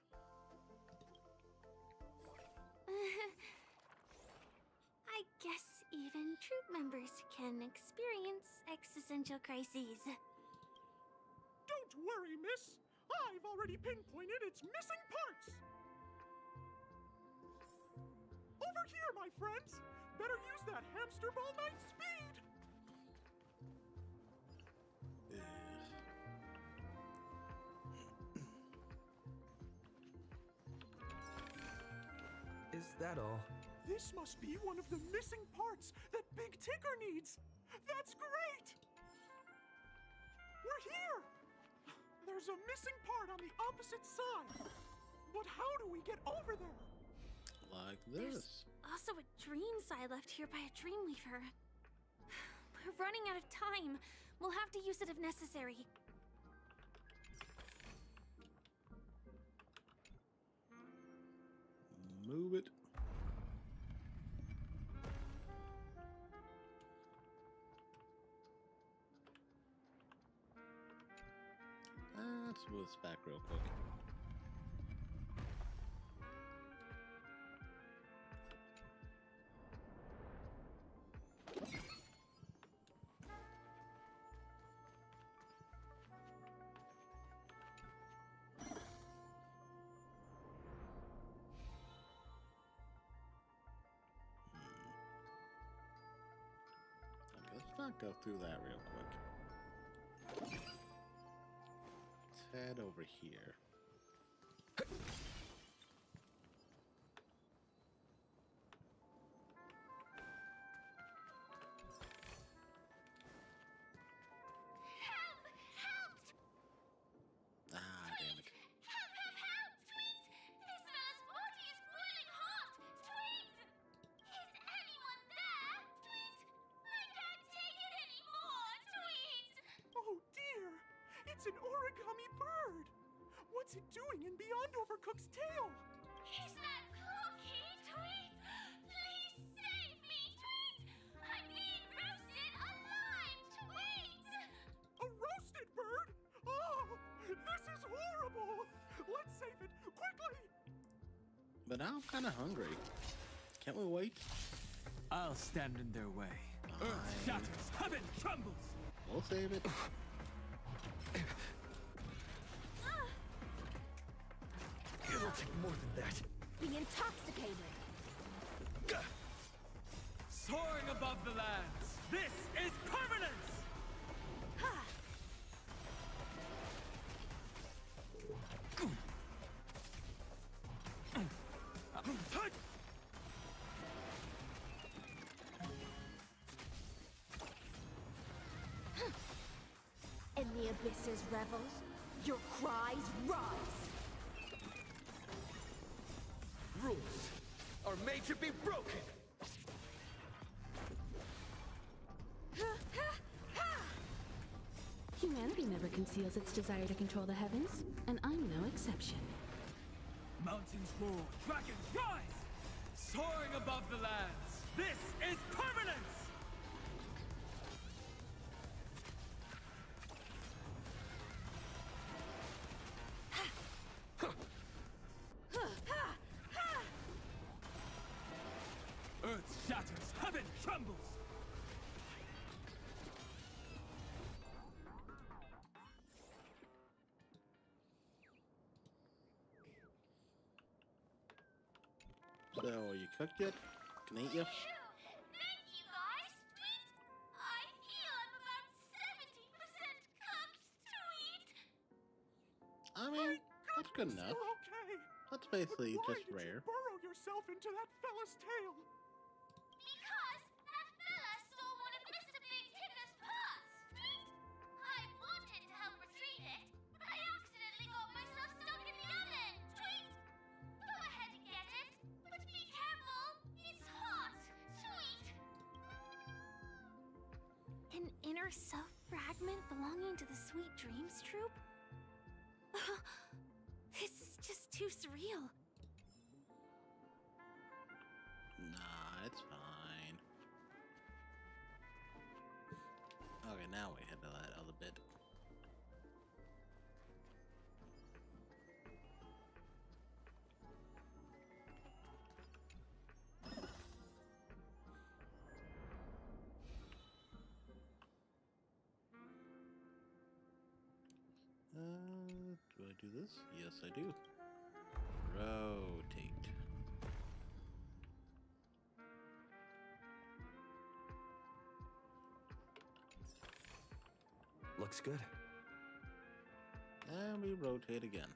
I guess even troop members can experience existential crises. Don't worry, miss. I've already pinpointed its missing parts. Over here, my friends. Better use that hamster ball knight speed. Is that all? This must be one of the missing parts that Big Ticker needs. That's great! We're here! There's a missing part on the opposite side. But how do we get over there? Like There's this. also a dream side left here by a Dreamweaver. We're running out of time. We'll have to use it if necessary. Move it. Let's move this back real quick. Let's not go through that real quick. Let's head over here. Ah, damn it. Oh dear! It's an origami bird! What's it doing in beyond Overcook's tail? Is that Clocky? Tweet! Please save me, Tweet! I'm being roasted alive, Tweet! A roasted bird? Oh, this is horrible! Let's save it, quickly! But now I'm kind of hungry. Can't we wait? I'll stand in their way. Earth shatters, heaven trembles! We'll save it. It'll take more than that. Be intoxicated. Soaring above the lands, this is permanence! In the abyss's revels, your cries rise. Rules are made to be broken. conceals its desire to control the heavens, and I'm no exception. Mountains roar, dragons rise! Soaring above the lands, this is permanence! Earth shatters, heaven trembles! So, are you cooked yet? Can I eat you? Thank you, guys. Tweet. I feel I'm about 70% cooked. Tweet. I mean, that's good enough. Okay. That's basically Why just did rare. you burrow yourself into that fella's tail? Because that fella stole one of Mr. Big Ticker's paws. Tweet. I wanted to help retrieve it, but I accidentally got myself stuck in the oven. Tweet. Go ahead and get it, but be careful. It's hot. Tweet. An inner self fragment belonging to the Sweet Dreams troupe? This is just too surreal. Nah, it's fine. Okay, now we head to that other bit. Do I do this? Yes, I do. Rotate. Looks good. And we rotate again.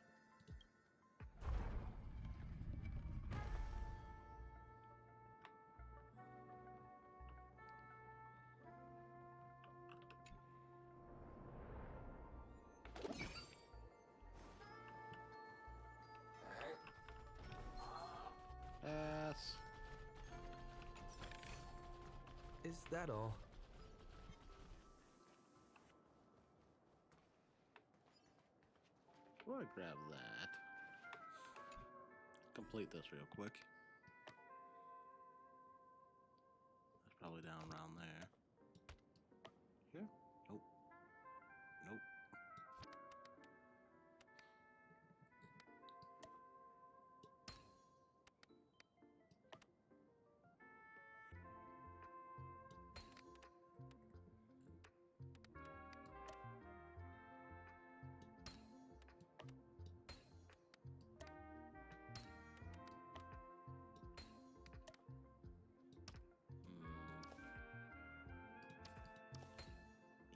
Pass. Is that all? I'm gonna grab that. Complete this real quick. That's probably down around there. Here? Nope. Nope.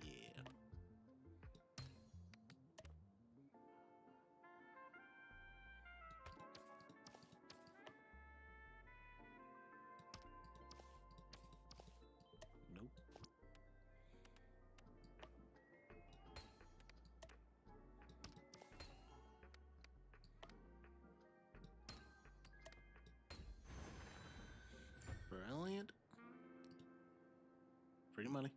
Yeah. Nope. Brilliant. Free money.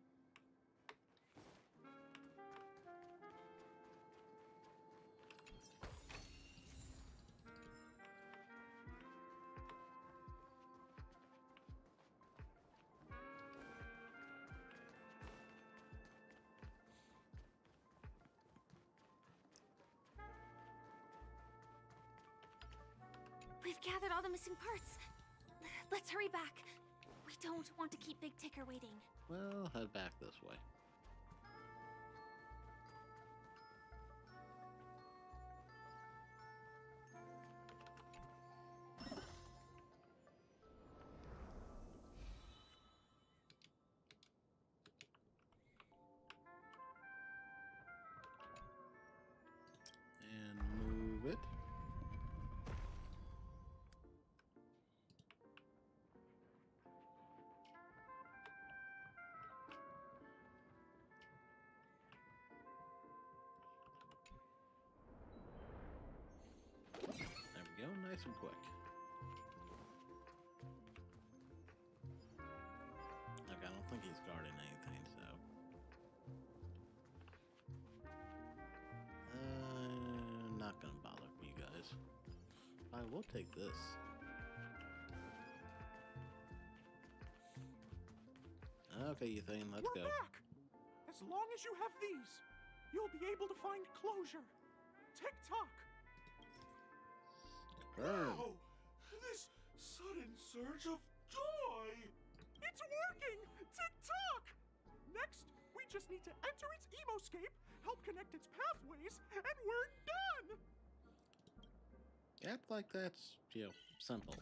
We've gathered all the missing parts. Let's hurry back. We don't want to keep Big Ticker waiting. Well, head back this way. And move it. There we go, nice and quick. Like, I don't think he's guarding anything, so. we'll take this. Okay, Euthane, let's go. Back! As long as you have these, you'll be able to find closure. Tick-tock! Burn! Wow! This sudden surge of joy! It's working! Tick-tock! Next, we just need to enter its emoscape, help connect its pathways, and we're done! Act like that's, simple.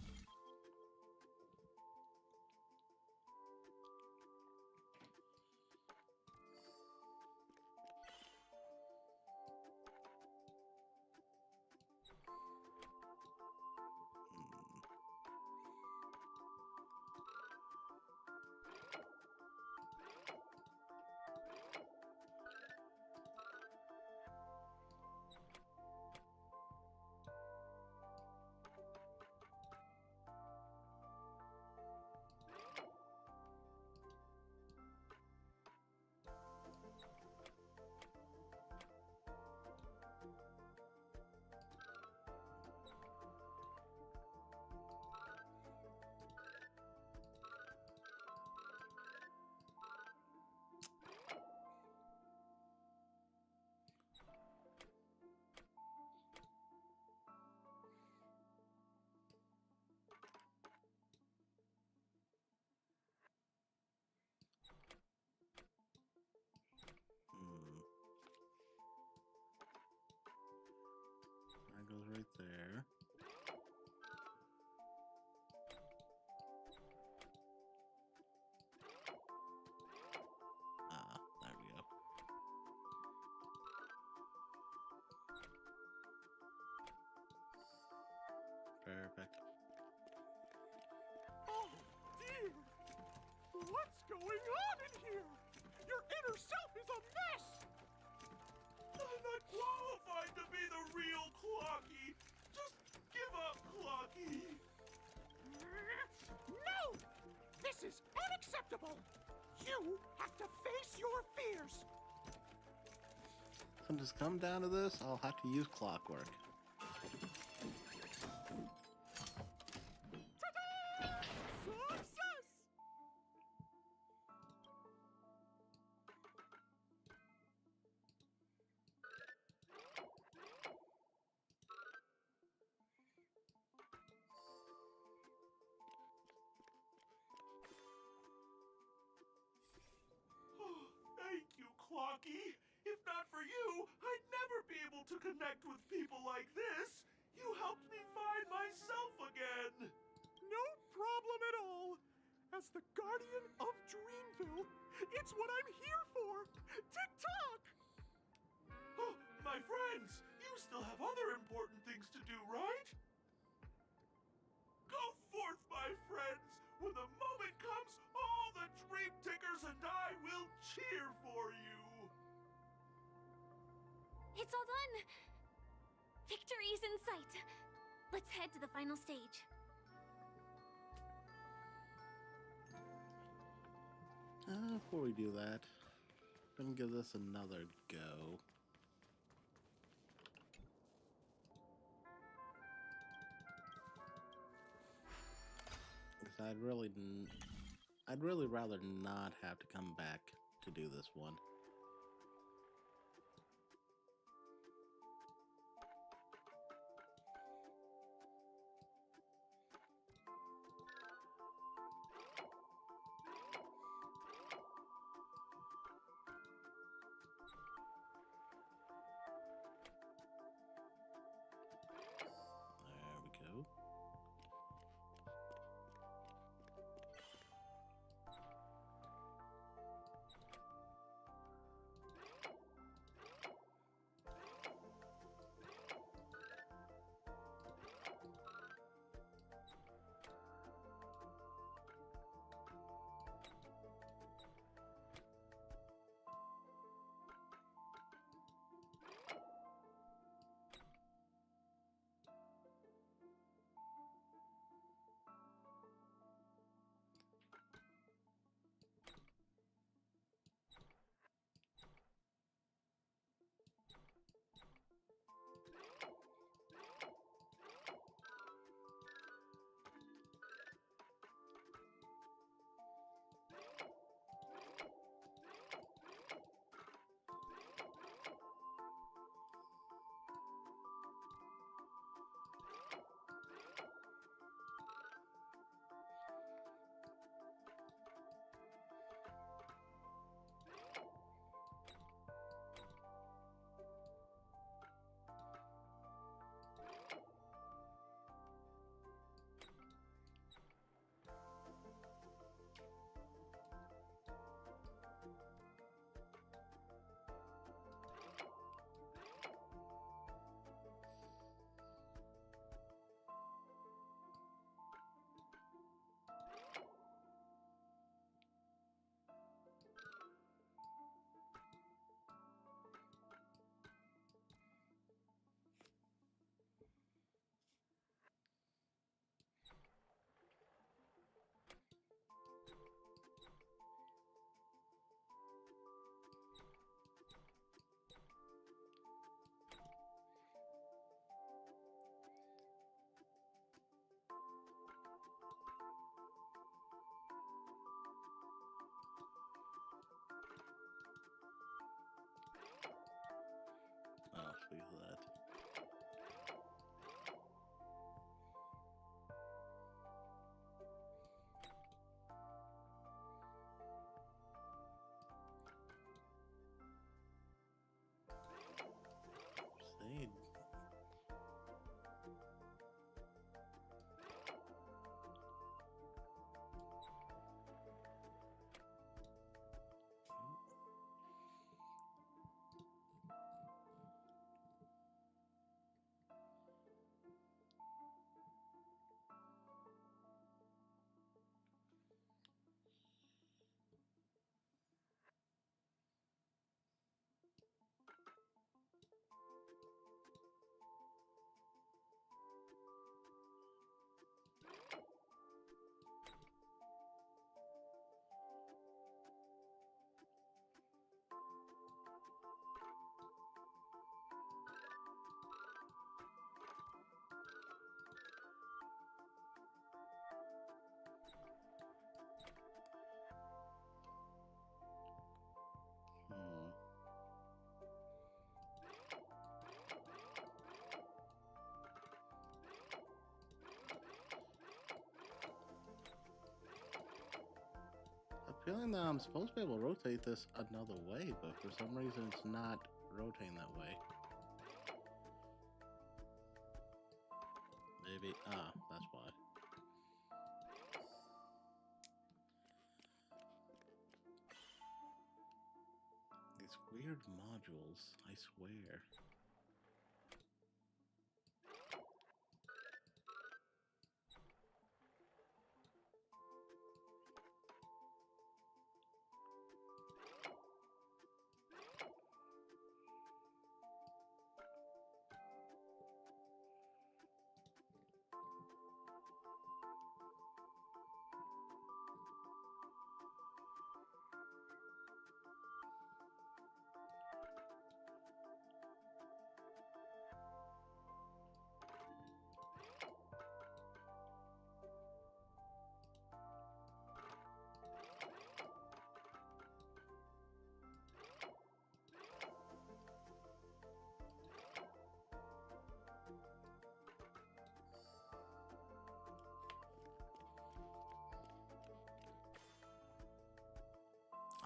That goes right there. There we go. Perfect. Oh, dear! What's going on in here? Your inner self is a mess! I'm not qualified to be the real Clocky! Just give up, Clocky! No! This is unacceptable! You have to face your fears! So just come down to this, I'll have to use clockwork. Ta-da! Success! Oh, thank you, Clocky! If not for you, I'd never be able to connect with people like this! You helped me find myself again! No problem at all. As the guardian of Dreamville, it's what I'm here for. Tick-tock! Oh, my friends, you still have other important things to do, right? Go forth, my friends! When the moment comes, all the Dream Tickers and I will cheer for you! It's all done! Victory's in sight! Let's head to the final stage. Before we do that, let me give this another go. Because I'd really rather not have to come back to do this one. There we go. feeling that I'm supposed to be able to rotate this another way, but for some reason it's not rotating that way. Maybe, that's why. These weird modules, I swear.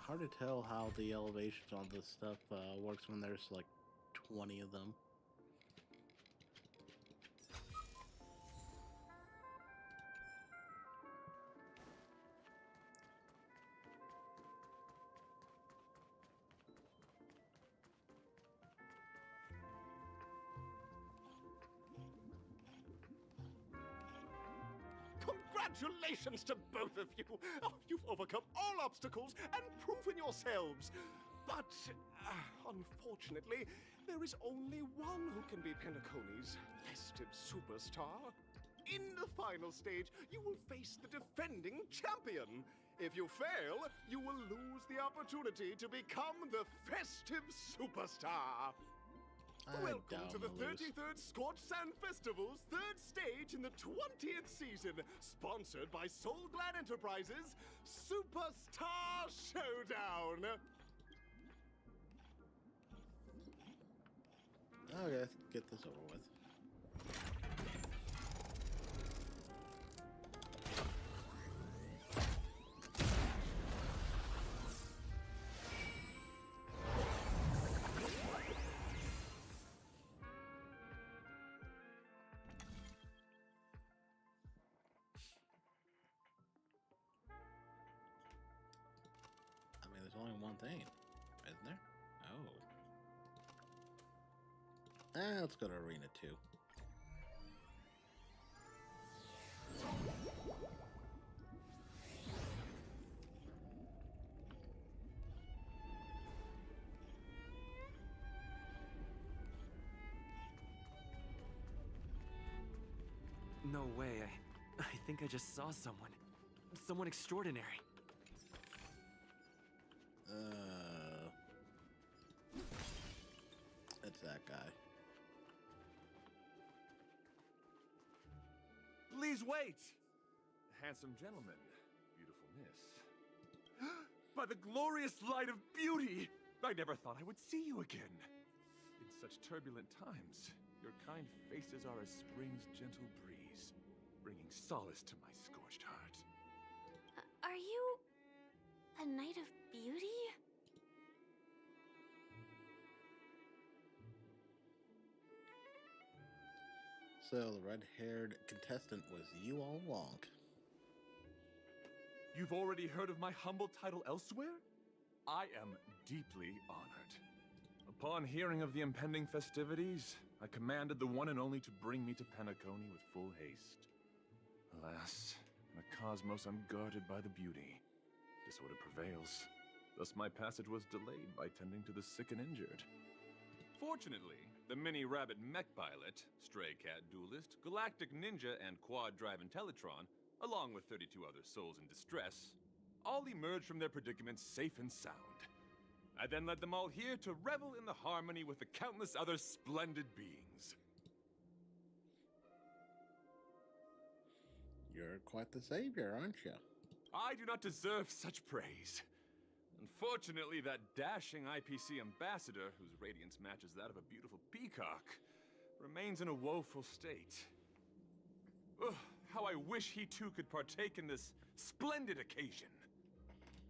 Hard to tell how the elevations on this stuff works when there's like 20 of them. Congratulations to both of you! Oh, you've overcome all obstacles and proven yourselves. But, unfortunately, there is only one who can be Penacony's festive superstar. In the final stage, you will face the defending champion. If you fail, you will lose the opportunity to become the festive superstar. Welcome to the 33rd Scorched Sand Festival's 3rd stage in the 20th season, sponsored by Soul Glad Enterprises Superstar Showdown. Okay, let's get this over with. There's only one thing, isn't there? Oh. Let's go to Arena 2. No way. I think I just saw someone. Someone extraordinary. It's that guy. Please wait! Handsome gentleman, beautiful miss. By the glorious light of beauty! I never thought I would see you again. In such turbulent times, your kind faces are as spring's gentle breeze, bringing solace to my scorched heart. Are you a knight of beauty? So the red-haired contestant was you all along. You've already heard of my humble title elsewhere? I am deeply honored. Upon hearing of the impending festivities, I commanded the one and only to bring me to Penacony with full haste. Alas, in a cosmos unguarded by the beauty, disorder prevails. Thus my passage was delayed by tending to the sick and injured. Fortunately, the mini-rabbit mech pilot, stray cat duelist, galactic ninja, and quad-drive Intellatron, along with 32 other souls in distress, all emerged from their predicaments safe and sound. I then led them all here to revel in the harmony with the countless other splendid beings. You're quite the savior, aren't you? I do not deserve such praise. Unfortunately, that dashing IPC ambassador, whose radiance matches that of a beautiful peacock, remains in a woeful state. Ugh, how I wish he too could partake in this splendid occasion.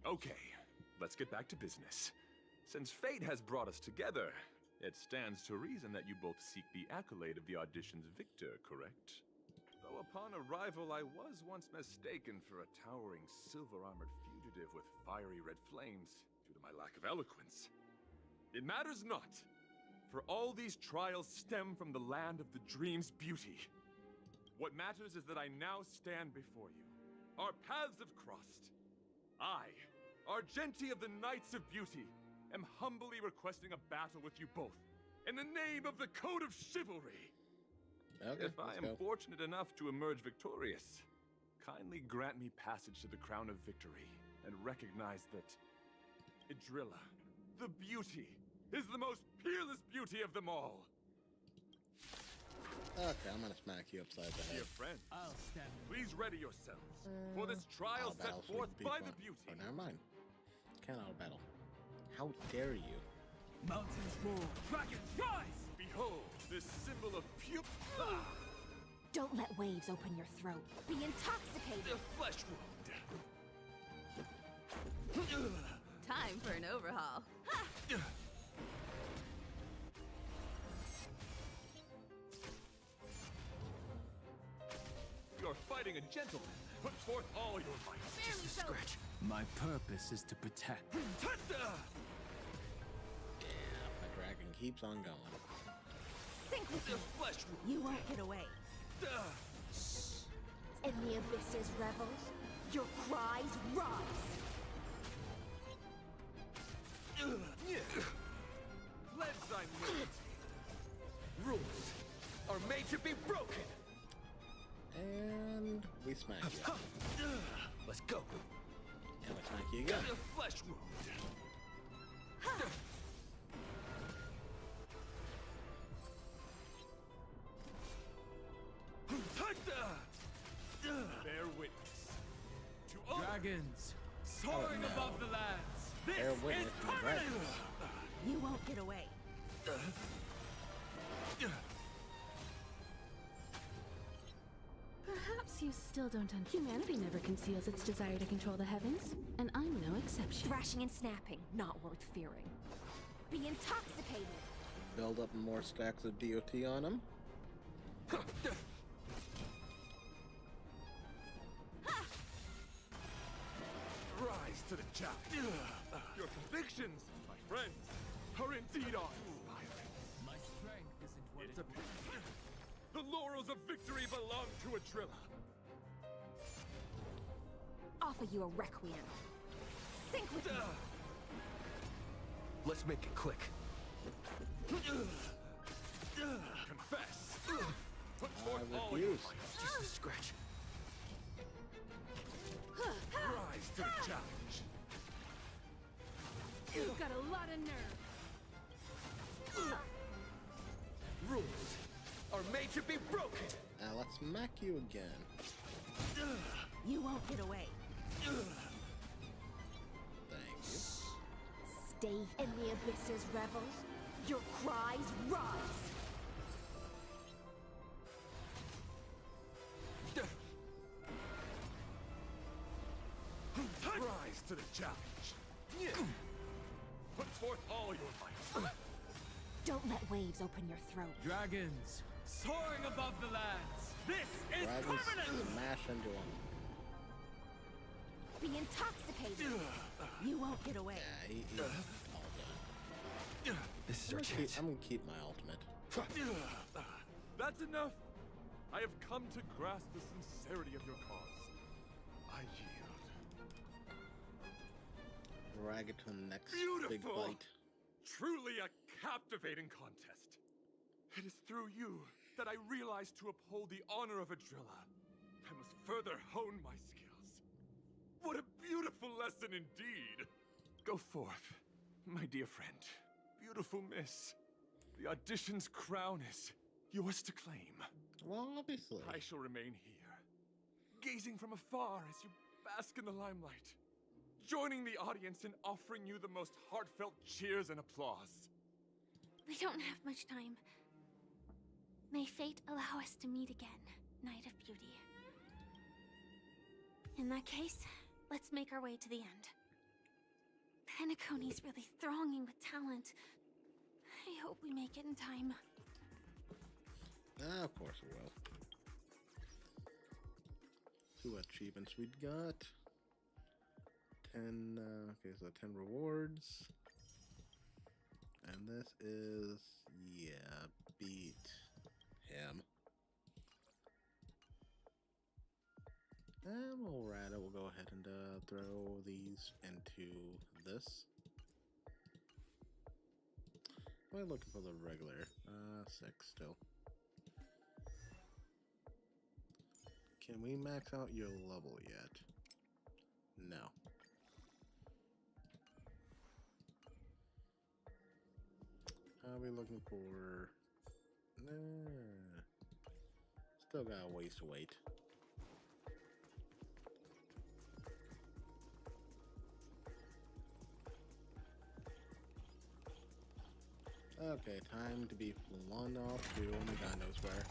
Okay, let's get back to business. Since fate has brought us together, it stands to reason that you both seek the accolade of the audition's victor, correct? Though upon arrival, I was once mistaken for a towering silver-armored fugitive with fiery red flames due to my lack of eloquence. It matters not, for all these trials stem from the land of the dream's beauty. What matters is that I now stand before you. Our paths have crossed. I, Argenti of the Knights of Beauty, am humbly requesting a battle with you both, in the name of the Code of Chivalry. Okay, If I am fortunate enough to emerge victorious, kindly grant me passage to the Crown of Victory, and recognize that Idrilla, the beauty, is the most peerless beauty of them all. Okay, I'm gonna smack you upside the head. Dear friends, please ready yourselves for this trial set forth by the beauty. Oh, never mind. Can't auto battle. How dare you? Mountains roar, dragons rise! Behold, this symbol of pure. Don't let waves open your throat. Be intoxicated. The flesh wound. Time for an overhaul. Ha! You're fighting a gentleman. Put forth all your might. Barely so. Scratch. My purpose is to protect. Yeah, my dragon keeps on going. Sink with The you. flesh You won't get away. In the abyss's revels, your cries rise. Pledge thy loyalty. Rules are made to be broken. And we smack you. Let's go. And we smack you again. The flesh wound. Bear witness to all Dragons soaring no. above the lands. This Bear is witness to permanent. dragons. You won't get away. Perhaps you still don't understand. Humanity never conceals its desire to control the heavens, and I'm no exception. Thrashing and snapping, not worth fearing. Be intoxicated. Build up more stacks of DOT on him. Rise to the challenge. Your convictions, my friends, are indeed awe-inspiring. My strength isn't what It's a pity. The laurels of victory belong to Idrilla. Offer you a requiem. Sink with me. Let's make it quick. Confess. Put forth all your refuse. might. Just a scratch. Rise to the challenge. You've got a lot of nerve. Rules are made to be broken. Now let's smack you again. You won't get away. Thank you. Stay in the abyss's revels. Your cries rise. Rise to the challenge. Put forth all your might. Don't let waves open your throat. Dragons soaring above the lands. This is Dragons permanent. smash into him. Be intoxicated. You won't get away. Yeah, he's all done. This is our chance. I'm gonna keep my ultimate. That's enough. I have come to grasp the sincerity of your cause. I yield. Drag it to the next big Beautiful! fight. Truly a captivating contest. It is through you that I realized to uphold the honor of Idrilla, I must further hone my skills. What a beautiful lesson indeed! Go forth, my dear friend. Beautiful miss. The audition's crown is yours to claim. Well, obviously. I shall remain here, gazing from afar as you bask in the limelight, joining the audience in offering you the most heartfelt cheers and applause. We don't have much time. May fate allow us to meet again, Knight of Beauty. In that case, let's make our way to the end. Penacony's really thronging with talent. I hope we make it in time. Of course we will. 2 achievements we got. 10, okay, so 10 rewards. And this is, yeah, beat him. And we'll go ahead and throw these into this. I'm looking for the regular. 6 still. Can we max out your level yet? No. Are we looking for... Nah. Still got a ways to wait. Okay, time to be flown off to only God knows where.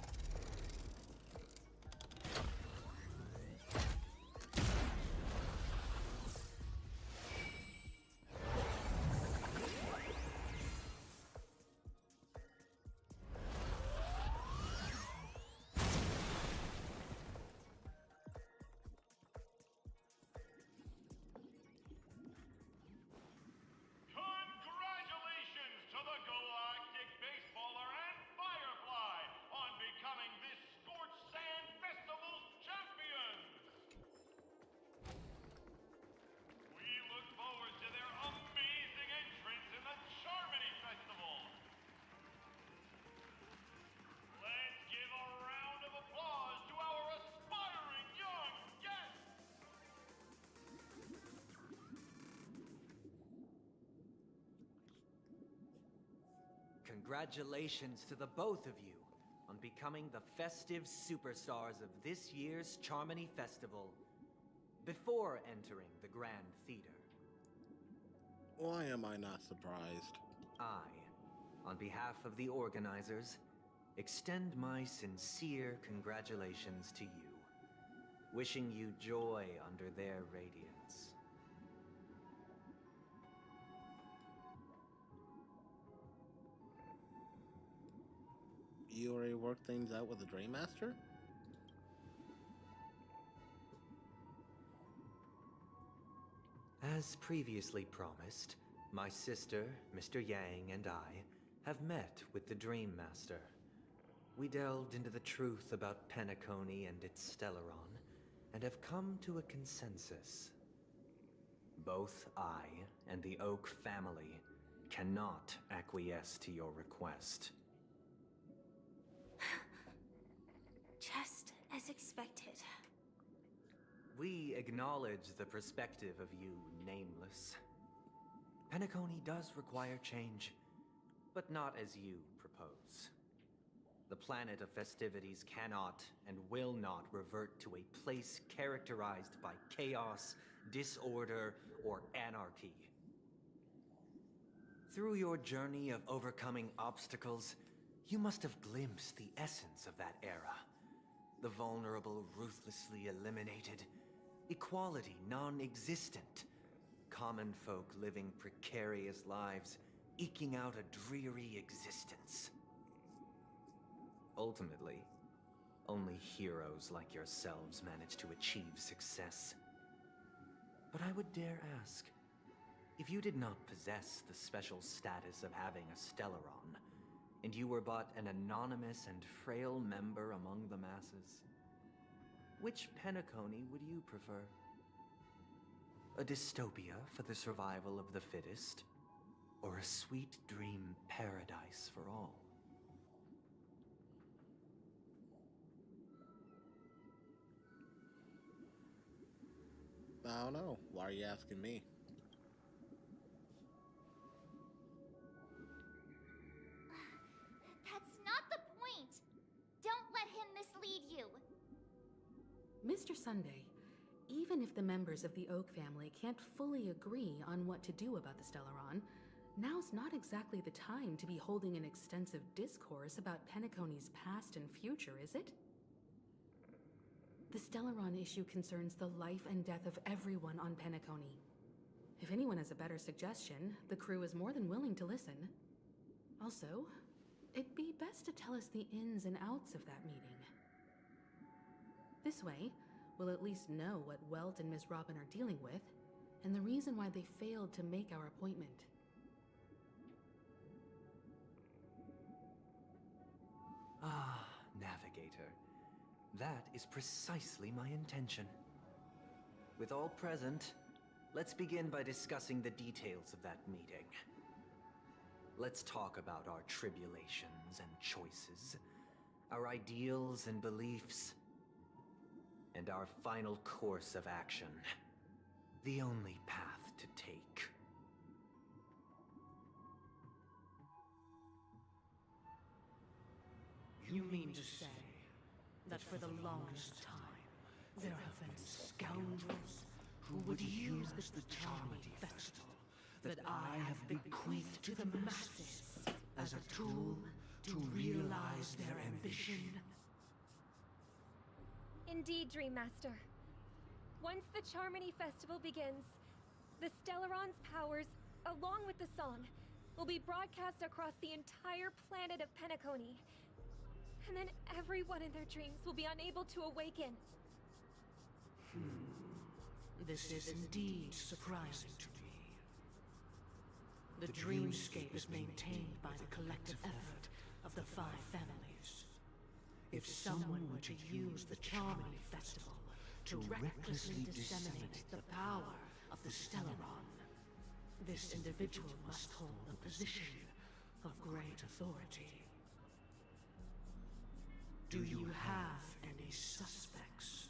Congratulations to the Galactic Baseballer and Firefly on becoming this Scorched Sand Festival's champions! We look forward to their amazing entrance in the Charmony Festival! Let's give a round of applause to our aspiring young guests! Congratulations to the both of you on becoming the festive superstars of this year's Charmony Festival before entering the Grand Theater. Why am I not surprised? I, on behalf of the organizers, extend my sincere congratulations to you, wishing you joy under their radiance. You already worked things out with the Dream Master? As previously promised, my sister, Mr. Yang, and I have met with the Dream Master. We delved into the truth about Penacony and its Stellaron, and have come to a consensus. Both I and the Oak family cannot acquiesce to your request. Just as expected. We acknowledge the perspective of you, Nameless. Penacony does require change, but not as you propose. The planet of festivities cannot and will not revert to a place characterized by chaos, disorder, or anarchy. Through your journey of overcoming obstacles, you must have glimpsed the essence of that era. The vulnerable ruthlessly eliminated, equality non-existent, common folk living precarious lives, eking out a dreary existence. Ultimately, only heroes like yourselves manage to achieve success. But I would dare ask, if you did not possess the special status of having a Stellaron, and you were but an anonymous and frail member among the masses, which Penacony would you prefer? A dystopia for the survival of the fittest, or a sweet dream paradise for all? I don't know. Why are you asking me? That's not the point! Don't let him mislead you! Mr. Sunday, even if the members of the Oak family can't fully agree on what to do about the Stellaron, now's not exactly the time to be holding an extensive discourse about Penacony's past and future, is it? The Stellaron issue concerns the life and death of everyone on Penacony. If anyone has a better suggestion, the crew is more than willing to listen. Also, it'd be best to tell us the ins and outs of that meeting. This way, we'll at least know what Welt and Miss Robin are dealing with, and the reason why they failed to make our appointment. Ah, Navigator. That is precisely my intention. With all present, let's begin by discussing the details of that meeting. Let's talk about our tribulations and choices, our ideals and beliefs, and our final course of action. The only path to take. You mean to say that for the longest time, there have been scoundrels who would use the Charmony Festival that I have bequeathed to the masses as a tool to realize their ambition? Indeed, Dream Master. Once the Charmony Festival begins, the Stellaron's powers, along with the song, will be broadcast across the entire planet of Penacony. And then everyone in their dreams will be unable to awaken. This is indeed surprising to me. The dreamscape is maintained by the collective effort of the 5 families. If someone were to use the Charmony Festival to recklessly disseminate the power of the Stellaron, this individual must hold a position of great authority. Do you have any suspects?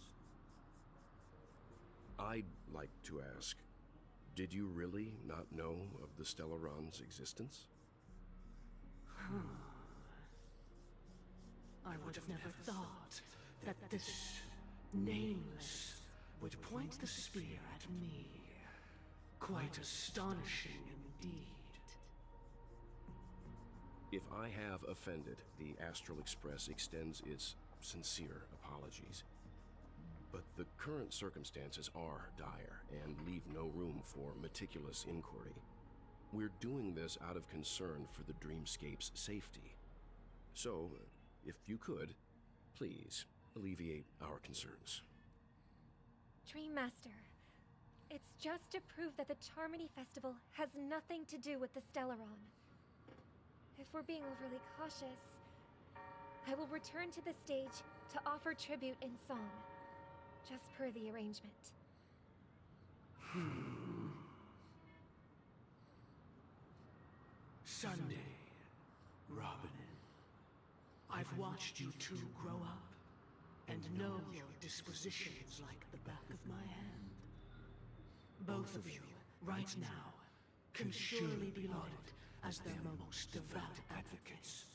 I'd like to ask, did you really not know of the Stellaron's existence? I would have never thought that this nameless would point the spear at me. Quite astonishing indeed. If I have offended, the Astral Express extends its sincere apologies. But the current circumstances are dire and leave no room for meticulous inquiry. We're doing this out of concern for the Dreamscape's safety. So, if you could, please alleviate our concerns. Dream Master, it's just to prove that the Charmony Festival has nothing to do with the Stellaron. If we're being overly cautious, I will return to the stage to offer tribute in song, just per the arrangement. Sunday, Robin. I've watched you two grow up and know your dispositions like the back of my hand. Both of you, right now, can surely be lauded as their most devout advocates.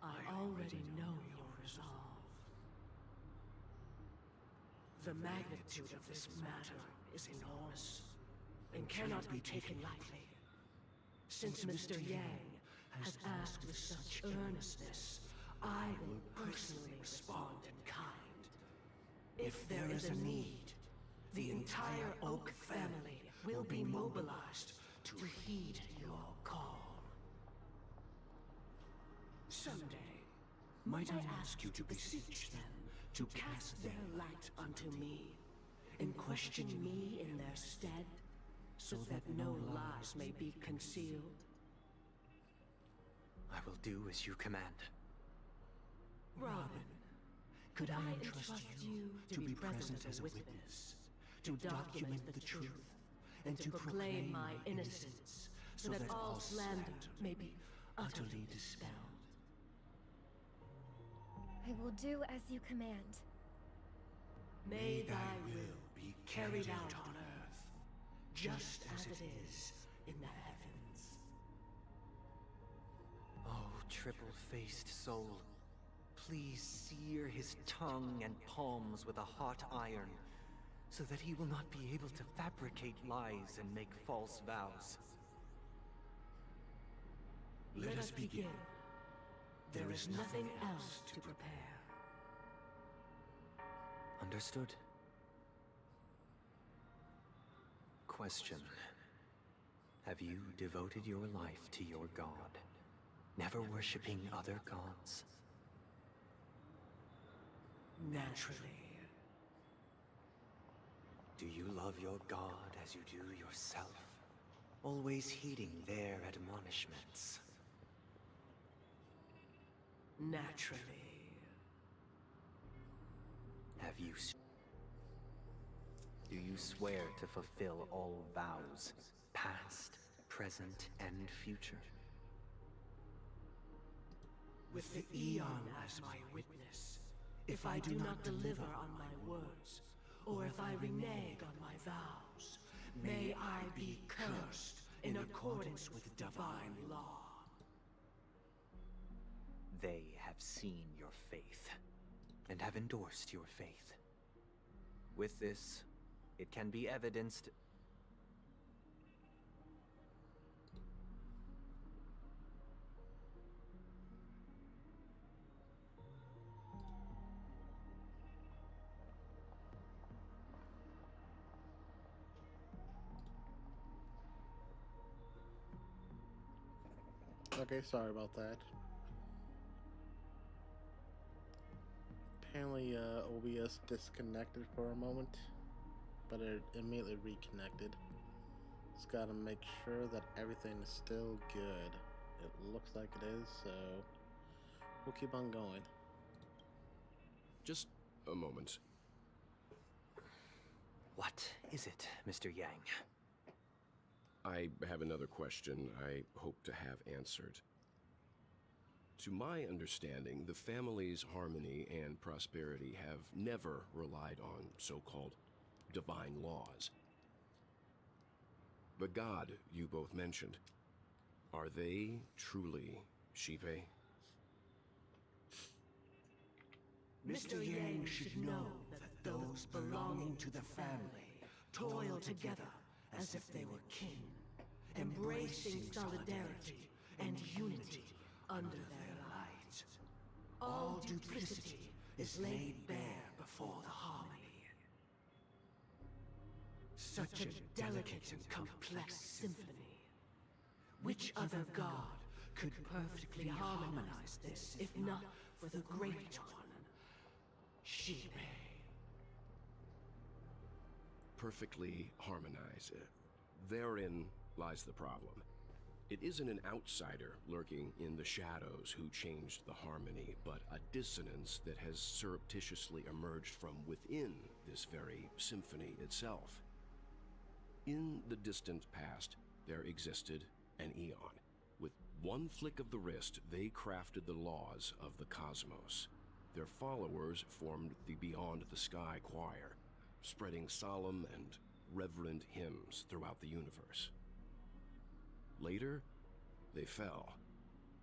I already know your resolve. The magnitude of this matter is enormous and cannot be taken lightly. Since Mr. Yang has asked with such earnestness, I will personally respond in kind. If there is a need, the entire Oak family will be mobilized to heed your call. Someday, might I ask you to beseech them to cast their light unto me, and question me in their stead, so that no lies may be concealed? I will do as you command. Robin, could I entrust you to be present as a witness, to document the truth, and to proclaim my innocence, so that all slander may be utterly dispelled? I will do as you command. May thy will be carried out on earth, just as it is in the heavens. Oh, triple-faced soul, please sear his tongue and palms with a hot iron, so that he will not be able to fabricate lies and make false vows. Let us begin. There is nothing else to prepare. Understood. question. Have you devoted your life to your god, never worshipping other gods? Naturally. Do you love your god as you do yourself? Always heeding their admonishments? Naturally. Have you... Do you swear to fulfill all vows, past, present, and future? With the Eon as my witness, if I do not deliver on my words, or if I renege on my vows, may I be cursed in accordance with divine law. They have seen your faith, and have endorsed your faith. With this, it can be evidenced... Okay, sorry about that. Apparently, OBS disconnected for a moment, but it immediately reconnected. Just gotta make sure that everything is still good. It looks like it is, so we'll keep on going. Just a moment. What is it, Mr. Yang? I have another question I hope to have answered. To my understanding, the family's harmony and prosperity have never relied on so-called divine laws. The god you both mentioned, are they truly Shipe? Mr. Yang should know that those belonging to the family toil together as if they were kin, embracing solidarity and unity under their light. All duplicity is laid bare before the harmony. Such a delicate and complex symphony. Which other god could perfectly harmonize this, if not for the Great One, Shipe? Perfectly harmonize. Therein lies the problem. It isn't an outsider lurking in the shadows who changed the harmony, but a dissonance that has surreptitiously emerged from within this very symphony itself. In the distant past, there existed an Eon. With one flick of the wrist, they crafted the laws of the cosmos. Their followers formed the Beyond the Sky Choir, spreading solemn and reverent hymns throughout the universe. Later, they fell.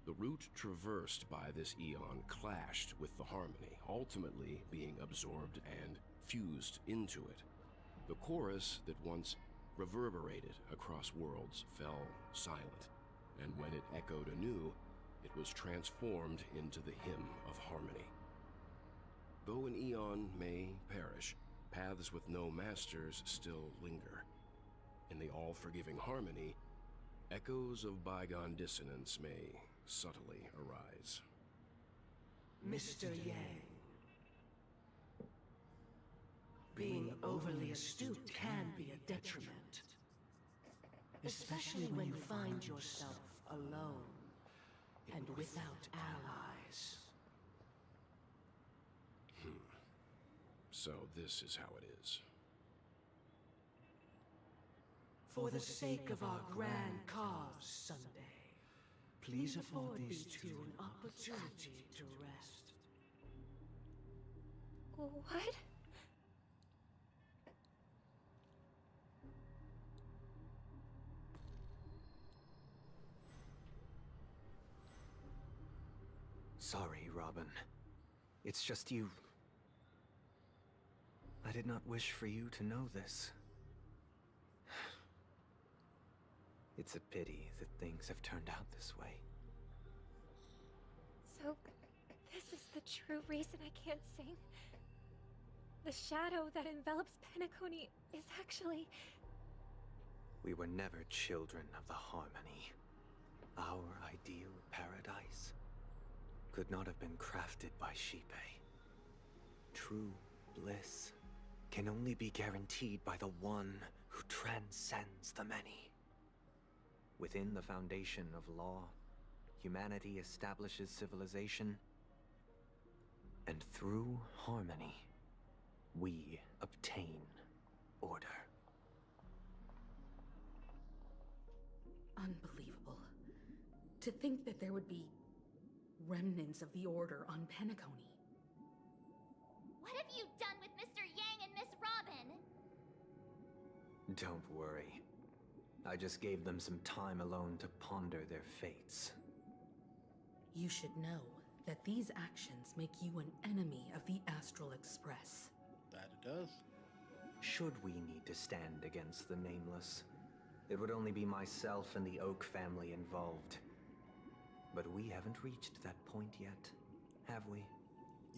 The route traversed by this Eon clashed with the harmony, ultimately being absorbed and fused into it. The chorus that once reverberated across worlds fell silent, and when it echoed anew, it was transformed into the hymn of harmony. Though an Eon may perish, paths with no masters still linger. In the all-forgiving harmony, echoes of bygone dissonance may subtly arise. Mr. Yang, being overly astute can be a detriment, especially when you find yourself alone and without allies. So this is how it is. For the sake of our grand cause Sunday, please afford these two an opportunity to rest. What? Sorry, Robin. It's just you. I did not wish for you to know this. It's a pity that things have turned out this way. So, this is the true reason I can't sing? The shadow that envelops Penacony is actually We were never children of the harmony. Our ideal paradise could not have been crafted by Shipe. True bliss can only be guaranteed by the one who transcends the many. Within the foundation of law, humanity establishes civilization, and through harmony, we obtain order. Unbelievable. To think that there would be remnants of the Order on Penacony. What have you done with Mr. Yang and Miss Robin? Don't worry. I just gave them some time alone to ponder their fates. You should know that these actions make you an enemy of the Astral Express. That it does. Should we need to stand against the Nameless, it would only be myself and the Oak family involved. But we haven't reached that point yet, have we?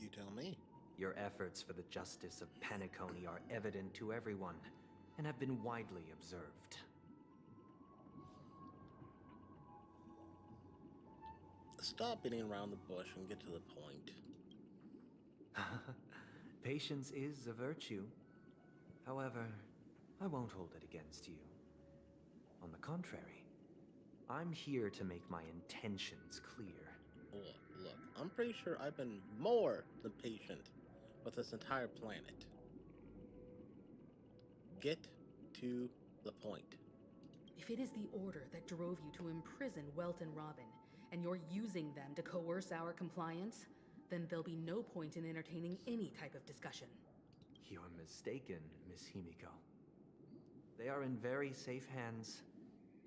You tell me. Your efforts for the justice of Penacony are evident to everyone, and have been widely observed. Stop beating around the bush and get to the point. Patience is a virtue. However, I won't hold it against you. On the contrary, I'm here to make my intentions clear. Look, I'm pretty sure I've been more than patient with this entire planet. Get to the point. If it is the Order that drove you to imprison Welt and Robin, and you're using them to coerce our compliance, then there'll be no point in entertaining any type of discussion. You're mistaken, Miss Himiko. They are in very safe hands,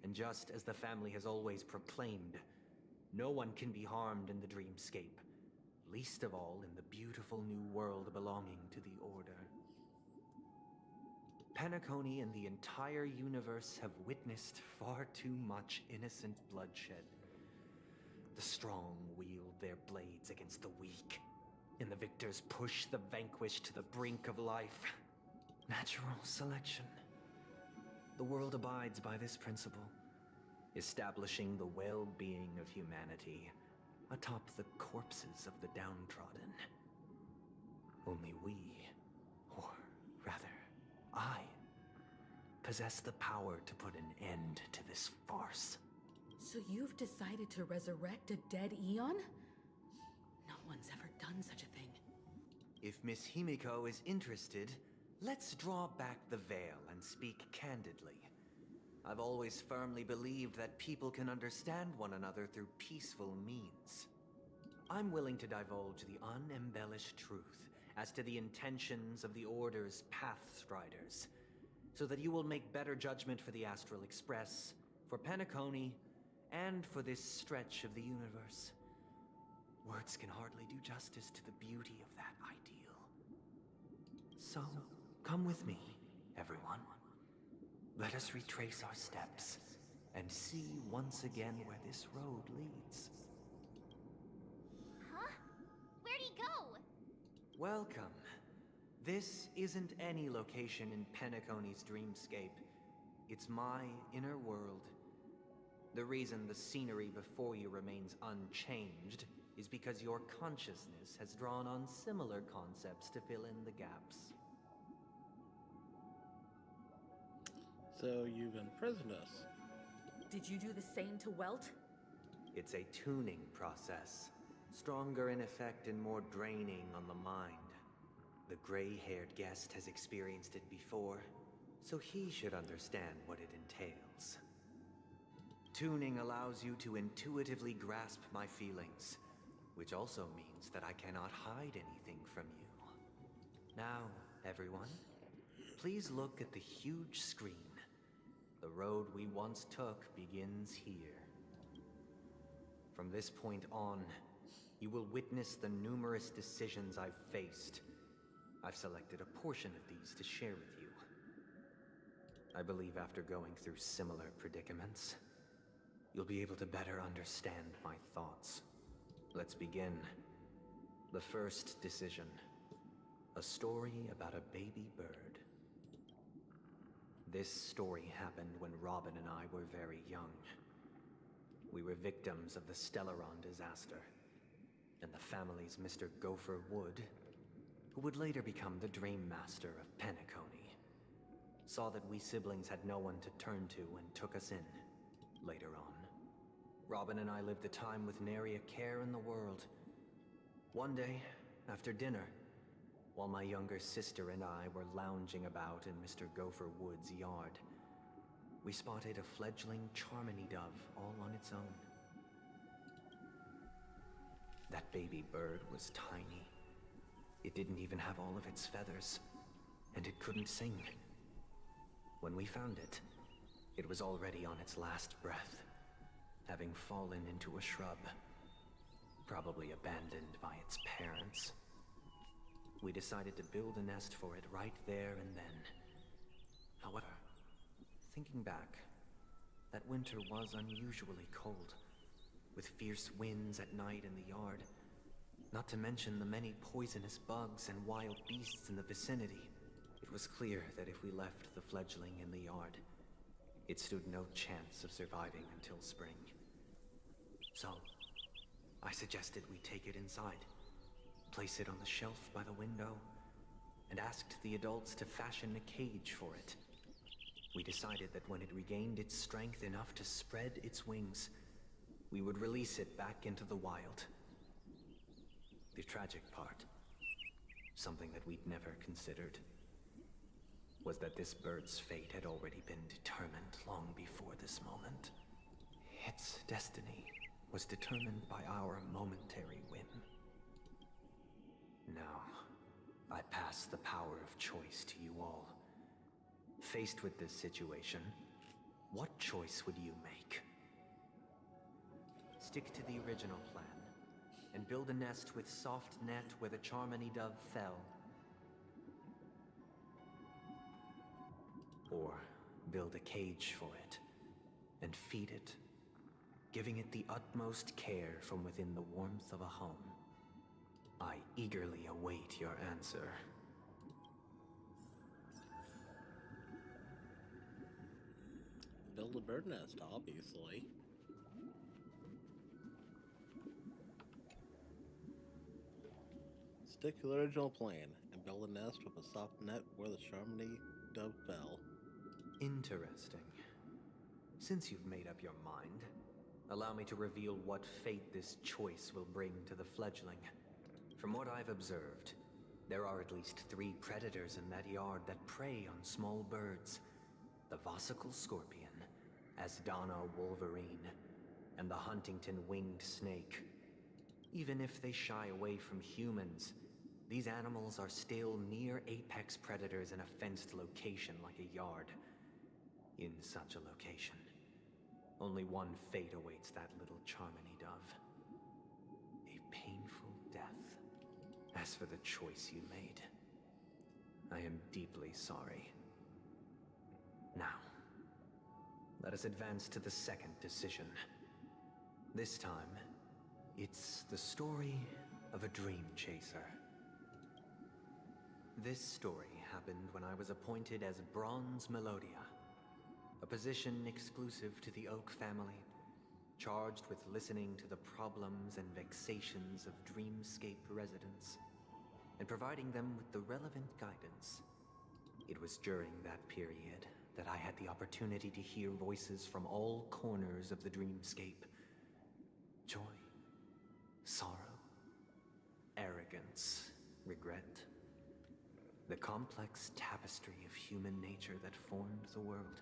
and just as the family has always proclaimed, no one can be harmed in the dreamscape, least of all in the beautiful new world belonging to the Order. Penacony and the entire universe have witnessed far too much innocent bloodshed. The strong wield their blades against the weak, and the victors push the vanquished to the brink of life. Natural selection. The world abides by this principle, establishing the well-being of humanity atop the corpses of the downtrodden. Only we, or rather, I, possess the power to put an end to this farce. So you've decided to resurrect a dead Eon? No one's ever done such a thing. If Miss Himiko is interested, let's draw back the veil and speak candidly. I've always firmly believed that people can understand one another through peaceful means. I'm willing to divulge the unembellished truth as to the intentions of the Order's Pathstriders, so that you will make better judgment for the Astral Express, for Penacony, and for this stretch of the universe. Words can hardly do justice to the beauty of that ideal. So, come with me, everyone. Let us retrace our steps and see once again where this road leads. Huh? Where'd he go? Welcome. This isn't any location in Penacony's dreamscape. It's my inner world. The reason the scenery before you remains unchanged is because your consciousness has drawn on similar concepts to fill in the gaps. So you've imprisoned us. Did you do the same to Welt? It's a tuning process, stronger in effect and more draining on the mind. The gray-haired guest has experienced it before, so he should understand what it entails. Tuning allows you to intuitively grasp my feelings, which also means that I cannot hide anything from you. Now, everyone, please look at the huge screen. The road we once took begins here. From this point on, you will witness the numerous decisions I've faced. I've selected a portion of these to share with you. I believe after going through similar predicaments, you'll be able to better understand my thoughts. Let's begin. The first decision. A story about a baby bird. This story happened when Robin and I were very young. We were victims of the Stellaron disaster, and the family's Mr. Gopher Wood, who would later become the Dream Master of Penacony, saw that we siblings had no one to turn to and took us in. Later on, Robin and I lived a time with nary a care in the world. One day, after dinner, while my younger sister and I were lounging about in Mr. Gopher Wood's yard, we spotted a fledgling Charmony dove all on its own. That baby bird was tiny. It didn't even have all of its feathers, and it couldn't sing. When we found it, it was already on its last breath, having fallen into a shrub, probably abandoned by its parents. We decided to build a nest for it right there and then. However, thinking back, that winter was unusually cold, with fierce winds at night in the yard, not to mention the many poisonous bugs and wild beasts in the vicinity. It was clear that if we left the fledgling in the yard, it stood no chance of surviving until spring. So, I suggested we take it inside, place it on the shelf by the window, and asked the adults to fashion a cage for it. We decided that when it regained its strength enough to spread its wings, we would release it back into the wild. The tragic part, something that we'd never considered, was that this bird's fate had already been determined long before this moment. Its destiny was determined by our momentary whim. Now, I pass the power of choice to you all. Faced with this situation, what choice would you make? Stick to the original plan, and build a nest with soft net where the Charmony dove fell. Or build a cage for it, and feed it, giving it the utmost care from within the warmth of a home. I eagerly await your answer. Build a bird nest, obviously. Stick to the original plan and build a nest with a soft net where the Charmony dove fell. Interesting. Since you've made up your mind, allow me to reveal what fate this choice will bring to the fledgling. From what I've observed, there are at least 3 predators in that yard that prey on small birds. The Vossicle scorpion, Asdana wolverine, and the Huntington winged snake. Even if they shy away from humans, these animals are still near apex predators in a fenced location like a yard. In such a location, only one fate awaits that little Charmony dove. A painful death. As for the choice you made, I am deeply sorry. Now, let us advance to the second decision. This time, it's the story of a dream chaser. This story happened when I was appointed as Bronze Melodia, a position exclusive to the Oak family, charged with listening to the problems and vexations of Dreamscape residents, and providing them with the relevant guidance. It was during that period that I had the opportunity to hear voices from all corners of the Dreamscape. Joy, sorrow, arrogance, regret. The complex tapestry of human nature that formed the world.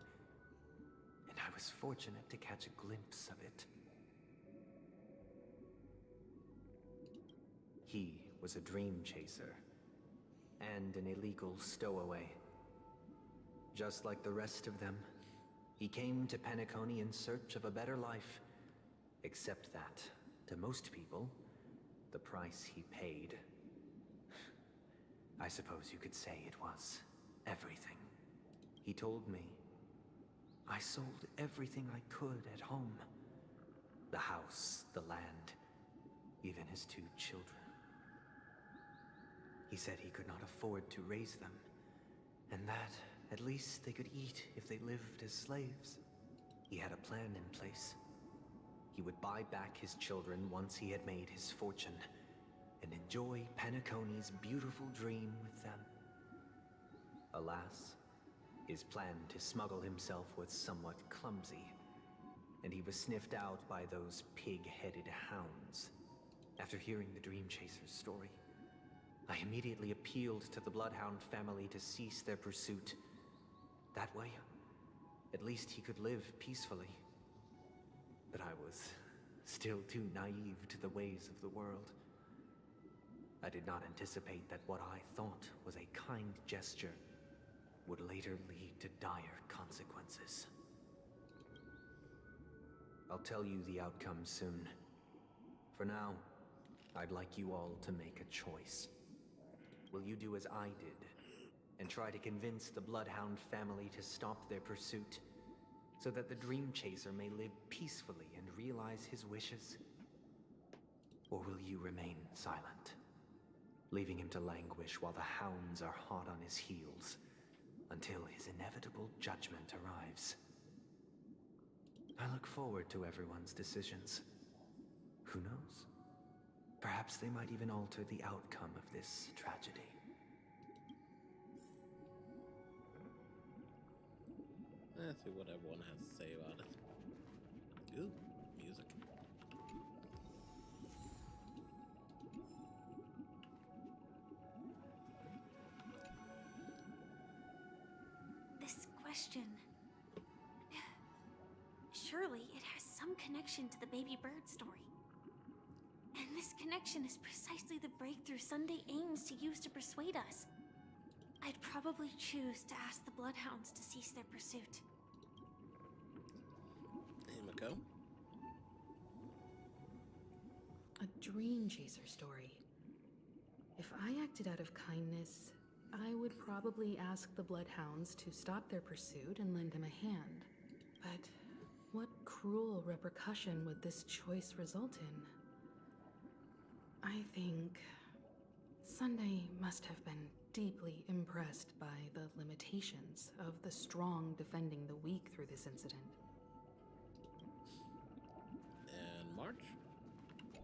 And I was fortunate to catch a glimpse of it. He was a dream chaser, and an illegal stowaway. Just like the rest of them, he came to Penacony in search of a better life, except that, to most people, the price he paid, I suppose you could say it was everything. He told me, I sold everything I could at home. The house, the land, even his 2 children. He said he could not afford to raise them, and that, at least they could eat if they lived as slaves. He had a plan in place. He would buy back his children once he had made his fortune, and enjoy Penacony's beautiful dream with them. Alas, his plan to smuggle himself was somewhat clumsy, and he was sniffed out by those pig-headed hounds. After hearing the Dream Chaser's story, I immediately appealed to the Bloodhound family to cease their pursuit. That way, at least he could live peacefully. But I was still too naive to the ways of the world. I did not anticipate that what I thought was a kind gesture would later lead to dire consequences. I'll tell you the outcome soon. For now, I'd like you all to make a choice. Will you do as I did, and try to convince the Bloodhound family to stop their pursuit, so that the Dream Chaser may live peacefully and realize his wishes? Or will you remain silent, leaving him to languish while the hounds are hot on his heels, until his inevitable judgment arrives? I look forward to everyone's decisions. Who knows? Perhaps they might even alter the outcome of this tragedy. Let's see what everyone has to say about it. Ooh, music. This question... Surely it has some connection to the baby bird story. And this connection is precisely the breakthrough Sunday aims to use to persuade us. I'd probably choose to ask the Bloodhounds to cease their pursuit. Himiko? A Dream Chaser story. If I acted out of kindness, I would probably ask the Bloodhounds to stop their pursuit and lend him a hand. But what cruel repercussion would this choice result in? I think Sunday must have been deeply impressed by the limitations of the strong defending the weak through this incident. And March? It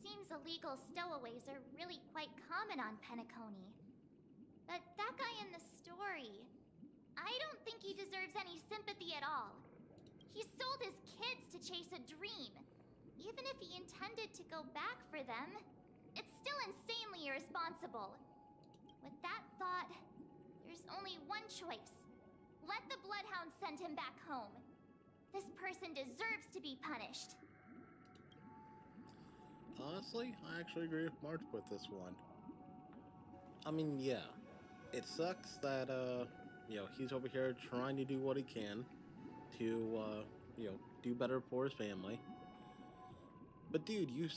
seems illegal stowaways are really quite common on Penacony. But that guy in the story, I don't think he deserves any sympathy at all. He sold his kids to chase a dream. Even if he intended to go back for them, it's still insanely irresponsible. With that thought, there's only one choice. Let the Bloodhound send him back home. This person deserves to be punished. Honestly, I actually agree with March with this one. I mean, yeah, it sucks that, he's over here trying to do what he can to, do better for his family. But dude, you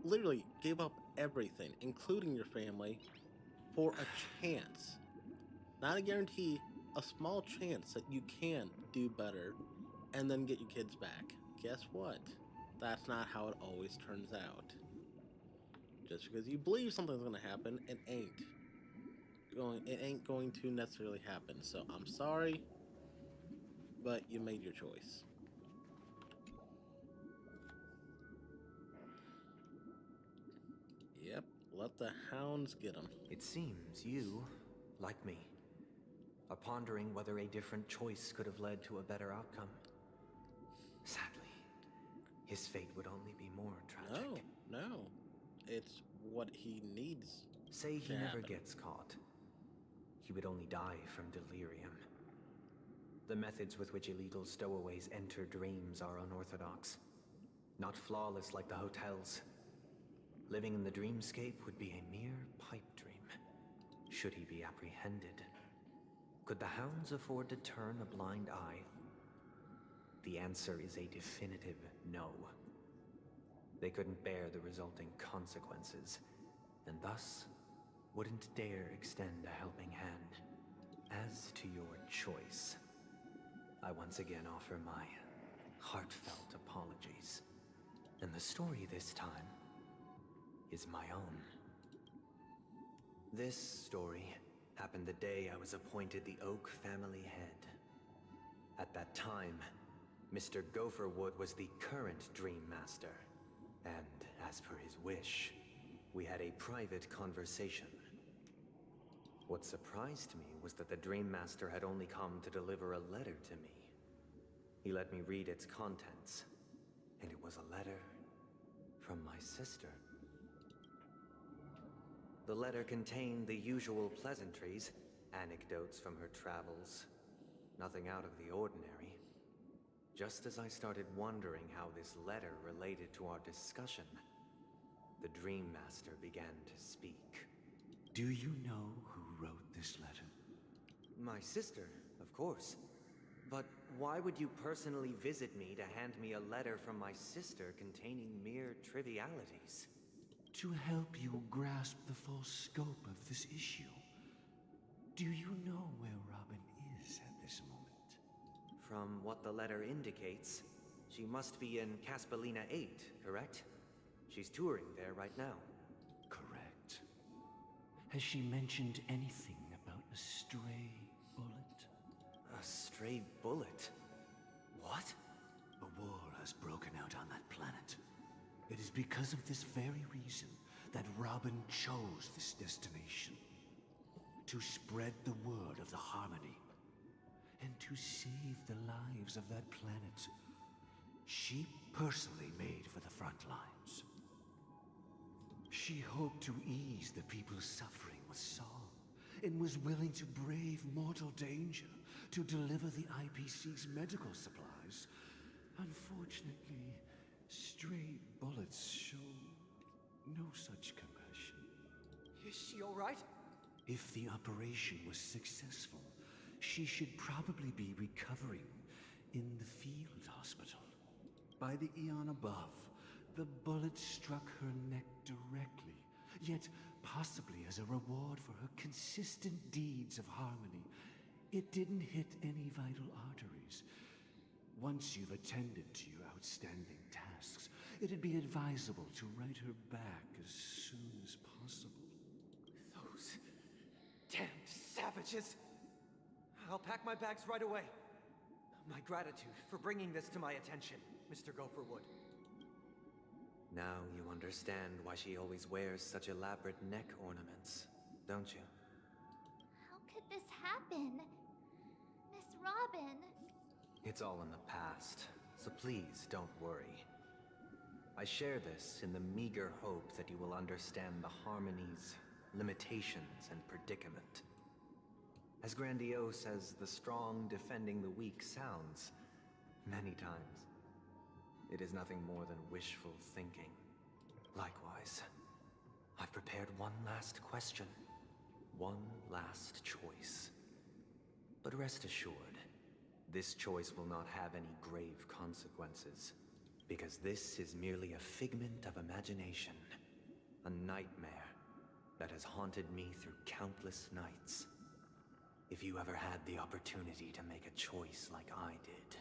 literally gave up everything, including your family, for a chance. Not a guarantee, a small chance that you can do better and then get your kids back. Guess what? That's not how it always turns out. Just because you believe something's going to happen, it ain't going to necessarily happen. So I'm sorry, but you made your choice. Yep, let the hounds get him. It seems you, like me, are pondering whether a different choice could have led to a better outcome. Sadly, his fate would only be more tragic. No. It's what he needs. Say he never happen. gets caught. He would only die from delirium. The methods with which illegal stowaways enter dreams are unorthodox. Not flawless like the hotels. Living in the dreamscape would be a mere pipe dream. Should he be apprehended? Could the hounds afford to turn a blind eye? The answer is a definitive no. They couldn't bear the resulting consequences, and thus wouldn't dare extend a helping hand. As to your choice, I once again offer my heartfelt apologies. And the story this time is my own. This story happened the day I was appointed the Oak family head. At that time, Mr. Gopherwood was the current Dream Master, and as per his wish, we had a private conversation. What surprised me was that the Dream Master had only come to deliver a letter to me. He let me read its contents, and it was a letter from my sister. The letter contained the usual pleasantries, anecdotes from her travels, nothing out of the ordinary. Just as I started wondering how this letter related to our discussion, the Dream Master began to speak. Do you know who wrote this letter? My sister, of course. But why would you personally visit me to hand me a letter from my sister containing mere trivialities? To help you grasp the full scope of this issue. Do you know where Robin is at this moment? From what the letter indicates, she must be in Caspelina 8, correct? She's touring there right now. Correct. Has she mentioned anything about a stray bullet? A stray bullet? What? A war has broken out on that planet. It is because of this very reason that Robin chose this destination. To spread the word of the Harmony. And to save the lives of that planet. She personally made for the front lines. She hoped to ease the people's suffering with song, and was willing to brave mortal danger to deliver the IPC's medical supplies. Unfortunately, stray bullets show no such compassion. Is she all right? If the operation was successful, she should probably be recovering in the field hospital. By the eon above, the bullet struck her neck directly, yet possibly as a reward for her consistent deeds of harmony. It didn't hit any vital arteries. Once you've attended to your outstanding tasks, it'd be advisable to write her back as soon as possible. Those damned savages! I'll pack my bags right away. My gratitude for bringing this to my attention, Mr. Gopherwood. Now you understand why she always wears such elaborate neck ornaments, don't you? How could this happen? Miss Robin. It's all in the past, so please don't worry. I share this in the meager hope that you will understand the Harmony's limitations and predicament. As grandiose as the strong defending the weak sounds, many times, it is nothing more than wishful thinking. Likewise, I've prepared one last question, one last choice. But rest assured, this choice will not have any grave consequences, because this is merely a figment of imagination, a nightmare that has haunted me through countless nights. If you ever had the opportunity to make a choice like I did,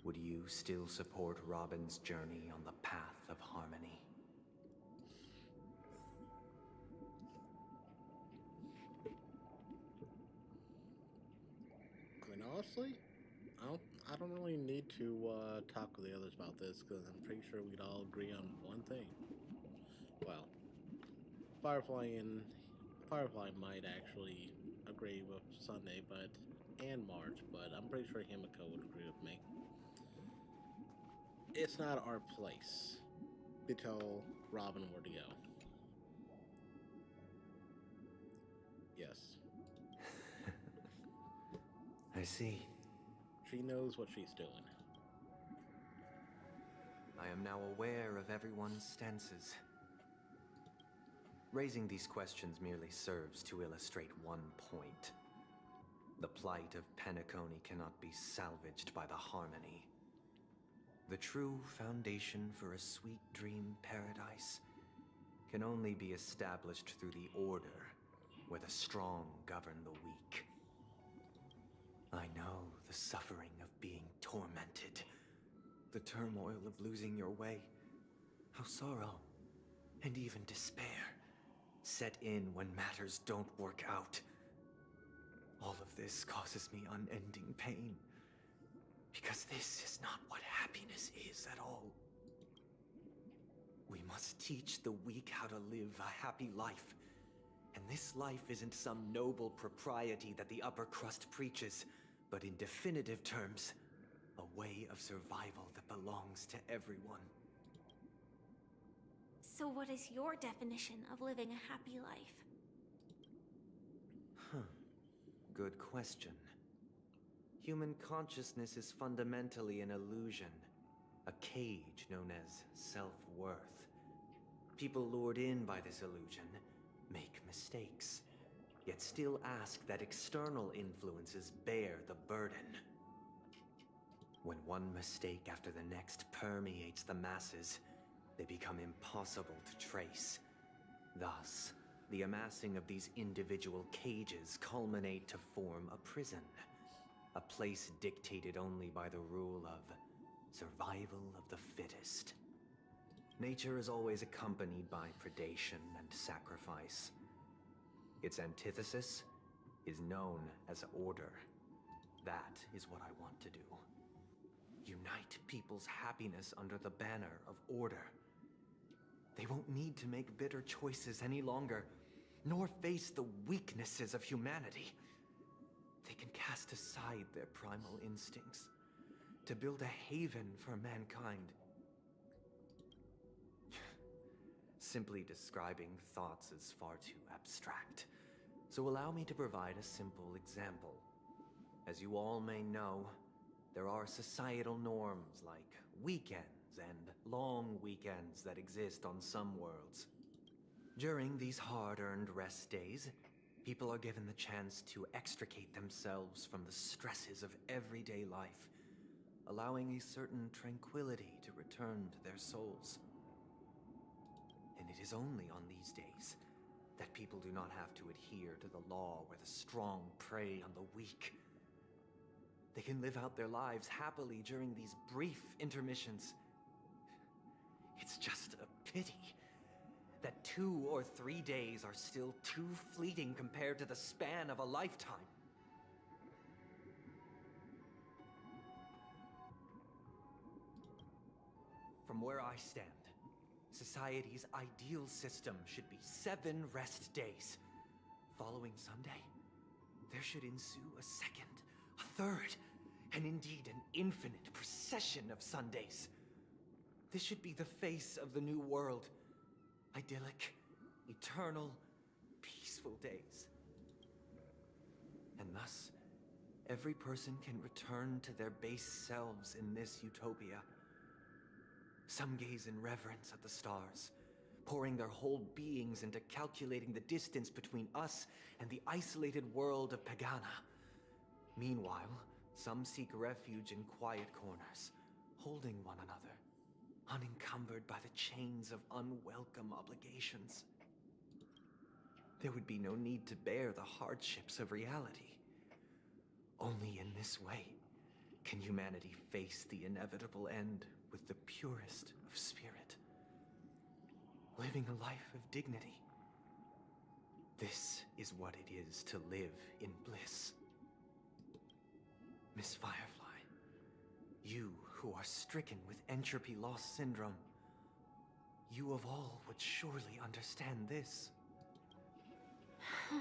would you still support Robin's journey on the path of harmony? I mean, honestly, I don't really need to talk with the others about this, because I'm pretty sure we'd all agree on one thing. Well, Firefly might actually agree with Sunday, and March, but I'm pretty sure Himiko would agree with me. It's not our place to tell Robin where to go. Yes. I see. She knows what she's doing. I am now aware of everyone's stances. Raising these questions merely serves to illustrate one point. The plight of Penacony cannot be salvaged by the Harmony. The true foundation for a sweet dream paradise can only be established through the order, where the strong govern the weak. I know the suffering of being tormented, the turmoil of losing your way, how sorrow, and even despair, set in when matters don't work out. All of this causes me unending pain. Because this is not what happiness is at all. We must teach the weak how to live a happy life. And this life isn't some noble propriety that the upper crust preaches, but in definitive terms, a way of survival that belongs to everyone. So what is your definition of living a happy life? Good question. Human consciousness is fundamentally an illusion, a cage known as self-worth. People lured in by this illusion make mistakes, yet still ask that external influences bear the burden. When one mistake after the next permeates the masses, they become impossible to trace. Thus, the amassing of these individual cages culminate to form a prison. A place dictated only by the rule of survival of the fittest. Nature is always accompanied by predation and sacrifice. Its antithesis is known as order. That is what I want to do. Unite people's happiness under the banner of order. They won't need to make bitter choices any longer, nor face the weaknesses of humanity. They can cast aside their primal instincts to build a haven for mankind. Simply describing thoughts is far too abstract, so allow me to provide a simple example. As you all may know, there are societal norms like weekends and long weekends that exist on some worlds. During these hard-earned rest days, people are given the chance to extricate themselves from the stresses of everyday life, allowing a certain tranquility to return to their souls. And it is only on these days that people do not have to adhere to the law where the strong prey on the weak. They can live out their lives happily during these brief intermissions. It's just a pity that 2 or 3 days are still too fleeting compared to the span of a lifetime. From where I stand, society's ideal system should be 7 rest days. Following Sunday, there should ensue a second, a third, and indeed an infinite procession of Sundays. This should be the face of the new world. Idyllic, eternal, peaceful days. And thus, every person can return to their base selves in this utopia. Some gaze in reverence at the stars, pouring their whole beings into calculating the distance between us and the isolated world of Pagana. Meanwhile, some seek refuge in quiet corners, holding one another, unencumbered by the chains of unwelcome obligations. There would be no need to bear the hardships of reality. Only in this way can humanity face the inevitable end with the purest of spirit, living a life of dignity. This is what it is to live in bliss. Miss Firefly, you who are stricken with entropy loss syndrome, you of all would surely understand this. It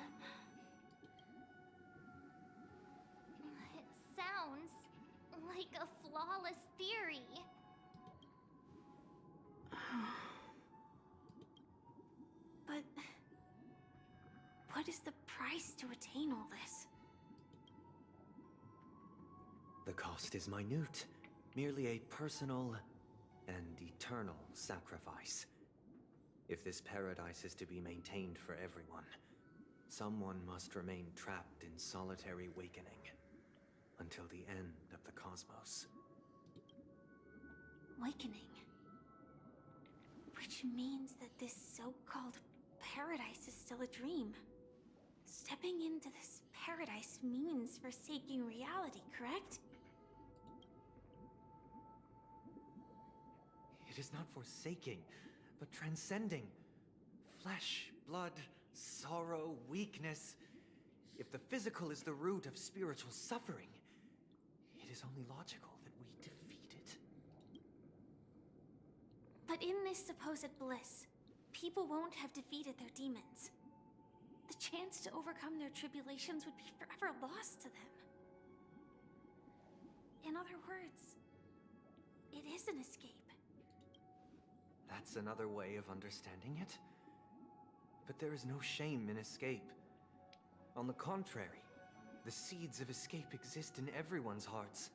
sounds like a flawless theory. But what is the price to attain all this? The cost is minute, merely a personal and eternal sacrifice. If this paradise is to be maintained for everyone, someone must remain trapped in solitary wakening until the end of the cosmos. Wakening. Which means that this so-called paradise is still a dream. Stepping into this paradise means forsaking reality, correct? It is not forsaking, but transcending. Flesh, blood, sorrow, weakness. If the physical is the root of spiritual suffering, it is only logical that we defeat it. But in this supposed bliss, people won't have defeated their demons. The chance to overcome their tribulations would be forever lost to them. In other words, it is an escape. That's another way of understanding it. But there is no shame in escape. On the contrary, the seeds of escape exist in everyone's hearts.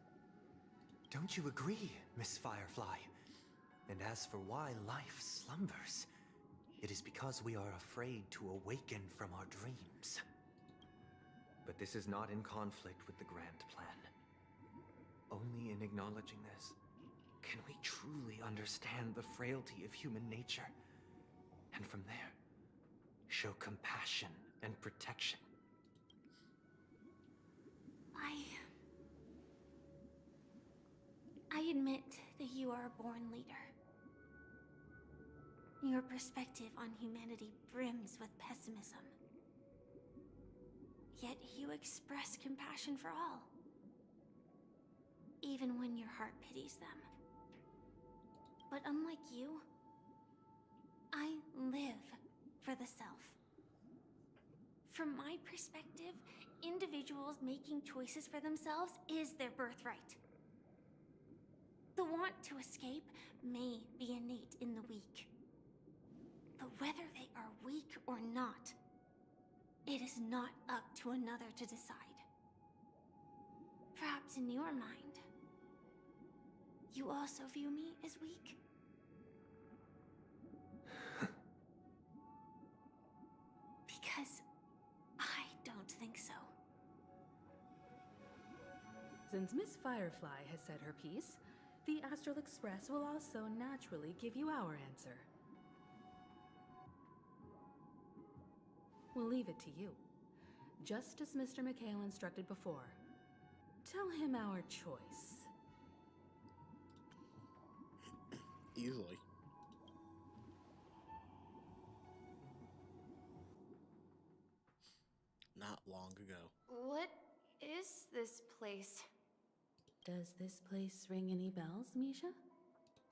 Don't you agree, Miss Firefly? And as for why life slumbers, it is because we are afraid to awaken from our dreams. But this is not in conflict with the grand plan. Only in acknowledging this can we truly understand the frailty of human nature, and from there, show compassion and protection. I admit that you are a born leader. Your perspective on humanity brims with pessimism. Yet you express compassion for all, even when your heart pities them. But unlike you, I live for the self. From my perspective, individuals making choices for themselves is their birthright. The want to escape may be innate in the weak. But whether they are weak or not, it is not up to another to decide. Perhaps in your mind, you also view me as weak? Because I don't think so. Since Miss Firefly has said her piece, the Astral Express will also naturally give you our answer. We'll leave it to you. Just as Mr. McHale instructed before. Tell him our choice. Easily. Not long ago. What is this place? Does this place ring any bells, Misha?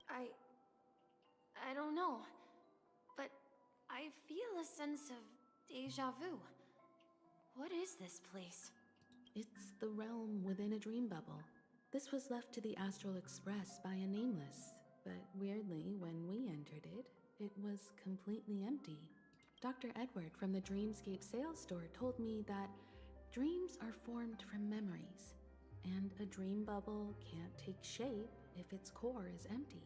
I don't know, but I feel a sense of déjà vu. What is this place? It's the realm within a dream bubble. This was left to the Astral Express by a nameless, but weirdly, when we entered it, it was completely empty. Dr. Edward from the Dreamscape sales store told me that dreams are formed from memories, and a dream bubble can't take shape if its core is empty.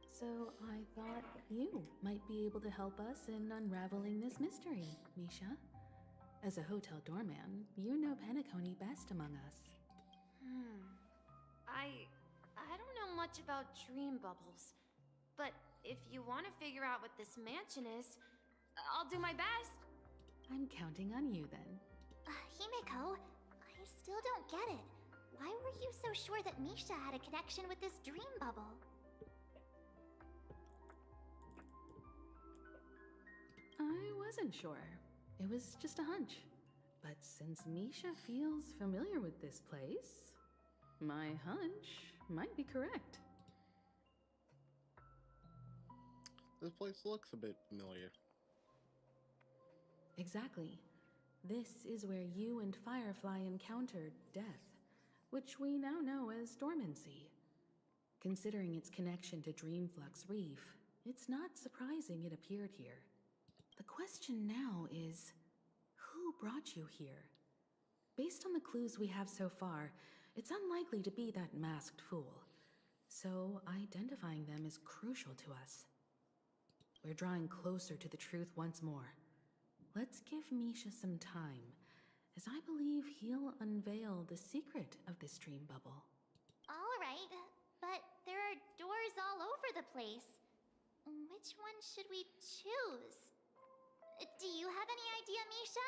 So I thought you might be able to help us in unraveling this mystery, Misha. As a hotel doorman, you know Penacony best among us. I don't know much about dream bubbles, but if you want to figure out what this mansion is, I'll do my best. I'm counting on you then. Himeko, I still don't get it. Why were you so sure that Misha had a connection with this dream bubble? I wasn't sure. It was just a hunch. But since Misha feels familiar with this place, my hunch might be correct. This place looks a bit familiar. Exactly. This is where you and Firefly encountered death, which we now know as dormancy. Considering its connection to Dreamflux Reef, it's not surprising it appeared here. The question now is, who brought you here? Based on the clues we have so far, it's unlikely to be that masked fool. So identifying them is crucial to us. We're drawing closer to the truth once more. Let's give Misha some time, as I believe he'll unveil the secret of this dream bubble. All right, but there are doors all over the place. Which one should we choose? Do you have any idea, Misha?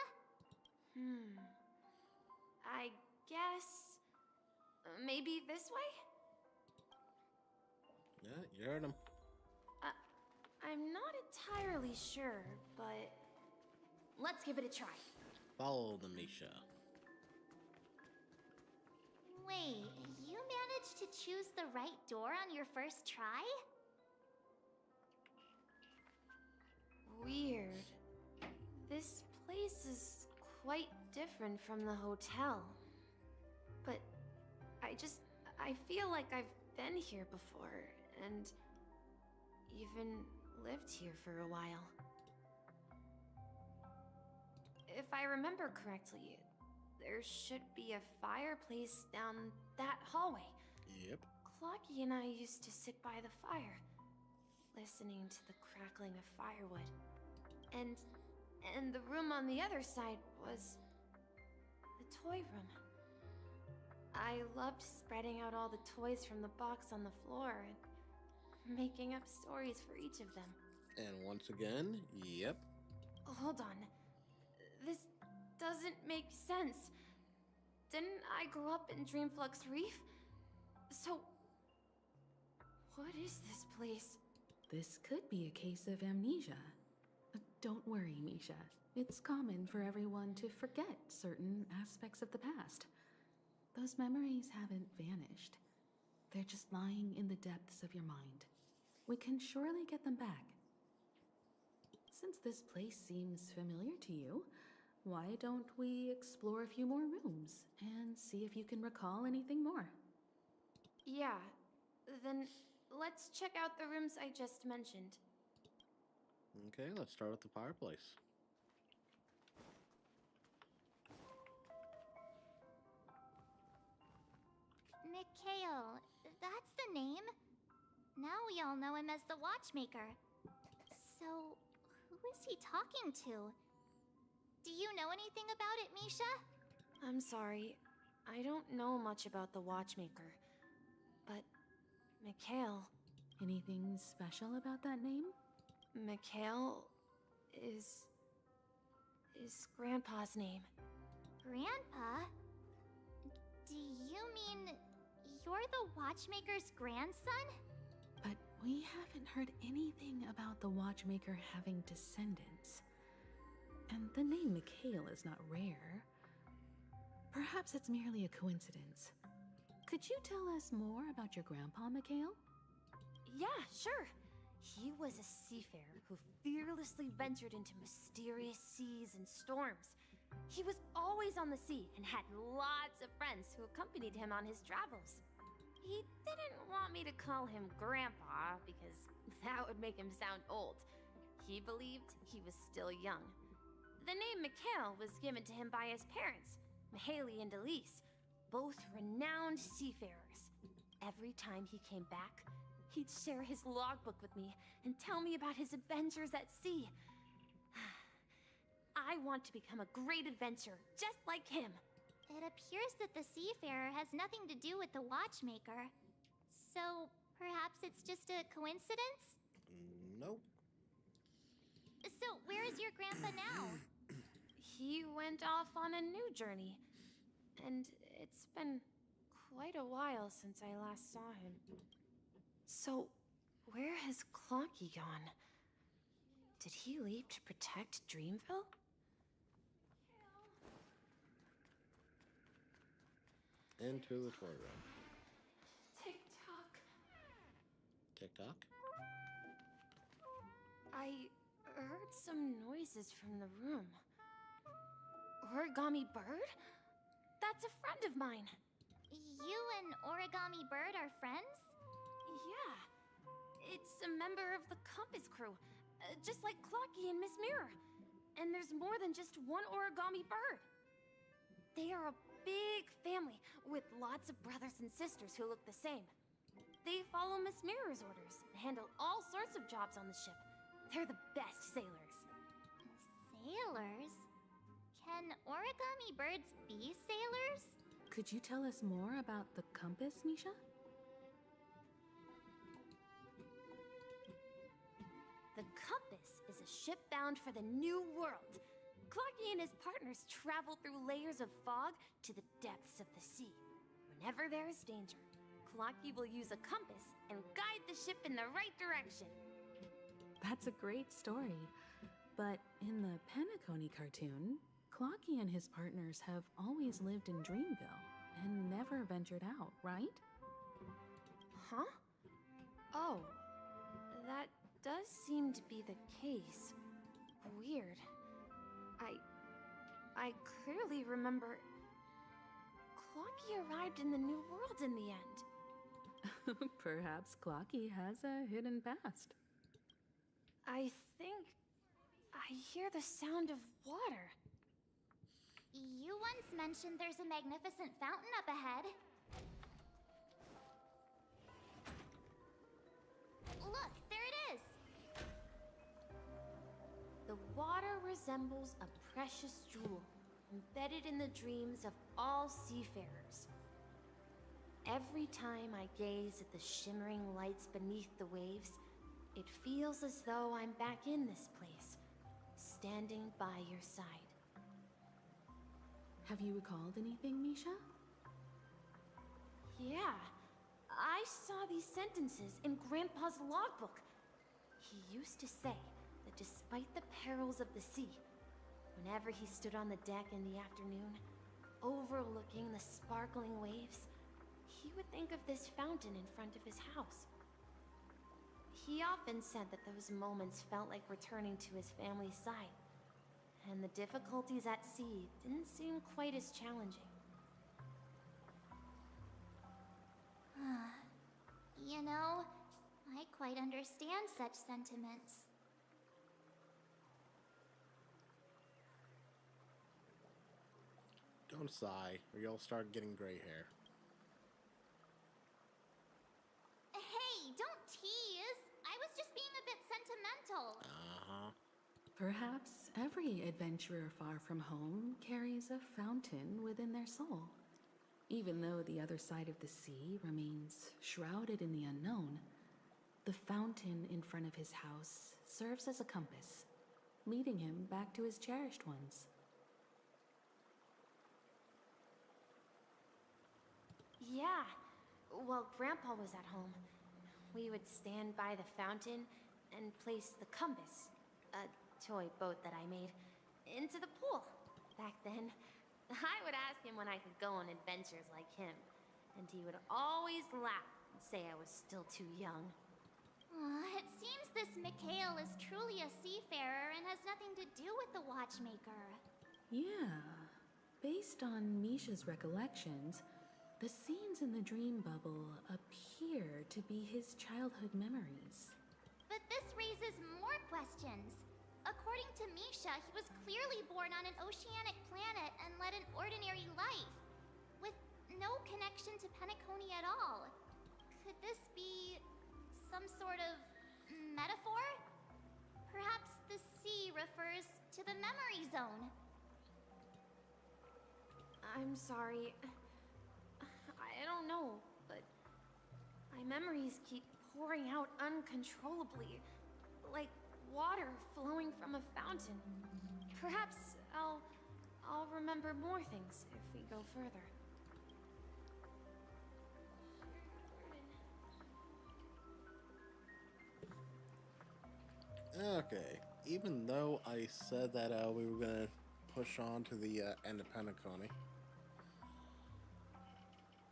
I guess... maybe this way? Yeah, you heard him. I'm not entirely sure, but... let's give it a try. Follow the Misha. Wait, you managed to choose the right door on your first try? Weird. This place is quite different from the hotel. But I feel like I've been here before, and even lived here for a while. If I remember correctly, there should be a fireplace down that hallway. Yep. Clocky and I used to sit by the fire, listening to the crackling of firewood. And the room on the other side was the toy room. I loved spreading out all the toys from the box on the floor and making up stories for each of them. And once again, yep. Hold on. This doesn't make sense. Didn't I grow up in Dreamflux Reef? So, what is this place? This could be a case of amnesia. Don't worry, Misha. It's common for everyone to forget certain aspects of the past. Those memories haven't vanished. They're just lying in the depths of your mind. We can surely get them back. Since this place seems familiar to you, why don't we explore a few more rooms and see if you can recall anything more? Yeah, then let's check out the rooms I just mentioned. Okay, let's start with the fireplace. Mikhail, that's the name. Now we all know him as the Watchmaker. So, who is he talking to? Do you know anything about it, Misha? I'm sorry, I don't know much about the Watchmaker. But, Mikhail... Anything special about that name? Mikhail is Grandpa's name. Grandpa? Do you mean you're the Watchmaker's grandson? But we haven't heard anything about the Watchmaker having descendants. And the name Mikhail is not rare. Perhaps it's merely a coincidence. Could you tell us more about your grandpa, Mikhail? Yeah, sure. He was a seafarer who fearlessly ventured into mysterious seas and storms. He was always on the sea and had lots of friends who accompanied him on his travels. He didn't want me to call him Grandpa because that would make him sound old. He believed he was still young. The name Mikhail was given to him by his parents, Mihaly and Elise, both renowned seafarers. Every time he came back, he'd share his logbook with me and tell me about his adventures at sea. I want to become a great adventurer, just like him. It appears that the seafarer has nothing to do with the Watchmaker. So, perhaps it's just a coincidence? Nope. So, where is your grandpa now? He went off on a new journey. And it's been quite a while since I last saw him. So, where has Clocky gone? Did he leave to protect Dreamville? Into the toy room. Tick-tock. Tick-tock? I heard some noises from the room. Origami Bird? That's a friend of mine. You and Origami Bird are friends? Yeah. It's a member of the Compass crew, just like Clocky and Miss Mirror. And there's more than just one Origami Bird. They are a big family with lots of brothers and sisters who look the same. They follow Miss Mirror's orders and handle all sorts of jobs on the ship. They're the best sailors. Sailors? Can Origami Birds be sailors? Could you tell us more about the compass, Misha? The Compass is a ship bound for the New World. Clocky and his partners travel through layers of fog to the depths of the sea. Whenever there is danger, Clocky will use a compass and guide the ship in the right direction. That's a great story. But in the Penacony cartoon, Clocky and his partners have always lived in Dreamville and never ventured out, right? Huh? Oh, that does seem to be the case. Weird. I clearly remember Clocky arrived in the New World in the end. Perhaps Clocky has a hidden past. I think I hear the sound of water. You once mentioned there's a magnificent fountain up ahead. Look, there it is! The water resembles a precious jewel, embedded in the dreams of all seafarers. Every time I gaze at the shimmering lights beneath the waves, it feels as though I'm back in this place, standing by your side. Have you recalled anything, Misha? Yeah, I saw these sentences in Grandpa's logbook. He used to say that despite the perils of the sea, whenever he stood on the deck in the afternoon, overlooking the sparkling waves, he would think of this fountain in front of his house. He often said that those moments felt like returning to his family's side, and the difficulties at sea didn't seem quite as challenging. You know, I quite understand such sentiments. Don't sigh, or you'll start getting gray hair. Hey, don't tease! I was just being a bit sentimental. Uh-huh. Perhaps every adventurer far from home carries a fountain within their soul. Even though the other side of the sea remains shrouded in the unknown, the fountain in front of his house serves as a compass, leading him back to his cherished ones. Yeah, while Grandpa was at home, we would stand by the fountain and place the compass, a toy boat that I made, into the pool. Back then, I would ask him when I could go on adventures like him, and he would always laugh and say I was still too young. It seems this Mikhail is truly a seafarer and has nothing to do with the watchmaker. Yeah, based on Misha's recollections, the scenes in the dream bubble appear to be his childhood memories. But this raises more questions. According to Misha, he was clearly born on an oceanic planet and led an ordinary life, with no connection to Penacony at all. Could this be some sort of metaphor? Perhaps the sea refers to the memory zone. I'm sorry. I don't know, but my memories keep pouring out uncontrollably, like water flowing from a fountain. Perhaps I'll remember more things if we go further. Okay, even though I said that we were gonna push on to the end of Penacony,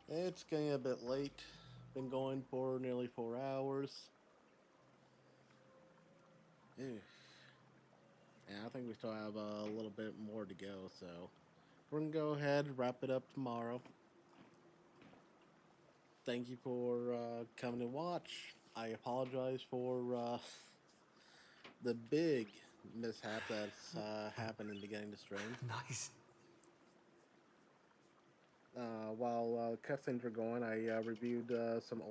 it's getting a bit late. Been going for nearly 4 hours. Ew. And I think we still have a little bit more to go, so we're gonna go ahead and wrap it up tomorrow. Thank you for coming to watch. I apologize for the big mishap that's happened in getting the stream. Nice. While cutscenes were going, I reviewed some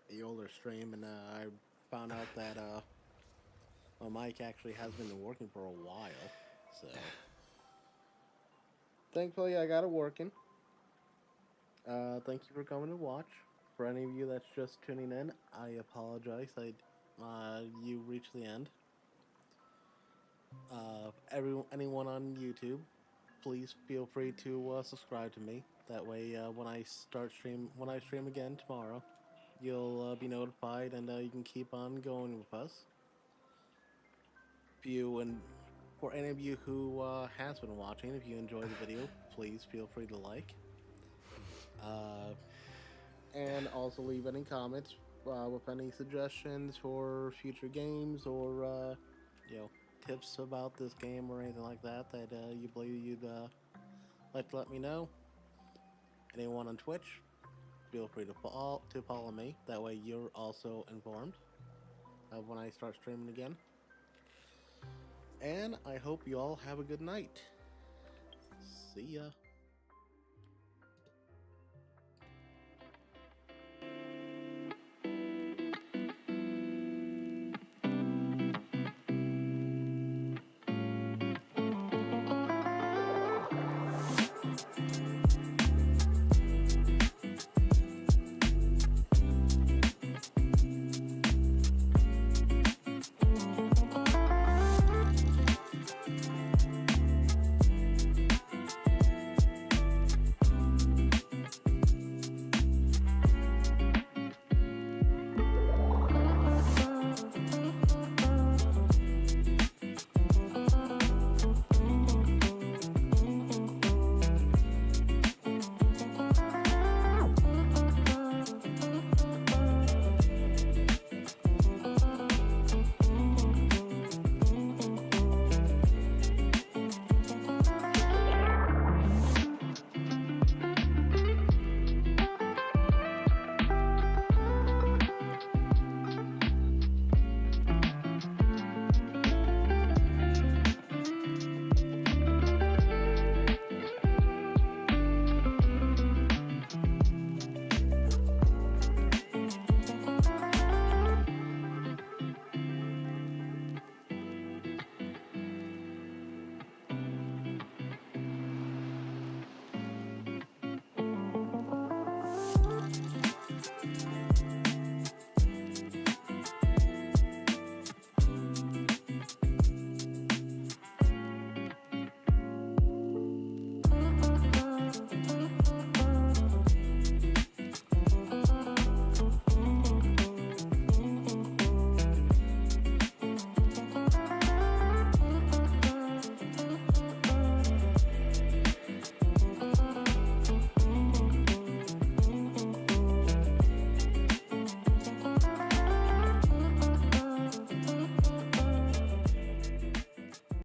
the older stream, and I found out that my mic actually has been working for a while. So thankfully, I got it working. Thank you for coming to watch. For any of you that's just tuning in, I apologize. You reached the end. Anyone on YouTube, please feel free to subscribe to me. That way, when I stream again tomorrow, you'll be notified, and you can keep on going with us. For any of you who has been watching, if you enjoyed the video, please feel free to like. And also leave any comments with any suggestions for future games or, you know, tips about this game or anything like that that you believe you'd like to let me know. Anyone on Twitch, feel free to follow me. That way you're also informed of when I start streaming again. And I hope you all have a good night. See ya.